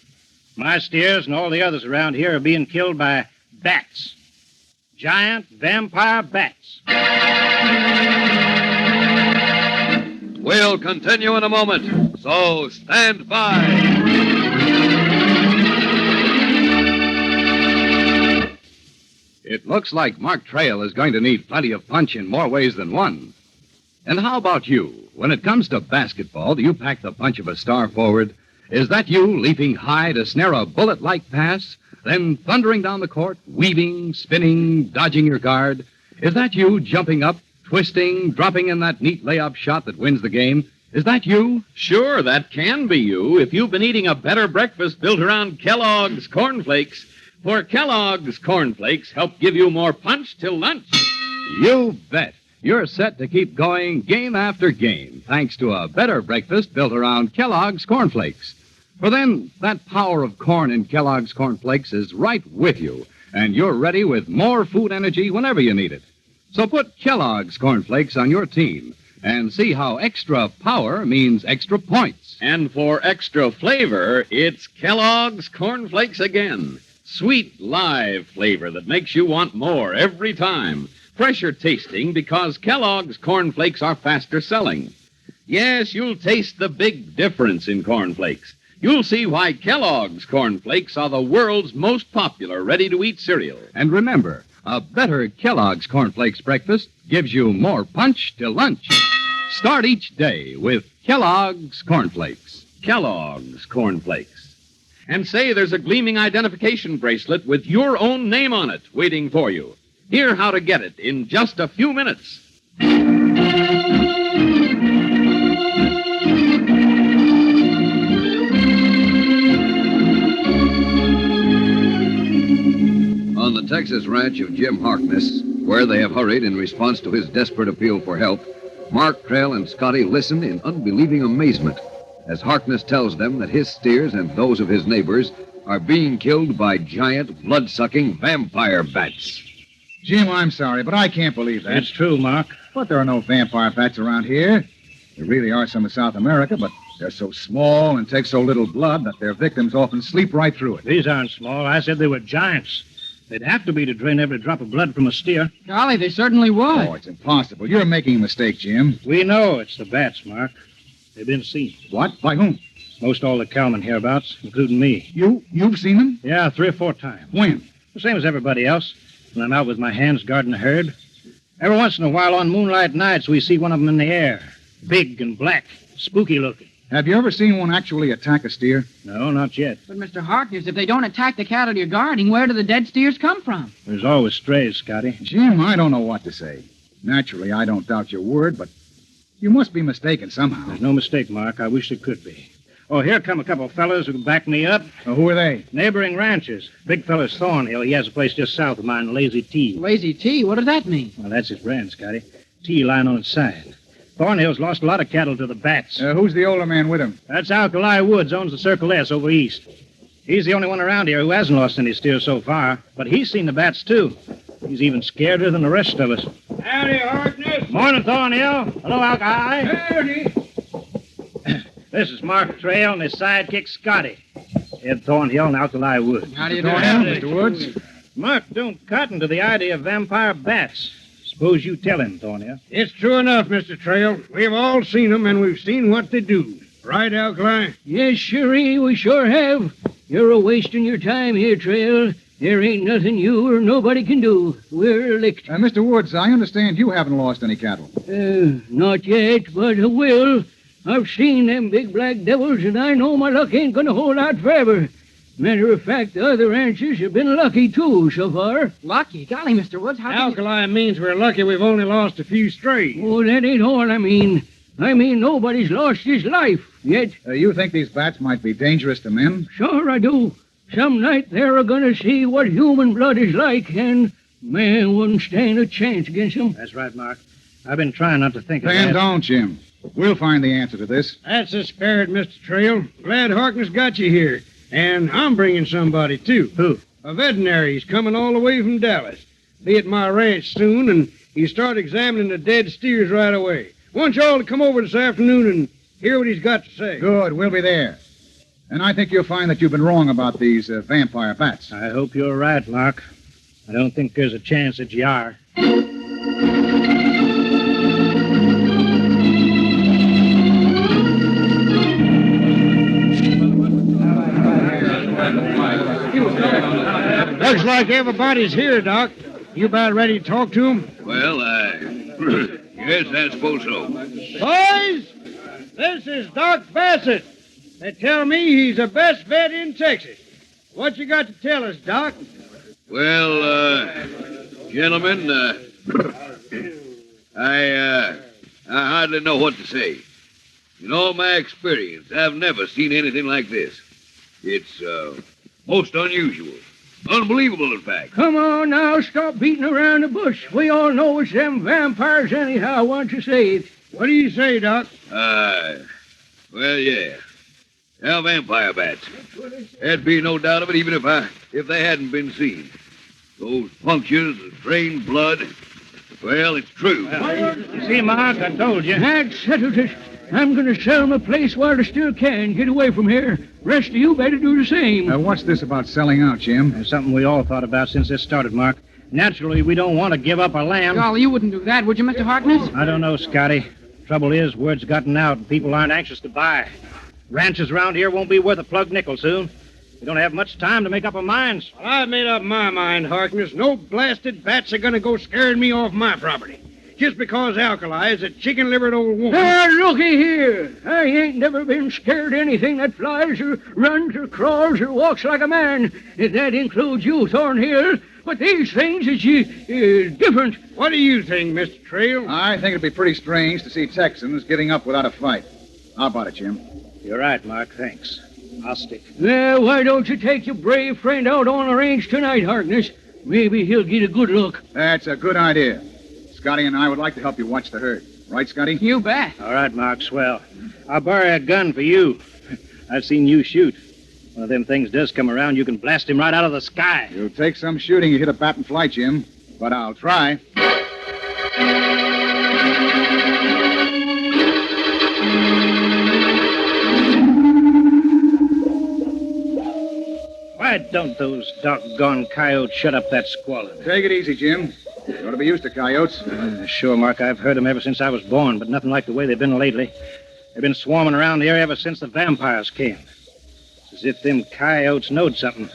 Speaker 4: My steers and all the others around here are being killed by bats. Giant vampire bats.
Speaker 18: We'll continue in a moment, so stand by.
Speaker 19: It looks like Mark Trail is going to need plenty of punch in more ways than one. And how about you? When it comes to basketball, do you pack the punch of a star forward? Is that you leaping high to snare a bullet-like pass, then thundering down the court, weaving, spinning, dodging your guard? Is that you jumping up, twisting, dropping in that neat layup shot that wins the game? Is that you?
Speaker 17: Sure, that can be you if you've been eating a better breakfast built around Kellogg's Corn Flakes. For Kellogg's Corn Flakes help give you more punch till lunch.
Speaker 19: You bet. You're set to keep going game after game, thanks to a better breakfast built around Kellogg's Corn Flakes. For then, that power of corn in Kellogg's Corn Flakes is right with you, and you're ready with more food energy whenever you need it. So put Kellogg's Corn Flakes on your team and see how extra power means extra points.
Speaker 17: And for extra flavor, it's Kellogg's Corn Flakes again. Sweet, live flavor that makes you want more every time. Fresher tasting because Kellogg's Corn Flakes are faster selling. Yes, you'll taste the big difference in Corn Flakes. You'll see why Kellogg's Corn Flakes are the world's most popular ready-to-eat cereal.
Speaker 19: And remember, a better Kellogg's Corn Flakes breakfast gives you more punch till lunch. Start each day with Kellogg's Corn Flakes.
Speaker 17: Kellogg's Corn Flakes. And say there's a gleaming identification bracelet with your own name on it waiting for you. Hear how to get it in just a few minutes.
Speaker 19: On the Texas ranch of Jim Harkness, where they have hurried in response to his desperate appeal for help, Mark Trail and Scotty listen in unbelieving amazement as Harkness tells them that his steers and those of his neighbors are being killed by giant, blood-sucking vampire bats.
Speaker 20: Jim, I'm sorry, but I can't believe that.
Speaker 4: It's true, Mark.
Speaker 20: But there are no vampire bats around here. There really are some in South America, but they're so small and take so little blood that their victims often sleep right through it.
Speaker 4: These aren't small. I said they were giants. They'd have to be to drain every drop of blood from a steer.
Speaker 21: Golly, they certainly would.
Speaker 20: Oh, it's impossible. You're making a mistake, Jim.
Speaker 4: We know it's the bats, Mark. They've been seen.
Speaker 20: What? By whom?
Speaker 4: Most all the cowmen hereabouts, including me.
Speaker 20: You've seen them?
Speaker 4: Yeah, 3 or 4 times.
Speaker 20: When?
Speaker 4: The same as everybody else. When I'm out with my hands guarding the herd. Every once in a while on moonlight nights, we see one of them in the air. Big and black. Spooky looking.
Speaker 20: Have you ever seen one actually attack a steer?
Speaker 4: No, not yet.
Speaker 21: But, Mr. Harkness, if they don't attack the cattle you're guarding, where do the dead steers come from?
Speaker 4: There's always strays, Scotty.
Speaker 20: Jim, I don't know what to say. Naturally, I don't doubt your word, but you must be mistaken somehow.
Speaker 4: There's no mistake, Mark. I wish there could be. Oh, here come a couple of fellas who can back me up.
Speaker 20: Who are they?
Speaker 4: Neighboring ranchers. Big fella's Thornhill. He has a place just south of mine, Lazy T.
Speaker 21: Lazy T? What does that mean?
Speaker 4: Well, that's his brand, Scotty. T lying on its side. Thornhill's lost a lot of cattle to the bats.
Speaker 20: Who's the older man with him?
Speaker 4: That's Alkali Woods, owns the Circle S over east. He's the only one around here who hasn't lost any steers so far, but he's seen the bats, too. He's even scareder than the rest of us.
Speaker 1: Howdy, Harkness.
Speaker 4: Morning, Thornhill. Hello, Alkali.
Speaker 1: Howdy.
Speaker 4: This is Mark Trail and his sidekick, Scotty. Ed Thornhill and Alkali Woods.
Speaker 21: How do you do,
Speaker 20: Mr. Woods?
Speaker 4: Mark don't cotton to the idea of vampire bats. Suppose you tell him, Thornhill.
Speaker 1: It's true enough, Mr. Trail. We've all seen them, and we've seen what they do. Right, Alkali?
Speaker 2: Yes, sirree, we sure have. You're a-wasting your time here, Trail. There ain't nothing you or nobody can do. We're licked.
Speaker 20: Mr. Woods, I understand you haven't lost any cattle.
Speaker 2: Not yet, but I will. I've seen them big black devils, and I know my luck ain't gonna hold out forever. Matter of fact, the other ranchers have been lucky, too, so far.
Speaker 21: Lucky? Golly, Mr. Woods, how can
Speaker 1: Alkali means we're lucky we've only lost a few strays.
Speaker 2: Oh, that ain't all I mean. I mean nobody's lost his life yet.
Speaker 20: You think these bats might be dangerous to men?
Speaker 2: Sure I do. Some night they're gonna see what human blood is like, and man wouldn't stand a chance against them.
Speaker 4: That's right, Mark.
Speaker 3: I've been trying not to think of
Speaker 20: Then
Speaker 3: that.
Speaker 20: don't, Jim. We'll find the answer to this.
Speaker 1: That's the spirit, Mr. Trail. Glad Harkness got you here. And I'm bringing somebody, too.
Speaker 3: Who?
Speaker 1: A veterinary. He's coming all the way from Dallas. Be at my ranch soon, and he'll start examining the dead steers right away. Want y'all to come over this afternoon and hear what he's got to say.
Speaker 20: Good, we'll be there. And I think you'll find that you've been wrong about these vampire bats.
Speaker 3: I hope you're right, Mark. I don't think there's a chance that you are.
Speaker 1: Looks like everybody's here, Doc. You about ready to talk to him?
Speaker 6: Well, yes, I suppose so.
Speaker 1: Boys, this is Doc Bassett. They tell me he's the best vet in Texas. What you got to tell us, Doc?
Speaker 6: Well, gentlemen, I hardly know what to say. In all my experience, I've never seen anything like this. It's most unusual. Unbelievable, in fact.
Speaker 2: Come on now, stop beating around the bush. We all know it's them vampires anyhow, once you say it.
Speaker 1: What do you say, Doc?
Speaker 6: Well, yeah. Yeah, vampire bats. There'd be no doubt of it, even if they hadn't been seen. Those punctures, the drained blood. Well, it's true.
Speaker 3: You see, Mark, I told you.
Speaker 2: That settles it. I'm going to sell 'em a place while they still can. Get away from here. Rest of you better do the same.
Speaker 20: What's this about selling out, Jim?
Speaker 3: It's something we all thought about since this started, Mark. Naturally, we don't want to give up our land.
Speaker 21: Golly, you wouldn't do that, would you, Mr. Harkness?
Speaker 3: I don't know, Scotty. Trouble is, word's gotten out and people aren't anxious to buy. Ranches around here won't be worth a plug nickel soon. We don't have much time to make up our minds.
Speaker 1: Well, I've made up my mind, Harkness. No blasted bats are going to go scaring me off my property. Just because Alkali is a chicken-livered old woman.
Speaker 2: Now, looky here. I ain't never been scared of anything that flies or runs or crawls or walks like a man. If that includes you, Thornhill. But these things is different.
Speaker 1: What do you think, Mr. Trail?
Speaker 20: I think it'd be pretty strange to see Texans getting up without a fight. How about it, Jim?
Speaker 3: You're right, Mark. Thanks. I'll stick.
Speaker 2: Now, why don't you take your brave friend out on the range tonight, Harkness? Maybe he'll get a good look.
Speaker 20: That's a good idea. Scotty and I would like to help you watch the herd. Right, Scotty?
Speaker 21: You bet.
Speaker 3: All right, Mark, swell. I'll borrow a gun for you. I've seen you shoot. One of them things does come around, you can blast him right out of the sky.
Speaker 20: You'll take some shooting. You hit a bat in flight, Jim. But I'll try.
Speaker 3: Why don't those doggone coyotes shut up that squalling?
Speaker 20: Take it easy, Jim. You ought to be used to coyotes.
Speaker 3: Sure, Mark. I've heard them ever since I was born, but nothing like the way they've been lately. They've been swarming around here ever since the vampires came. It's as if them coyotes knowed something.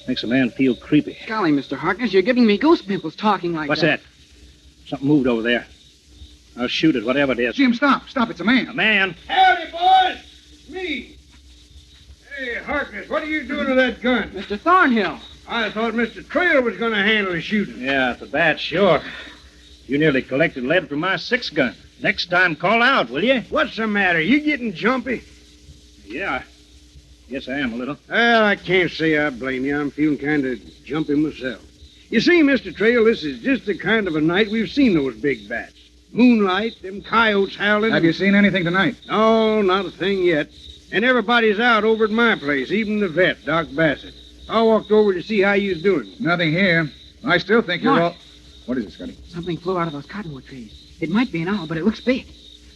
Speaker 3: Makes a man feel creepy.
Speaker 21: Golly, Mr. Harkness, you're giving me goose pimples talking like
Speaker 3: What's
Speaker 21: that.
Speaker 3: that? Something moved over there. I'll shoot it, whatever it is.
Speaker 20: Jim, stop. Stop. It's a man.
Speaker 3: A man?
Speaker 1: Howdy, boys. Me. Hey, Harkness, what are you doing to that gun?
Speaker 21: Mr. Thornhill.
Speaker 1: I thought Mr. Trail was going to handle the shooting.
Speaker 3: Yeah, the bat, sure. You nearly collected lead from my 6-gun. Next time, call out, will you?
Speaker 1: What's the matter? You getting jumpy?
Speaker 3: Yeah. Yes, I am a little.
Speaker 1: Well, I can't say I blame you. I'm feeling kind of jumpy myself. You see, Mr. Trail, this is just the kind of a night we've seen those big bats. Moonlight, them coyotes howling.
Speaker 20: Have you seen anything tonight?
Speaker 1: No, not a thing yet. And everybody's out over at my place, even the vet, Doc Bassett. I walked over to see how you was doing.
Speaker 20: Nothing here. I still think you're
Speaker 21: Mark.
Speaker 20: all... What is it, Scotty?
Speaker 21: Something flew out of those cottonwood trees. It might be an owl, but it looks big.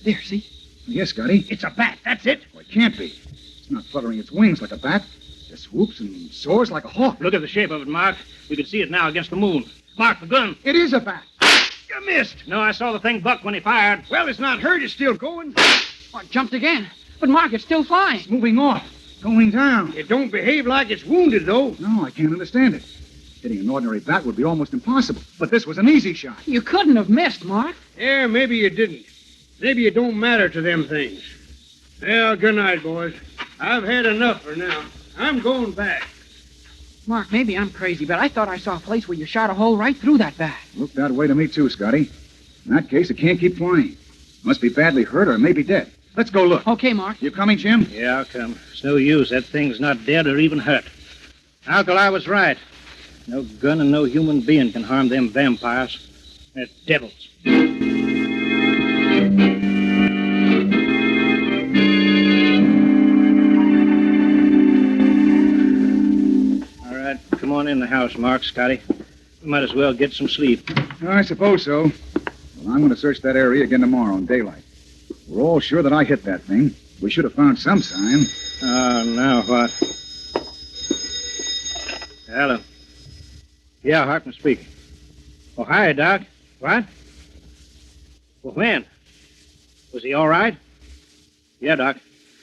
Speaker 21: There, see?
Speaker 20: Yes, Scotty.
Speaker 1: It's a bat, that's it.
Speaker 20: Well, it can't be. It's not fluttering its wings like a bat. It swoops and soars like a hawk.
Speaker 3: Look at the shape of it, Mark. We can see it now against the moon. Mark, the gun.
Speaker 20: It is a bat.
Speaker 1: You missed.
Speaker 3: No, I saw the thing buck when he fired.
Speaker 1: Well, it's not hurt. It's still going.
Speaker 21: Oh, it jumped again. But, Mark, it's still flying.
Speaker 20: It's moving off. Going down.
Speaker 1: It don't behave like it's wounded, though.
Speaker 20: No, I can't understand it. Hitting an ordinary bat would be almost impossible. But this was an easy shot.
Speaker 21: You couldn't have missed, Mark.
Speaker 1: Yeah, maybe you didn't. Maybe it don't matter to them things. Well, good night, boys. I've had enough for now. I'm going back.
Speaker 21: Mark, maybe I'm crazy, but I thought I saw a place where you shot a hole right through that bat.
Speaker 20: Looked that way to me, too, Scotty. In that case, it can't keep flying. Must be badly hurt or maybe dead. Let's go look.
Speaker 21: Okay, Mark.
Speaker 20: You coming, Jim?
Speaker 3: Yeah, I'll come. It's no use. That thing's not dead or even hurt. Alkali was right. No gun and no human being can harm them vampires. They're devils. on in the house, Mark, Scotty. We might as well get some sleep.
Speaker 20: I suppose so. Well, I'm going to search that area again tomorrow in daylight. We're all sure that I hit that thing. We should have found some sign.
Speaker 3: Now what? Hello. Yeah, Hartman speaking. Oh, hi, Doc. What? Well, when? Was he all right? Yeah, Doc.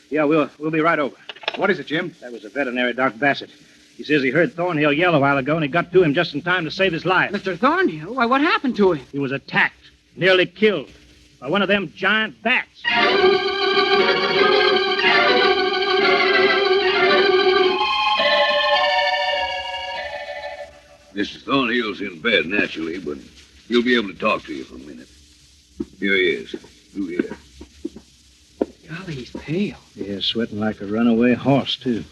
Speaker 3: Yeah, we'll be right over.
Speaker 20: What is it, Jim?
Speaker 3: That was the veterinary, Doc Bassett. He says he heard Thornhill yell a while ago, and he got to him just in time to save his life.
Speaker 21: Mr. Thornhill? Why, what happened to him?
Speaker 3: He was attacked, nearly killed, by one of them giant bats.
Speaker 6: Mr. Thornhill's in bed, naturally, but he'll be able to talk to you for a minute. Here he is. Through here.
Speaker 21: Golly, he's pale.
Speaker 3: Yeah, sweating like a runaway horse, too.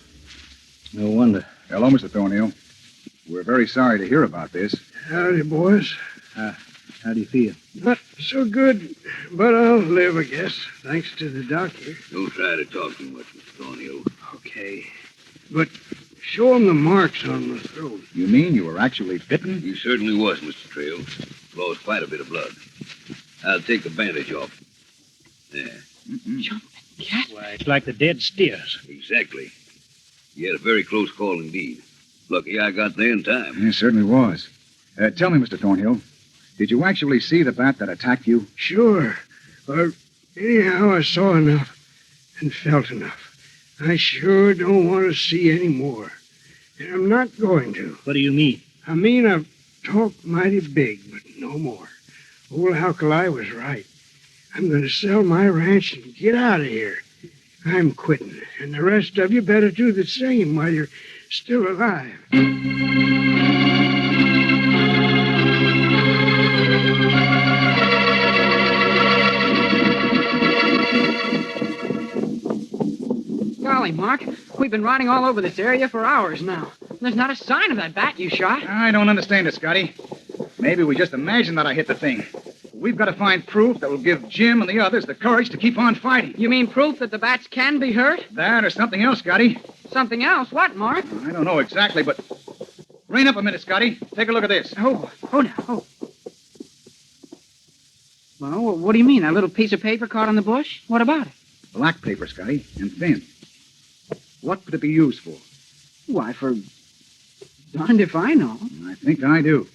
Speaker 3: No wonder.
Speaker 20: Hello, Mr. Thornhill. We're very sorry to hear about this.
Speaker 1: Howdy, boys.
Speaker 3: How do you feel?
Speaker 1: Not so good, but I'll live, I guess, thanks to the doctor.
Speaker 6: Don't try to talk too much, Mr. Thornhill.
Speaker 1: Okay. But show him the marks on my throat.
Speaker 20: You mean you were actually bitten?
Speaker 6: He certainly was, Mr. Trail. Lost quite a bit of blood. I'll take the bandage off. There.
Speaker 21: Jumping cat.
Speaker 3: Why, it's like the dead steers.
Speaker 6: Exactly. He had a very close call indeed. Lucky I got there in time.
Speaker 20: It certainly was. Tell me, Mr. Thornhill, did you actually see the bat that attacked you?
Speaker 1: Sure. Or anyhow, I saw enough and felt enough. I sure don't want to see any more. And I'm not going to.
Speaker 3: What do you mean?
Speaker 1: I mean, I've talked mighty big, but no more. Old Alkali was right. I'm going to sell my ranch and get out of here. I'm quitting, and the rest of you better do the same while you're still alive.
Speaker 21: Golly, Mark, we've been riding all over this area for hours now. There's not a sign of that bat you shot.
Speaker 20: I don't understand it, Scotty. Maybe we just imagined that I hit the thing. We've got to find proof that will give Jim and the others the courage to keep on fighting.
Speaker 21: You mean proof that the bats can be hurt?
Speaker 20: That or something else, Scotty.
Speaker 21: Something else? What, Mark?
Speaker 20: I don't know exactly, but... Rein up a minute, Scotty. Take a look at this.
Speaker 21: Oh, now. Oh. Well, what do you mean? That little piece of paper caught on the bush? What about it?
Speaker 20: Black paper, Scotty, and thin. What could it be used for?
Speaker 21: Why, for... darned if I know.
Speaker 20: I think I do.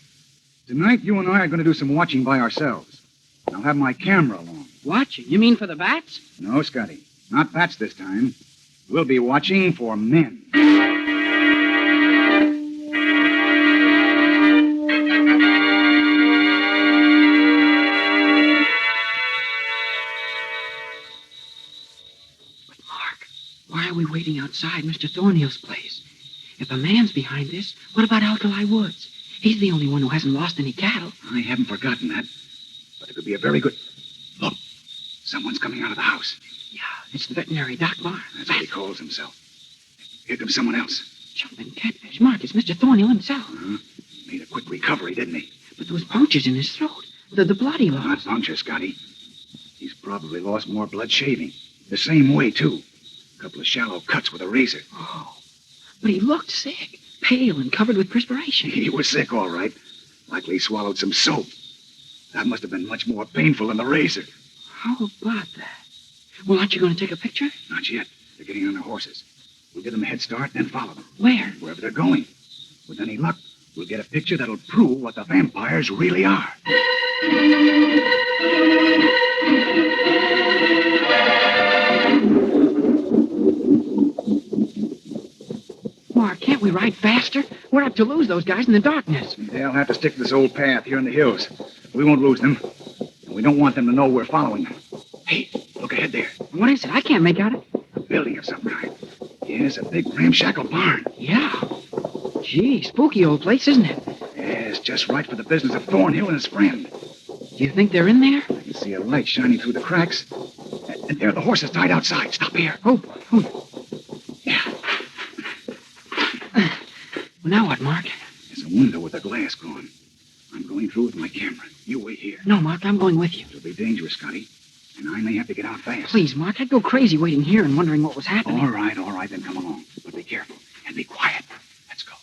Speaker 20: Tonight, you and I are going to do some watching by ourselves. I'll have my camera along.
Speaker 21: Watching? You mean for the bats?
Speaker 20: No, Scotty. Not bats this time. We'll be watching for men.
Speaker 21: But, Mark, why are we waiting outside Mr. Thornhill's place? If a man's behind this, what about Alkali Woods? He's the only one who hasn't lost any cattle.
Speaker 20: I haven't forgotten that. But it could be a very good... Look, someone's coming out of the house.
Speaker 21: Yeah, it's the veterinary Doc Barr.
Speaker 20: That's what he calls himself. Here comes someone else.
Speaker 21: Jumping catfish. Mark, it's Mr. Thornhill himself.
Speaker 20: Made a quick recovery, didn't he?
Speaker 21: But there was punctures in his throat. The blood he lost.
Speaker 20: Not punctures, Scotty. He's probably lost more blood shaving. The same way, too. A couple of shallow cuts with a razor.
Speaker 21: Oh, but he looked sick. Pale and covered with perspiration.
Speaker 20: He was sick, all right. Likely swallowed some soap. That must have been much more painful than the razor.
Speaker 21: How about that? Well, aren't you going to take a picture?
Speaker 20: Not yet. They're getting on their horses. We'll give them a head start, then follow them.
Speaker 21: Where?
Speaker 20: Wherever they're going. With any luck, we'll get a picture that'll prove what the vampires really are.
Speaker 21: Mark, can't we ride faster? We're apt to lose those guys in the darkness.
Speaker 20: They'll have to stick to this old path here in the hills. We won't lose them. And we don't want them to know we're following them. Hey, look ahead there.
Speaker 21: What is it? I can't make out it.
Speaker 20: A building of some kind. Yes, a big ramshackle barn.
Speaker 21: Yeah. Gee, spooky old place, isn't it?
Speaker 20: Yes, just right for the business of Thornhill and his friend.
Speaker 21: Do you think they're in there?
Speaker 20: I can see a light shining through the cracks. And there are the horses tied outside. Stop here.
Speaker 21: Oh. Yeah. Well, now what, Mark?
Speaker 20: There's a window with a glass gone. I'm going through with my camera. You wait here.
Speaker 21: No, Mark, I'm going with you.
Speaker 20: It'll be dangerous, Scotty. And I may have to get out fast.
Speaker 21: Please, Mark, I'd go crazy waiting here and wondering what was happening.
Speaker 20: All right, then come along. But be careful and be quiet. Let's go.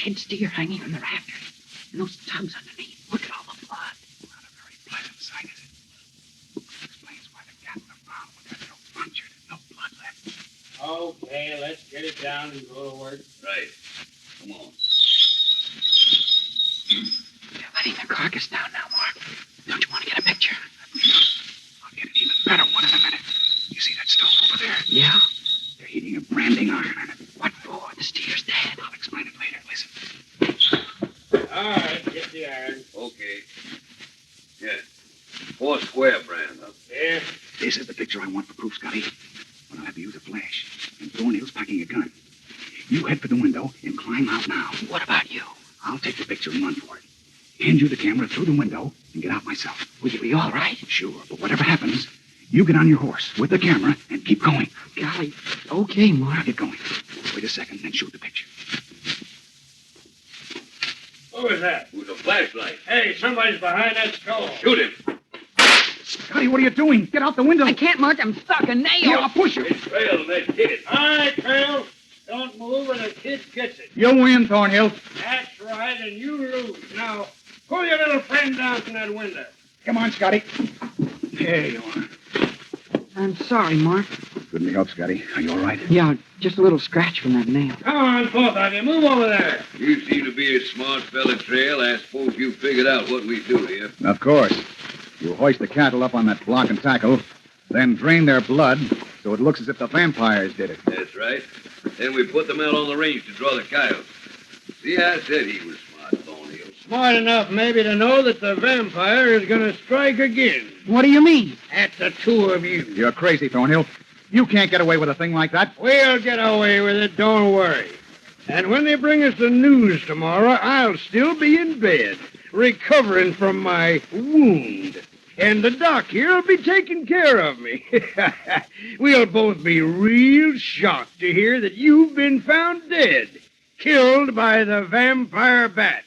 Speaker 21: dead steer hanging from the rafters. And those tubs underneath. Look at all the blood.
Speaker 20: Not a very pleasant sight, is it? Explains why the cattle are found when they're so punctured and no blood left.
Speaker 2: Okay, let's get it down and go to work.
Speaker 6: Right. Come on.
Speaker 21: They're letting the carcass down now, Mark. Don't you want to get a picture?
Speaker 20: I'll get an even better one in a minute. You see that stove over there?
Speaker 21: Yeah?
Speaker 20: They're heating a branding iron on it.
Speaker 21: What for? The steer's dead.
Speaker 20: I'll explain it later. Listen.
Speaker 2: All right, get the iron.
Speaker 6: Okay. Yeah. 4 square brand, huh?
Speaker 2: Yeah.
Speaker 20: This is the picture I want for proof, Scotty. But I'll have to use a flash. And Thornhill's packing a gun. You head for the window and climb out now.
Speaker 21: What about you?
Speaker 20: I'll take the picture and run for it. Hand you the camera through the window and get out myself.
Speaker 21: Will you be all right?
Speaker 20: Sure, but whatever happens, you get on your horse with the camera and keep going.
Speaker 21: Golly. Okay, Mark.
Speaker 20: Now get going. Wait a second, then shoot the picture.
Speaker 2: What was that?
Speaker 6: With a flashlight.
Speaker 2: Hey, somebody's behind that stove.
Speaker 6: Shoot him.
Speaker 20: Scotty, what are you doing? Get out the window.
Speaker 21: I can't, Mark. I'm stuck. A nail.
Speaker 20: Yeah, I'll push you.
Speaker 6: It's Trail and that kid.
Speaker 2: All right, Trail. Don't move and the kid gets it.
Speaker 20: You win, Thornhill.
Speaker 2: That's right, and you lose. Now, pull your little friend down from that window.
Speaker 20: Come on, Scotty. There you are.
Speaker 21: I'm sorry, Mark.
Speaker 20: Couldn't help, Scotty. Are you all right?
Speaker 21: Yeah, just a little scratch from that nail.
Speaker 2: Come on, both of you. Move over there.
Speaker 6: You seem to be a smart fella, Trail. I suppose you figured out what we do here.
Speaker 20: Of course. You hoist the cattle up on that block and tackle, then drain their blood so it looks as if the vampires did it.
Speaker 6: That's right. Then we put them out on the range to draw the coyotes. See, I said he was smart, Thornhill.
Speaker 2: Smart enough, maybe, to know that the vampire is going to strike again.
Speaker 21: What do you mean?
Speaker 2: At the two of you.
Speaker 20: You're crazy, Thornhill. You can't get away with a thing like that.
Speaker 2: We'll get away with it, don't worry. And when they bring us the news tomorrow, I'll still be in bed, recovering from my wound. And the doc here will be taking care of me. We'll both be real shocked to hear that you've been found dead, killed by the vampire bat.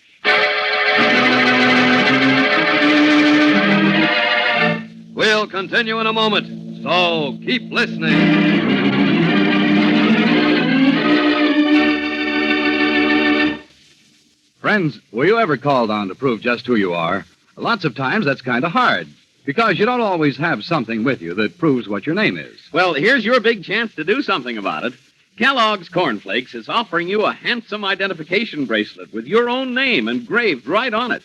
Speaker 17: We'll continue in a moment, so keep listening. Friends, were you ever called on to prove just who you are? Lots of times that's kind of hard, because you don't always have something with you that proves what your name is. Well, here's your big chance to do something about it. Kellogg's Corn Flakes is offering you a handsome identification bracelet with your own name engraved right on it.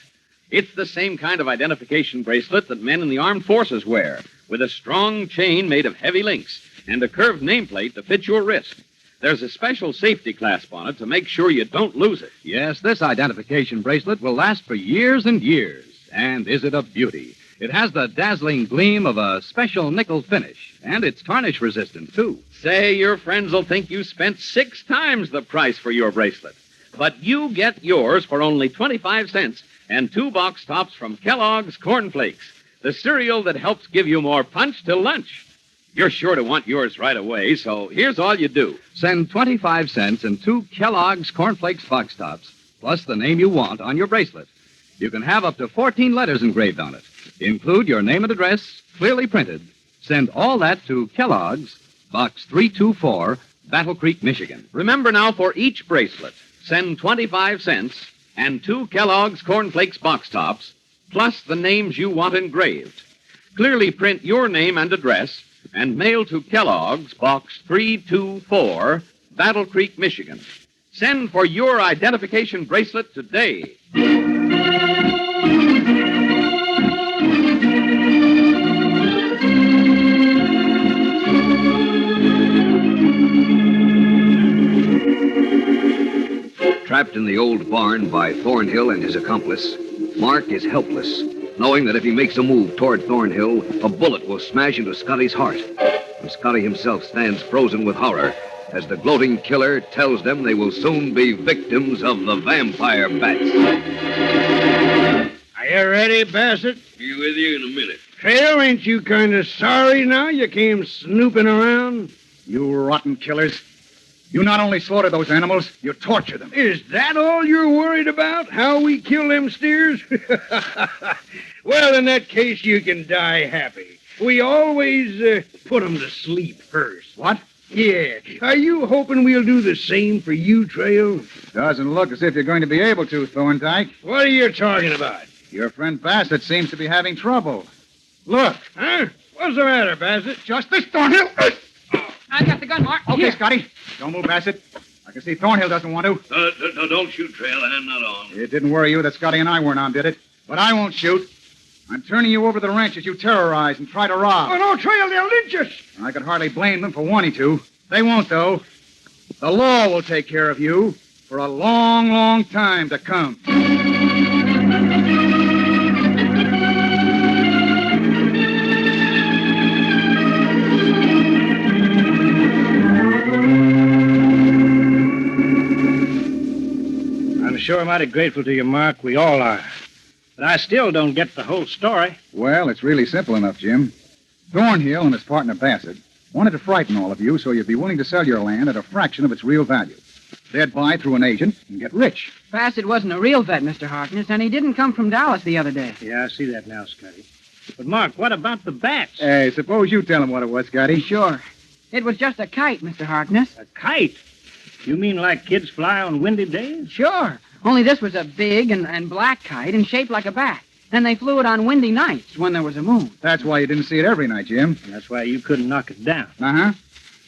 Speaker 17: It's the same kind of identification bracelet that men in the armed forces wear, with a strong chain made of heavy links and a curved nameplate to fit your wrist. There's a special safety clasp on it to make sure you don't lose it. Yes, this identification bracelet will last for years and years. And is it a beauty? It has the dazzling gleam of a special nickel finish, and it's tarnish resistant, too. Say, your friends will think you spent 6 times the price for your bracelet. But you get yours for only 25 cents and 2 box tops from Kellogg's Corn Flakes, the cereal that helps give you more punch till lunch. You're sure to want yours right away, so here's all you do. Send 25 cents and 2 Kellogg's Corn Flakes box tops, plus the name you want on your bracelet. You can have up to 14 letters engraved on it. Include your name and address, clearly printed. Send all that to Kellogg's, Box 324, Battle Creek, Michigan. Remember now, for each bracelet, send 25 cents and 2 Kellogg's Corn Flakes box tops, plus the names you want engraved. Clearly print your name and address and mail to Kellogg's, Box 324, Battle Creek, Michigan. Send for your identification bracelet today.
Speaker 19: Trapped in the old barn by Thornhill and his accomplice, Mark is helpless, knowing that if he makes a move toward Thornhill, a bullet will smash into Scotty's heart. And Scotty himself stands frozen with horror as the gloating killer tells them they will soon be victims of the vampire bats.
Speaker 2: Are you ready, Bassett?
Speaker 6: Be with you in a minute.
Speaker 2: Trail, ain't you kind of sorry now you came snooping around?
Speaker 20: You rotten killers. You not only slaughter those animals, you torture them.
Speaker 2: Is that all you're worried about? How we kill them steers? Well, in that case, you can die happy. We always put them to sleep first.
Speaker 20: What?
Speaker 1: Yeah. Are you hoping we'll do the same for you, Trail?
Speaker 20: Doesn't look as if you're going to be able to, Thorndyke.
Speaker 1: What are you talking about?
Speaker 20: Your friend Bassett seems to be having trouble. Look.
Speaker 1: Huh? What's the matter, Bassett?
Speaker 20: Just this, Thornhill.
Speaker 21: I got the gun, Mark.
Speaker 20: Okay,
Speaker 21: Here.
Speaker 20: Scotty. Don't move, Bassett. I can see Thornhill doesn't want to.
Speaker 6: No, don't shoot, Trail. I'm not on.
Speaker 20: It didn't worry you that Scotty and I weren't on, did it? But I won't shoot. I'm turning you over to the ranch as you terrorize and try to rob.
Speaker 1: Oh, no, Trail, they'll lynch us.
Speaker 20: I could hardly blame them for wanting to. They won't, though. The law will take care of you for a long, long time to come.
Speaker 3: I'm sure mighty grateful to you, Mark. We all are. But I still don't get the whole story.
Speaker 20: Well, it's really simple enough, Jim. Thornhill and his partner Bassett wanted to frighten all of you so you'd be willing to sell your land at a fraction of its real value. They'd buy through an agent and get rich.
Speaker 21: Bassett wasn't a real vet, Mr. Harkness, and he didn't come from Dallas the other day.
Speaker 3: Yeah, I see that now, Scotty. But, Mark, what about the bats?
Speaker 20: Hey, suppose you tell him what it was, Scotty.
Speaker 21: Sure. It was just a kite, Mr. Harkness.
Speaker 3: A kite? You mean like kids fly on windy days?
Speaker 21: Sure. Only this was a big and black kite and shaped like a bat. And they flew it on windy nights when there was a moon.
Speaker 20: That's why you didn't see it every night, Jim.
Speaker 3: And that's why you couldn't knock it down.
Speaker 20: Uh-huh.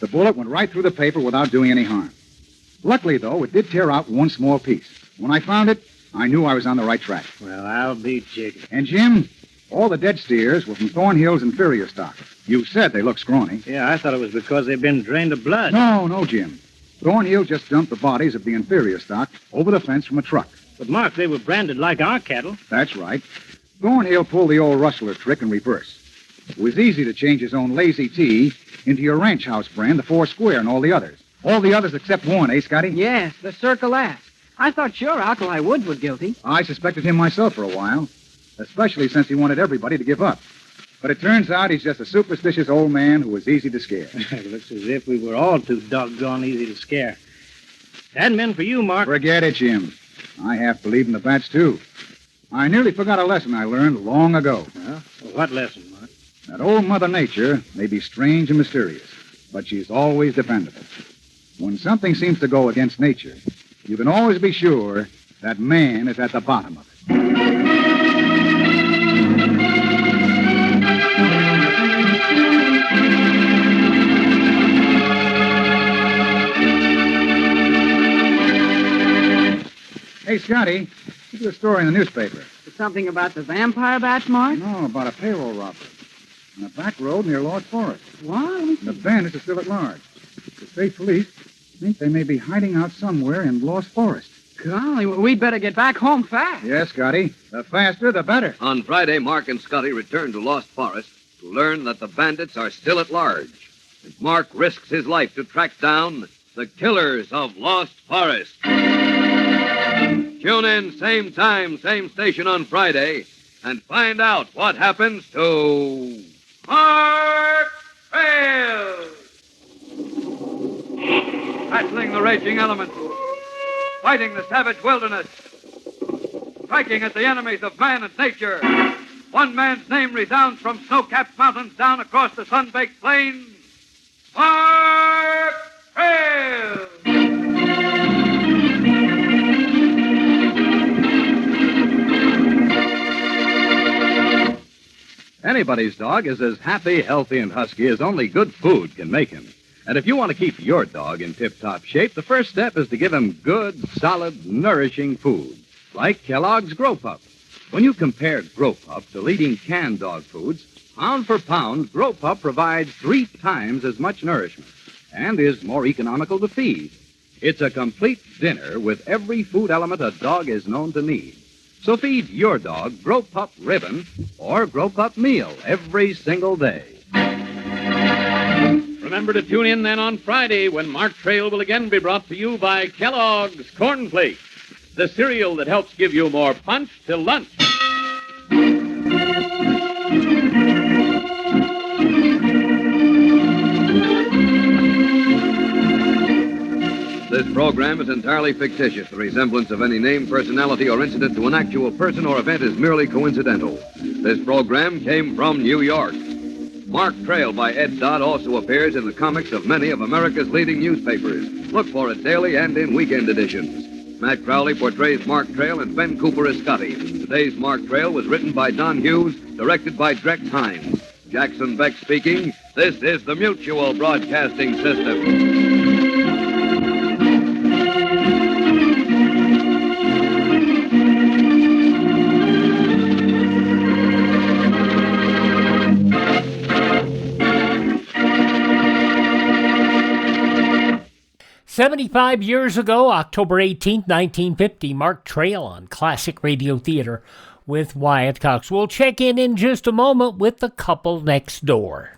Speaker 20: The bullet went right through the paper without doing any harm. Luckily, though, it did tear out one small piece. When I found it, I knew I was on the right track.
Speaker 3: Well, I'll be jiggered.
Speaker 20: And, Jim, all the dead steers were from Thornhill's inferior stock. You said they looked scrawny.
Speaker 3: Yeah, I thought it was because they'd been drained of blood.
Speaker 20: No, Jim. Thornhill just dumped the bodies of the inferior stock over the fence from a truck.
Speaker 3: But, Mark, they were branded like our cattle.
Speaker 20: That's right. Thornhill pulled the old rustler trick in reverse. It was easy to change his own Lazy T into your ranch house brand, the Four Square, and all the others. All the others except one, eh, Scotty?
Speaker 21: Yes, the Circle S. I thought sure Alkali Woods was guilty.
Speaker 20: I suspected him myself for a while, especially since he wanted everybody to give up. But it turns out he's just a superstitious old man who was easy to scare.
Speaker 3: It looks as if we were all too doggone easy to scare. Hadn't been for you, Mark.
Speaker 20: Forget it, Jim. I half believe in the bats, too. I nearly forgot a lesson I learned long ago.
Speaker 3: Well, what lesson, Mark?
Speaker 20: That old Mother Nature may be strange and mysterious, but she's always dependable. When something seems to go against nature, you can always be sure that man is at the bottom of it. Hey, Scotty, look at a story in the newspaper.
Speaker 21: Something about the vampire bats, Mark?
Speaker 20: No, about a payroll robber. On a back road near Lord Forest.
Speaker 21: What?
Speaker 20: The bandits are still at large. The state police think they may be hiding out somewhere in Lost Forest.
Speaker 21: Golly, we'd better get back home fast.
Speaker 20: Yes, Scotty. The faster, the better.
Speaker 19: On Friday, Mark and Scotty returned to Lost Forest to learn that the bandits are still at large. And Mark risks his life to track down the killers of Lost Forest. Tune in, same time, same station on Friday, and find out what happens to Mark Trail. Battling the raging elements, fighting the savage wilderness, striking at the enemies of man and nature. One man's name resounds from snow-capped mountains down across the sun-baked plains. Mark Trail!
Speaker 17: Anybody's dog is as happy, healthy, and husky as only good food can make him. And if you want to keep your dog in tip-top shape, the first step is to give him good, solid, nourishing food, like Kellogg's Grow Pup. When you compare Grow Pup to leading canned dog foods, pound for pound, Grow Pup provides 3 times as much nourishment and is more economical to feed. It's a complete dinner with every food element a dog is known to need. So feed your dog Grow Pup Ribbon or Grow Pup Meal every single day. Remember to tune in then on Friday when Mark Trail will again be brought to you by Kellogg's Corn Flakes, the cereal that helps give you more punch till lunch.
Speaker 19: This program is entirely fictitious. The resemblance of any name, personality, or incident to an actual person or event is merely coincidental. This program came from New York. Mark Trail by Ed Dodd also appears in the comics of many of America's leading newspapers. Look for it daily and in weekend editions. Matt Crowley portrays Mark Trail and Ben Cooper as Scotty. Today's Mark Trail was written by Don Hughes, directed by Drex Hines. Jackson Beck speaking. This is the Mutual Broadcasting System.
Speaker 8: 75 years ago, October 18, 1950, Mark Trail on Classic Radio Theater with Wyatt Cox. We'll check in just a moment with the couple next door.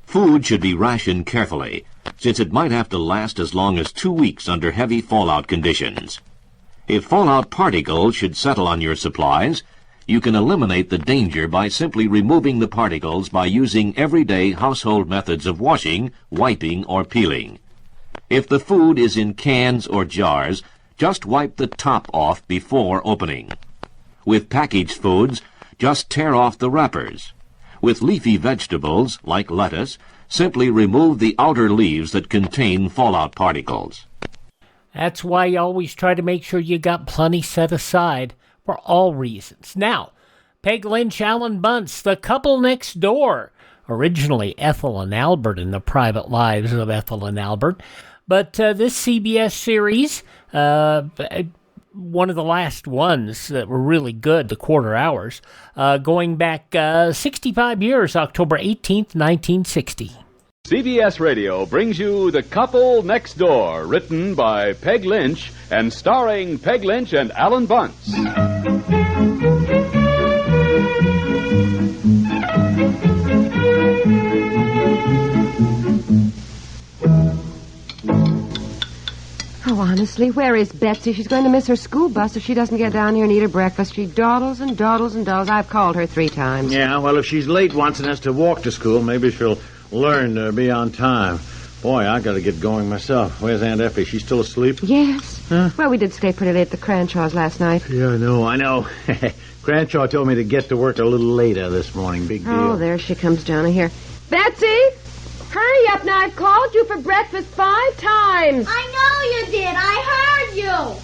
Speaker 12: Food should be rationed carefully, since it might have to last as long as 2 weeks under heavy fallout conditions. If fallout particles should settle on your supplies, you can eliminate the danger by simply removing the particles by using everyday household methods of washing, wiping, or peeling. If the food is in cans or jars, just wipe the top off before opening. With packaged foods, just tear off the wrappers. With leafy vegetables, like lettuce, simply remove the outer leaves that contain fallout particles.
Speaker 8: That's why you always try to make sure you got plenty set aside for all reasons. Now, Peg Lynch, Alan Bunce, the couple next door. Originally Ethel and Albert in the private lives of Ethel and Albert. But this CBS series, one of the last ones that were really good, the quarter hours, going back 65 years, October 18th, 1960.
Speaker 14: CBS Radio brings you The Couple Next Door, written by Peg Lynch and starring Peg Lynch and Alan Bunce.
Speaker 22: Oh, honestly, where is Betsy? She's going to miss her school bus if she doesn't get down here and eat her breakfast. She dawdles and dawdles and dawdles. I've called her 3 times.
Speaker 23: Yeah, well, if she's late once and has to walk to school, maybe she'll learn to be on time. Boy, I got to get going myself. Where's Aunt Effie? She's still asleep?
Speaker 22: Yes.
Speaker 23: Huh?
Speaker 22: Well, we did stay pretty late at the Cranshaws last night.
Speaker 23: Yeah, I know. Cranshaw told me to get to work a little later this morning. Big deal.
Speaker 22: Oh, there she comes down here. Betsy! Hurry up now. I've called you for breakfast 5 times.
Speaker 25: I know you did. I heard you.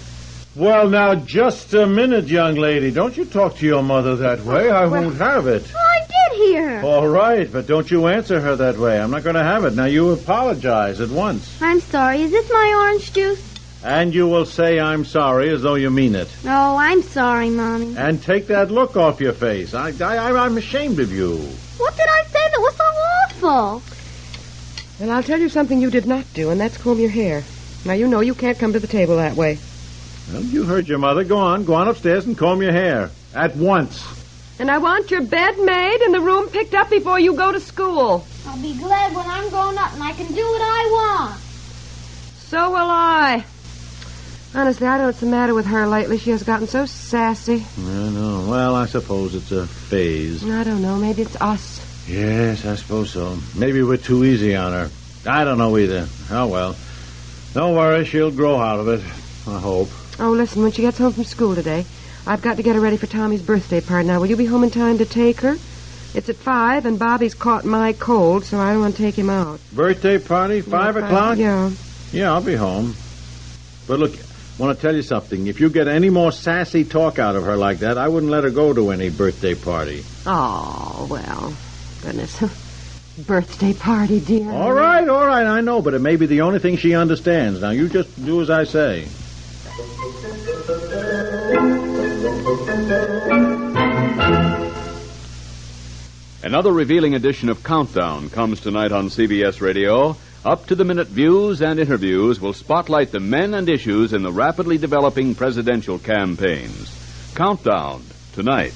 Speaker 23: Well, now, just a minute, young lady. Don't you talk to your mother that way. I won't have it.
Speaker 25: Oh, I did hear.
Speaker 23: All right, but don't you answer her that way. I'm not going to have it. Now, you apologize at once.
Speaker 25: I'm sorry. Is this my orange juice?
Speaker 23: And you will say I'm sorry as though you mean it.
Speaker 25: Oh, I'm sorry, Mommy.
Speaker 23: And take that look off your face. I'm ashamed of you.
Speaker 25: What did I say that was so awful?
Speaker 22: And I'll tell you something you did not do, and that's comb your hair. Now, you know you can't come to the table that way.
Speaker 23: Well, you heard your mother. Go on upstairs and comb your hair. At once.
Speaker 22: And I want your bed made and the room picked up before you go to school.
Speaker 25: I'll be glad when I'm grown up and I can do what I want.
Speaker 22: So will I. Honestly, I don't know what's the matter with her lately. She has gotten so sassy.
Speaker 23: I know. Well, I suppose it's a phase.
Speaker 22: I don't know. Maybe it's us.
Speaker 23: Yes, I suppose so. Maybe we're too easy on her. I don't know either. Oh, well. Don't worry. She'll grow out of it. I hope.
Speaker 22: Oh, listen, when she gets home from school today, I've got to get her ready for Tommy's birthday party. Now, will you be home in time to take her? It's at 5, and Bobby's caught my cold, so I don't want to take him out.
Speaker 23: Birthday party, 5 o'clock?
Speaker 22: Yeah.
Speaker 23: Yeah, I'll be home. But look, I want to tell you something. If you get any more sassy talk out of her like that, I wouldn't let her go to any birthday party.
Speaker 22: Oh, well, goodness. Birthday party, dear.
Speaker 23: All right, I know, but it may be the only thing she understands. Now, you just do as I say.
Speaker 14: Another revealing edition of Countdown comes tonight on CBS Radio. Up-to-the-minute views and interviews will spotlight the men and issues in the rapidly developing presidential campaigns. Countdown, tonight.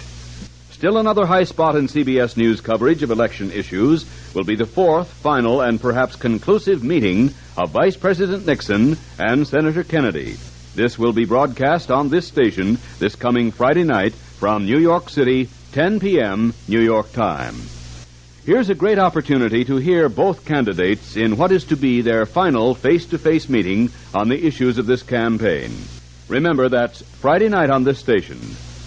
Speaker 14: Still another high spot in CBS News coverage of election issues will be the 4th, final, and perhaps conclusive meeting of Vice President Nixon and Senator Kennedy. This will be broadcast on this station this coming Friday night from New York City, 10 p.m. New York time. Here's a great opportunity to hear both candidates in what is to be their final face-to-face meeting on the issues of this campaign. Remember, that's Friday night on this station.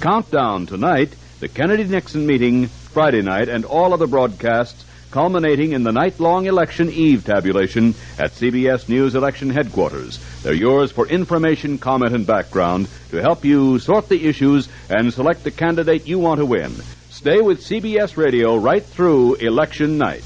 Speaker 14: Countdown tonight, the Kennedy-Nixon meeting, Friday night, and all other broadcasts culminating in the night-long election eve tabulation at CBS News Election Headquarters. They're yours for information, comment, and background to help you sort the issues and select the candidate you want to win. Stay with CBS Radio right through election night.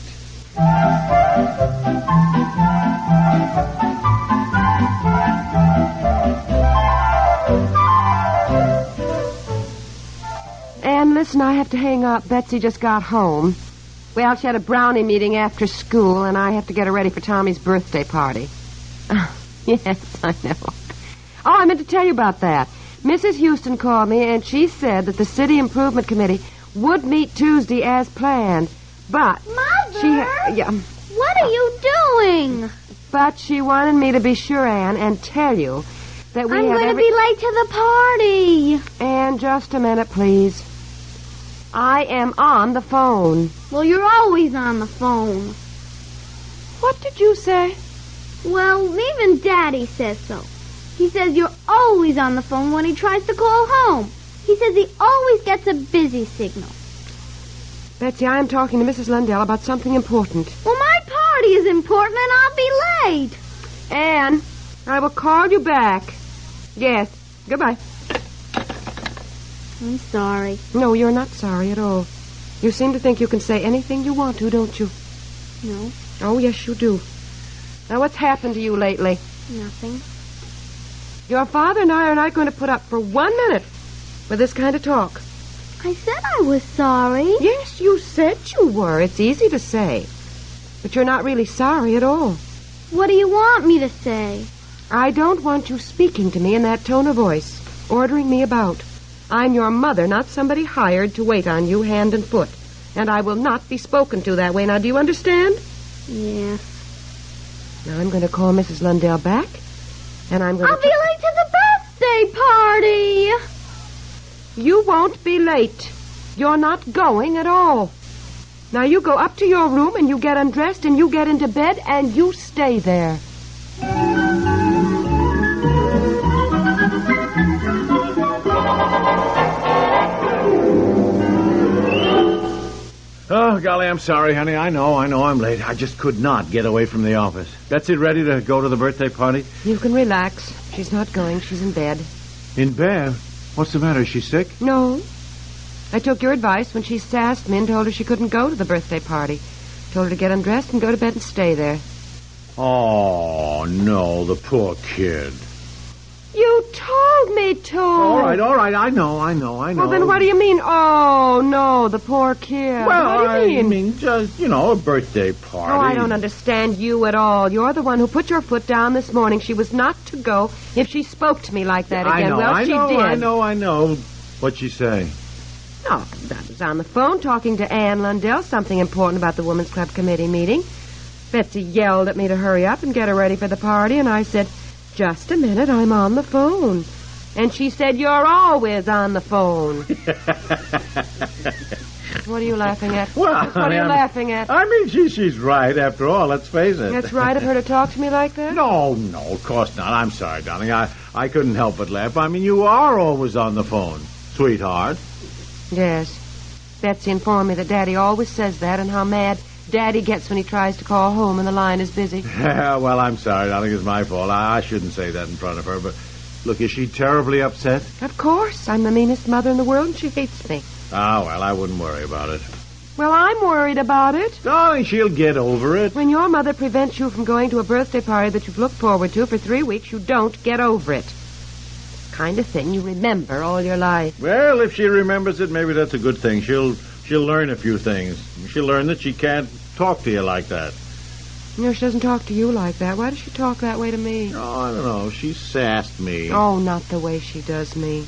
Speaker 22: And listen, I have to hang up. Betsy just got home. Well, she had a brownie meeting after school, and I have to get her ready for Tommy's birthday party. Yes, I know. Oh, I meant to tell you about that. Mrs. Houston called me, and she said that the City Improvement Committee would meet Tuesday as planned. But
Speaker 25: Mother! What are you doing?
Speaker 22: But she wanted me to be sure, Anne, and tell you that we
Speaker 25: I'm
Speaker 22: have
Speaker 25: going to be late to the party.
Speaker 22: Anne, just a minute, please. I am on the phone.
Speaker 25: Well, you're always on the phone.
Speaker 22: What did you say?
Speaker 25: Well, even Daddy says so. He says you're always on the phone when he tries to call home. He says he always gets a busy signal.
Speaker 22: Betsy, I am talking to Mrs. Lundell about something important.
Speaker 25: Well, my party is important, and I'll be late.
Speaker 22: Anne, I will call you back. Yes. Goodbye.
Speaker 25: I'm sorry.
Speaker 22: No, you're not sorry at all. You seem to think you can say anything you want to, don't you?
Speaker 25: No.
Speaker 22: Oh, yes, you do. Now, what's happened to you lately?
Speaker 25: Nothing.
Speaker 22: Your father and I are not going to put up for 1 minute with this kind of talk.
Speaker 25: I said I was sorry.
Speaker 22: Yes, you said you were. It's easy to say. But you're not really sorry at all.
Speaker 25: What do you want me to say?
Speaker 22: I don't want you speaking to me in that tone of voice, ordering me about. I'm your mother, not somebody hired to wait on you hand and foot. And I will not be spoken to that way. Now, do you understand?
Speaker 25: Yes.
Speaker 22: Now, I'm going to call Mrs. Lundell back, and I'm going
Speaker 25: I'll be late to the birthday party.
Speaker 22: You won't be late. You're not going at all. Now, you go up to your room, and you get undressed, and you get into bed, and you stay there.
Speaker 23: Oh, golly, I'm sorry, honey. I know I'm late. I just could not get away from the office. Betsy ready to go to the birthday party?
Speaker 22: You can relax. She's not going. She's in bed.
Speaker 23: In bed? What's the matter? Is she sick?
Speaker 22: No. I took your advice when she sassed me and told her she couldn't go to the birthday party. Told her to get undressed and go to bed and stay there.
Speaker 23: Oh, no, the poor kid.
Speaker 22: You told me to.
Speaker 23: All right, I know.
Speaker 22: Well, then what do you mean, oh, no, the poor kid?
Speaker 23: Well,
Speaker 22: what do you mean?
Speaker 23: I mean, just, a birthday party.
Speaker 22: Oh, I don't understand you at all. You're the one who put your foot down this morning. She was not to go if she spoke to me like that again. She did.
Speaker 23: I know. What'd she say?
Speaker 22: Oh, I was on the phone talking to Ann Lundell, something important about the Women's Club Committee meeting. Betsy yelled at me to hurry up and get her ready for the party, and I said, just a minute, I'm on the phone. And she said, you're always on the phone. What are you laughing at?
Speaker 23: Well,
Speaker 22: what are you laughing at?
Speaker 23: I mean, she's right, after all, let's face it.
Speaker 22: It's right of her to talk to me like that?
Speaker 23: No, of course not. I'm sorry, darling. I couldn't help but laugh. I mean, you are always on the phone, sweetheart.
Speaker 22: Yes. Betsy informed me that Daddy always says that and how mad Daddy gets when he tries to call home and the line is busy.
Speaker 23: Well, I'm sorry, darling. It's my fault. I shouldn't say that in front of her, but look, is she terribly upset?
Speaker 22: Of course. I'm the meanest mother in the world and she hates me.
Speaker 23: Well, I wouldn't worry about it.
Speaker 22: Well, I'm worried about it.
Speaker 23: Darling, she'll get over it.
Speaker 22: When your mother prevents you from going to a birthday party that you've looked forward to for 3 weeks, you don't get over it. Kind of thing you remember all your life.
Speaker 23: Well, if she remembers it, maybe that's a good thing. She'll learn a few things. She'll learn that she can't talk to you like that.
Speaker 22: No, she doesn't talk to you like that. Why does she talk that way to me?
Speaker 23: Oh, I don't know. She sassed me.
Speaker 22: Oh, not the way she does me.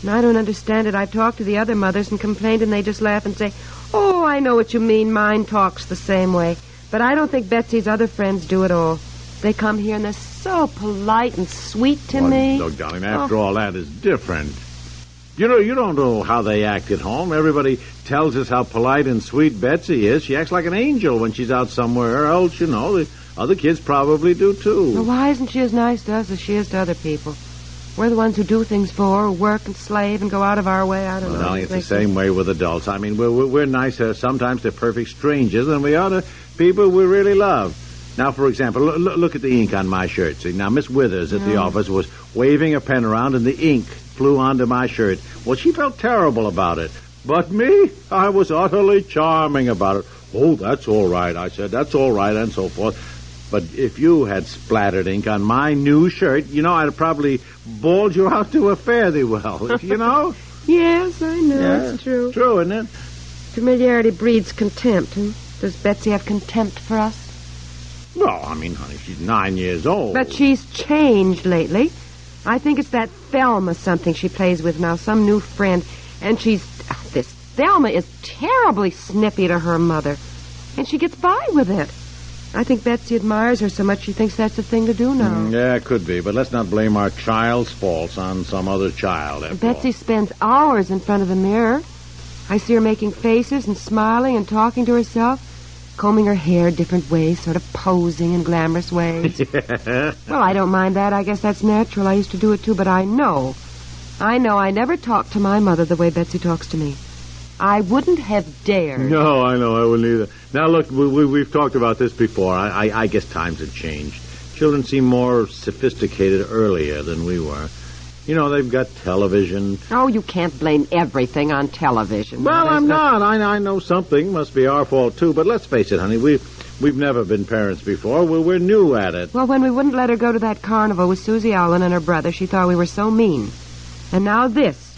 Speaker 22: And I don't understand it. I've talked to the other mothers and complained, and they just laugh and say, oh, I know what you mean. Mine talks the same way. But I don't think Betsy's other friends do at all. They come here and they're so polite and sweet to me.
Speaker 23: Look, darling, after all, that is different. You don't know how they act at home. Everybody tells us how polite and sweet Betsy is. She acts like an angel when she's out somewhere else, the other kids probably do, too.
Speaker 22: Well, why isn't she as nice to us as she is to other people? We're the ones who do things for, work and slave and go out of our way. I don't know.
Speaker 23: Well, it's the same way with adults. I mean, we're nicer sometimes to perfect strangers than we are to people we really love. Now, for example, look at the ink on my shirt. See, now, Miss Withers at the office was waving a pen around, and the ink flew onto my shirt. Well, she felt terrible about it. But me, I was utterly charming about it. Oh, that's all right, I said. That's all right, and so forth. But if you had splattered ink on my new shirt, I'd have probably bawled you out to a fare-thee-well, you know?
Speaker 22: Yes, I know. It's true.
Speaker 23: True, isn't it?
Speaker 22: Familiarity breeds contempt. And does Betsy have contempt for us?
Speaker 23: No, I mean, honey, she's 9 years old.
Speaker 22: But she's changed lately. I think it's that Thelma something she plays with now, some new friend. And this Thelma is terribly snippy to her mother. And she gets by with it. I think Betsy admires her so much she thinks that's the thing to do now.
Speaker 23: Yeah, it could be, but let's not blame our child's faults on some other child.
Speaker 22: Betsy spends hours in front of the mirror. I see her making faces and smiling and talking to herself, combing her hair different ways, sort of posing in glamorous ways.
Speaker 23: Yeah.
Speaker 22: Well, I don't mind that. I guess that's natural. I used to do it, too, but I know I never talked to my mother the way Betsy talks to me. I wouldn't have dared.
Speaker 23: No, I know. I wouldn't either. Now, look, we've talked about this before. I guess times have changed. Children seem more sophisticated earlier than we were. They've got television.
Speaker 22: Oh, you can't blame everything on television.
Speaker 23: Well, I'm not. I know something must be our fault, too. But let's face it, honey, we've never been parents before. We're new at it.
Speaker 22: Well, when we wouldn't let her go to that carnival with Susie Allen and her brother, she thought we were so mean. And now this.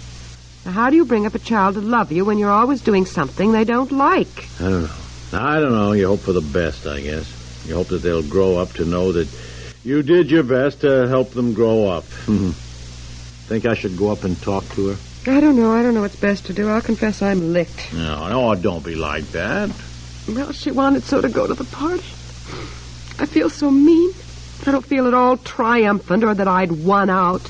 Speaker 22: Now, how do you bring up a child to love you when you're always doing something they don't like?
Speaker 23: I don't know. You hope for the best, I guess. You hope that they'll grow up to know that you did your best to help them grow up. Think I should go up and talk to her?
Speaker 22: I don't know. I don't know what's best to do. I'll confess I'm licked.
Speaker 23: No, don't be like that.
Speaker 22: Well, she wanted so to go to the party. I feel so mean. I don't feel at all triumphant or that I'd won out.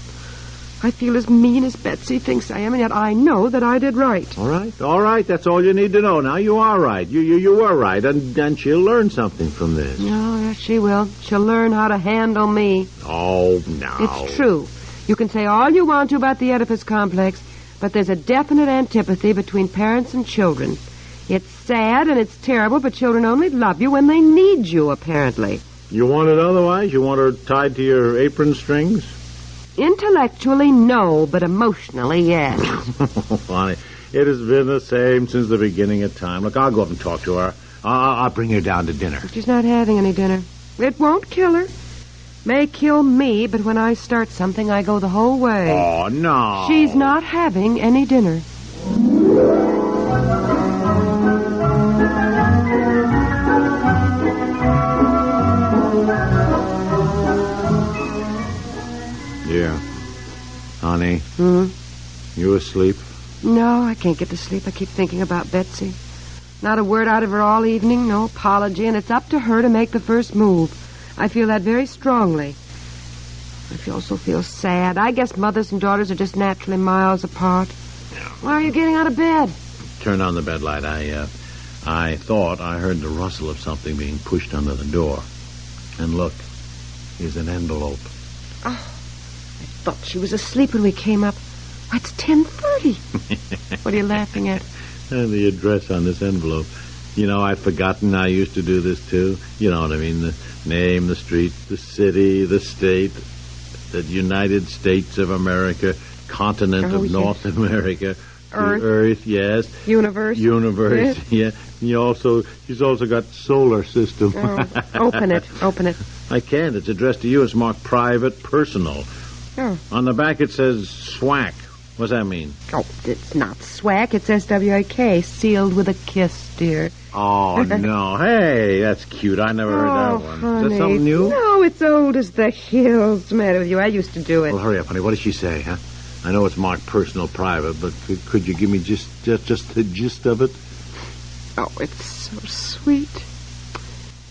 Speaker 22: I feel as mean as Betsy thinks I am, and yet I know that I did right.
Speaker 23: All right. That's all you need to know. Now, you are right. You were right, and she'll learn something from this.
Speaker 22: Oh, yes, she will. She'll learn how to handle me.
Speaker 23: Oh, no.
Speaker 22: It's true. You can say all you want to about the Oedipus complex, but there's a definite antipathy between parents and children. It's sad and it's terrible, but children only love you when they need you, apparently.
Speaker 23: You want it otherwise? You want her tied to your apron strings?
Speaker 22: Intellectually, no, but emotionally, yes.
Speaker 23: Funny. It has been the same since the beginning of time. Look, I'll go up and talk to her. I'll bring her down to dinner.
Speaker 22: She's not having any dinner. It won't kill her. May kill me, but when I start something, I go the whole way.
Speaker 23: Oh, no.
Speaker 22: She's not having any dinner.
Speaker 23: Yeah. Honey? You asleep?
Speaker 22: No, I can't get to sleep. I keep thinking about Betsy. Not a word out of her all evening, no apology, and it's up to her to make the first move. I feel that very strongly. I also feel sad. I guess mothers and daughters are just naturally miles apart.
Speaker 23: Yeah.
Speaker 22: Why are you getting out of bed?
Speaker 23: Turn on the bed light. I thought I heard the rustle of something being pushed under the door. And look, here's an envelope.
Speaker 22: Oh, I thought she was asleep when we came up. Why, it's 10:30. What are you laughing at?
Speaker 23: And the address on this envelope. I'd forgotten I used to do this, too. You know what I mean? The name, the street, the city, the state, the United States of America, continent of North America,
Speaker 22: Earth.
Speaker 23: the Earth, yes.
Speaker 22: Universe. Yes.
Speaker 23: Yeah. She's also got solar system.
Speaker 22: Oh, open it.
Speaker 23: I can't. It's addressed to you. It's marked private, personal.
Speaker 22: Oh.
Speaker 23: On the back it says SWAC. What's that mean?
Speaker 22: Oh, it's not SWAC. It's SWAK, sealed with a kiss, dear.
Speaker 23: Oh, no. Hey, that's cute. I never heard that one.
Speaker 22: Honey.
Speaker 23: Is that something new?
Speaker 22: No, it's old as the hills. What's the matter with you? I used to do it.
Speaker 23: Well, hurry up, honey. What did she say, huh? I know it's marked personal, private, but could you give me just the gist of it?
Speaker 22: Oh, it's so sweet.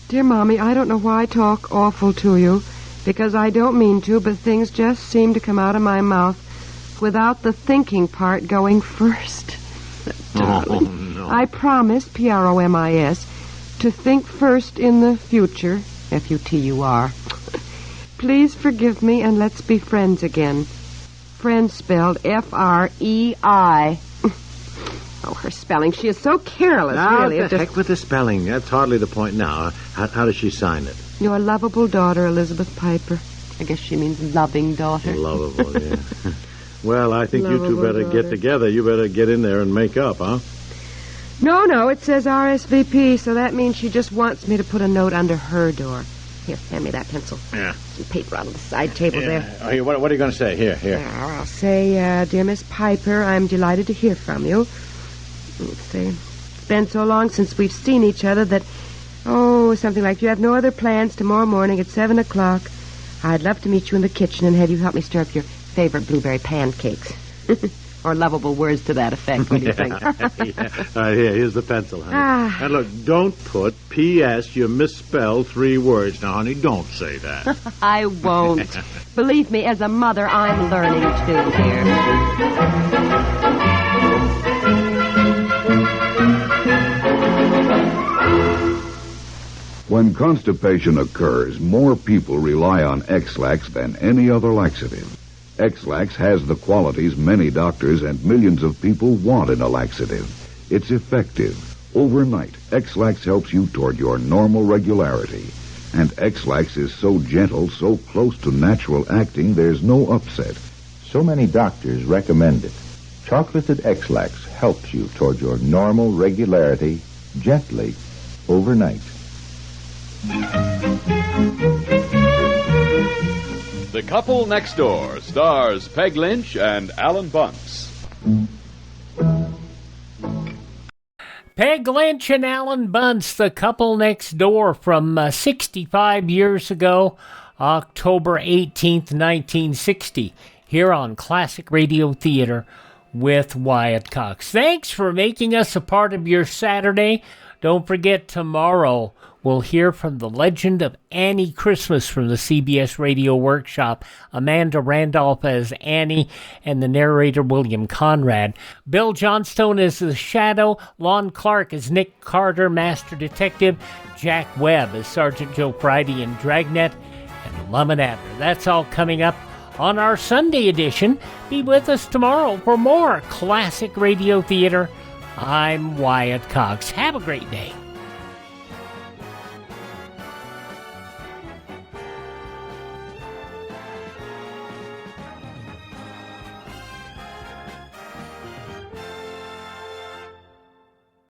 Speaker 22: Dear Mommy, I don't know why I talk awful to you, because I don't mean to, but things just seem to come out of my mouth without the thinking part going first. Darling,
Speaker 23: no.
Speaker 22: I promise, PROMIS, to think first in the future, FUTUR. Please forgive me and let's be friends again. friend spelled F-R-E-I. Oh, her spelling. She is so careless, really.
Speaker 23: Now, the heck with the spelling. That's hardly the point now. How does she sign it?
Speaker 22: Your lovable daughter, Elizabeth Piper. I guess she means loving daughter.
Speaker 23: Lovable, yeah. Well, I think you two better get together. You better get in there and make up, huh?
Speaker 22: No, it says RSVP, so that means she just wants me to put a note under her door. Here, hand me that pencil.
Speaker 23: Yeah.
Speaker 22: Some paper on the side table there.
Speaker 23: Oh, here, what are you going to say? Here.
Speaker 22: I'll say, Dear Miss Piper, I'm delighted to hear from you. Let's see. It's been so long since we've seen each other that, something like you have no other plans tomorrow morning at 7 o'clock. I'd love to meet you in the kitchen and have you help me stir up your favorite blueberry pancakes. Or lovable words to that effect. What do you think?
Speaker 23: Yeah. All right, here's the pencil, honey. And look, don't put P.S. You misspelled 3 words. Now, honey, don't say that.
Speaker 22: I won't. Believe me, as a mother, I'm learning too, dear.
Speaker 11: When constipation occurs, more people rely on X-Lax than any other laxative. X-Lax has the qualities many doctors and millions of people want in a laxative. It's effective. Overnight, X-Lax helps you toward your normal regularity. And X-Lax is so gentle, so close to natural acting, there's no upset.
Speaker 13: So many doctors recommend it. Chocolated X-Lax helps you toward your normal regularity gently overnight.
Speaker 14: The Couple Next Door stars Peg Lynch and Alan Bunce.
Speaker 8: Peg Lynch and Alan Bunce, The Couple Next Door, from 65 years ago, October 18th, 1960, here on Classic Radio Theater with Wyatt Cox. Thanks for making us a part of your Saturday. Don't forget, tomorrow we'll hear from the legend of Annie Christmas from the CBS Radio Workshop, Amanda Randolph as Annie, and the narrator William Conrad. Bill Johnstone as the Shadow, Lon Clark as Nick Carter, Master Detective, Jack Webb as Sergeant Joe Friday in Dragnet, and Lum and Abner. That's all coming up on our Sunday edition. Be with us tomorrow for more Classic Radio Theater. I'm Wyatt Cox. Have a great day.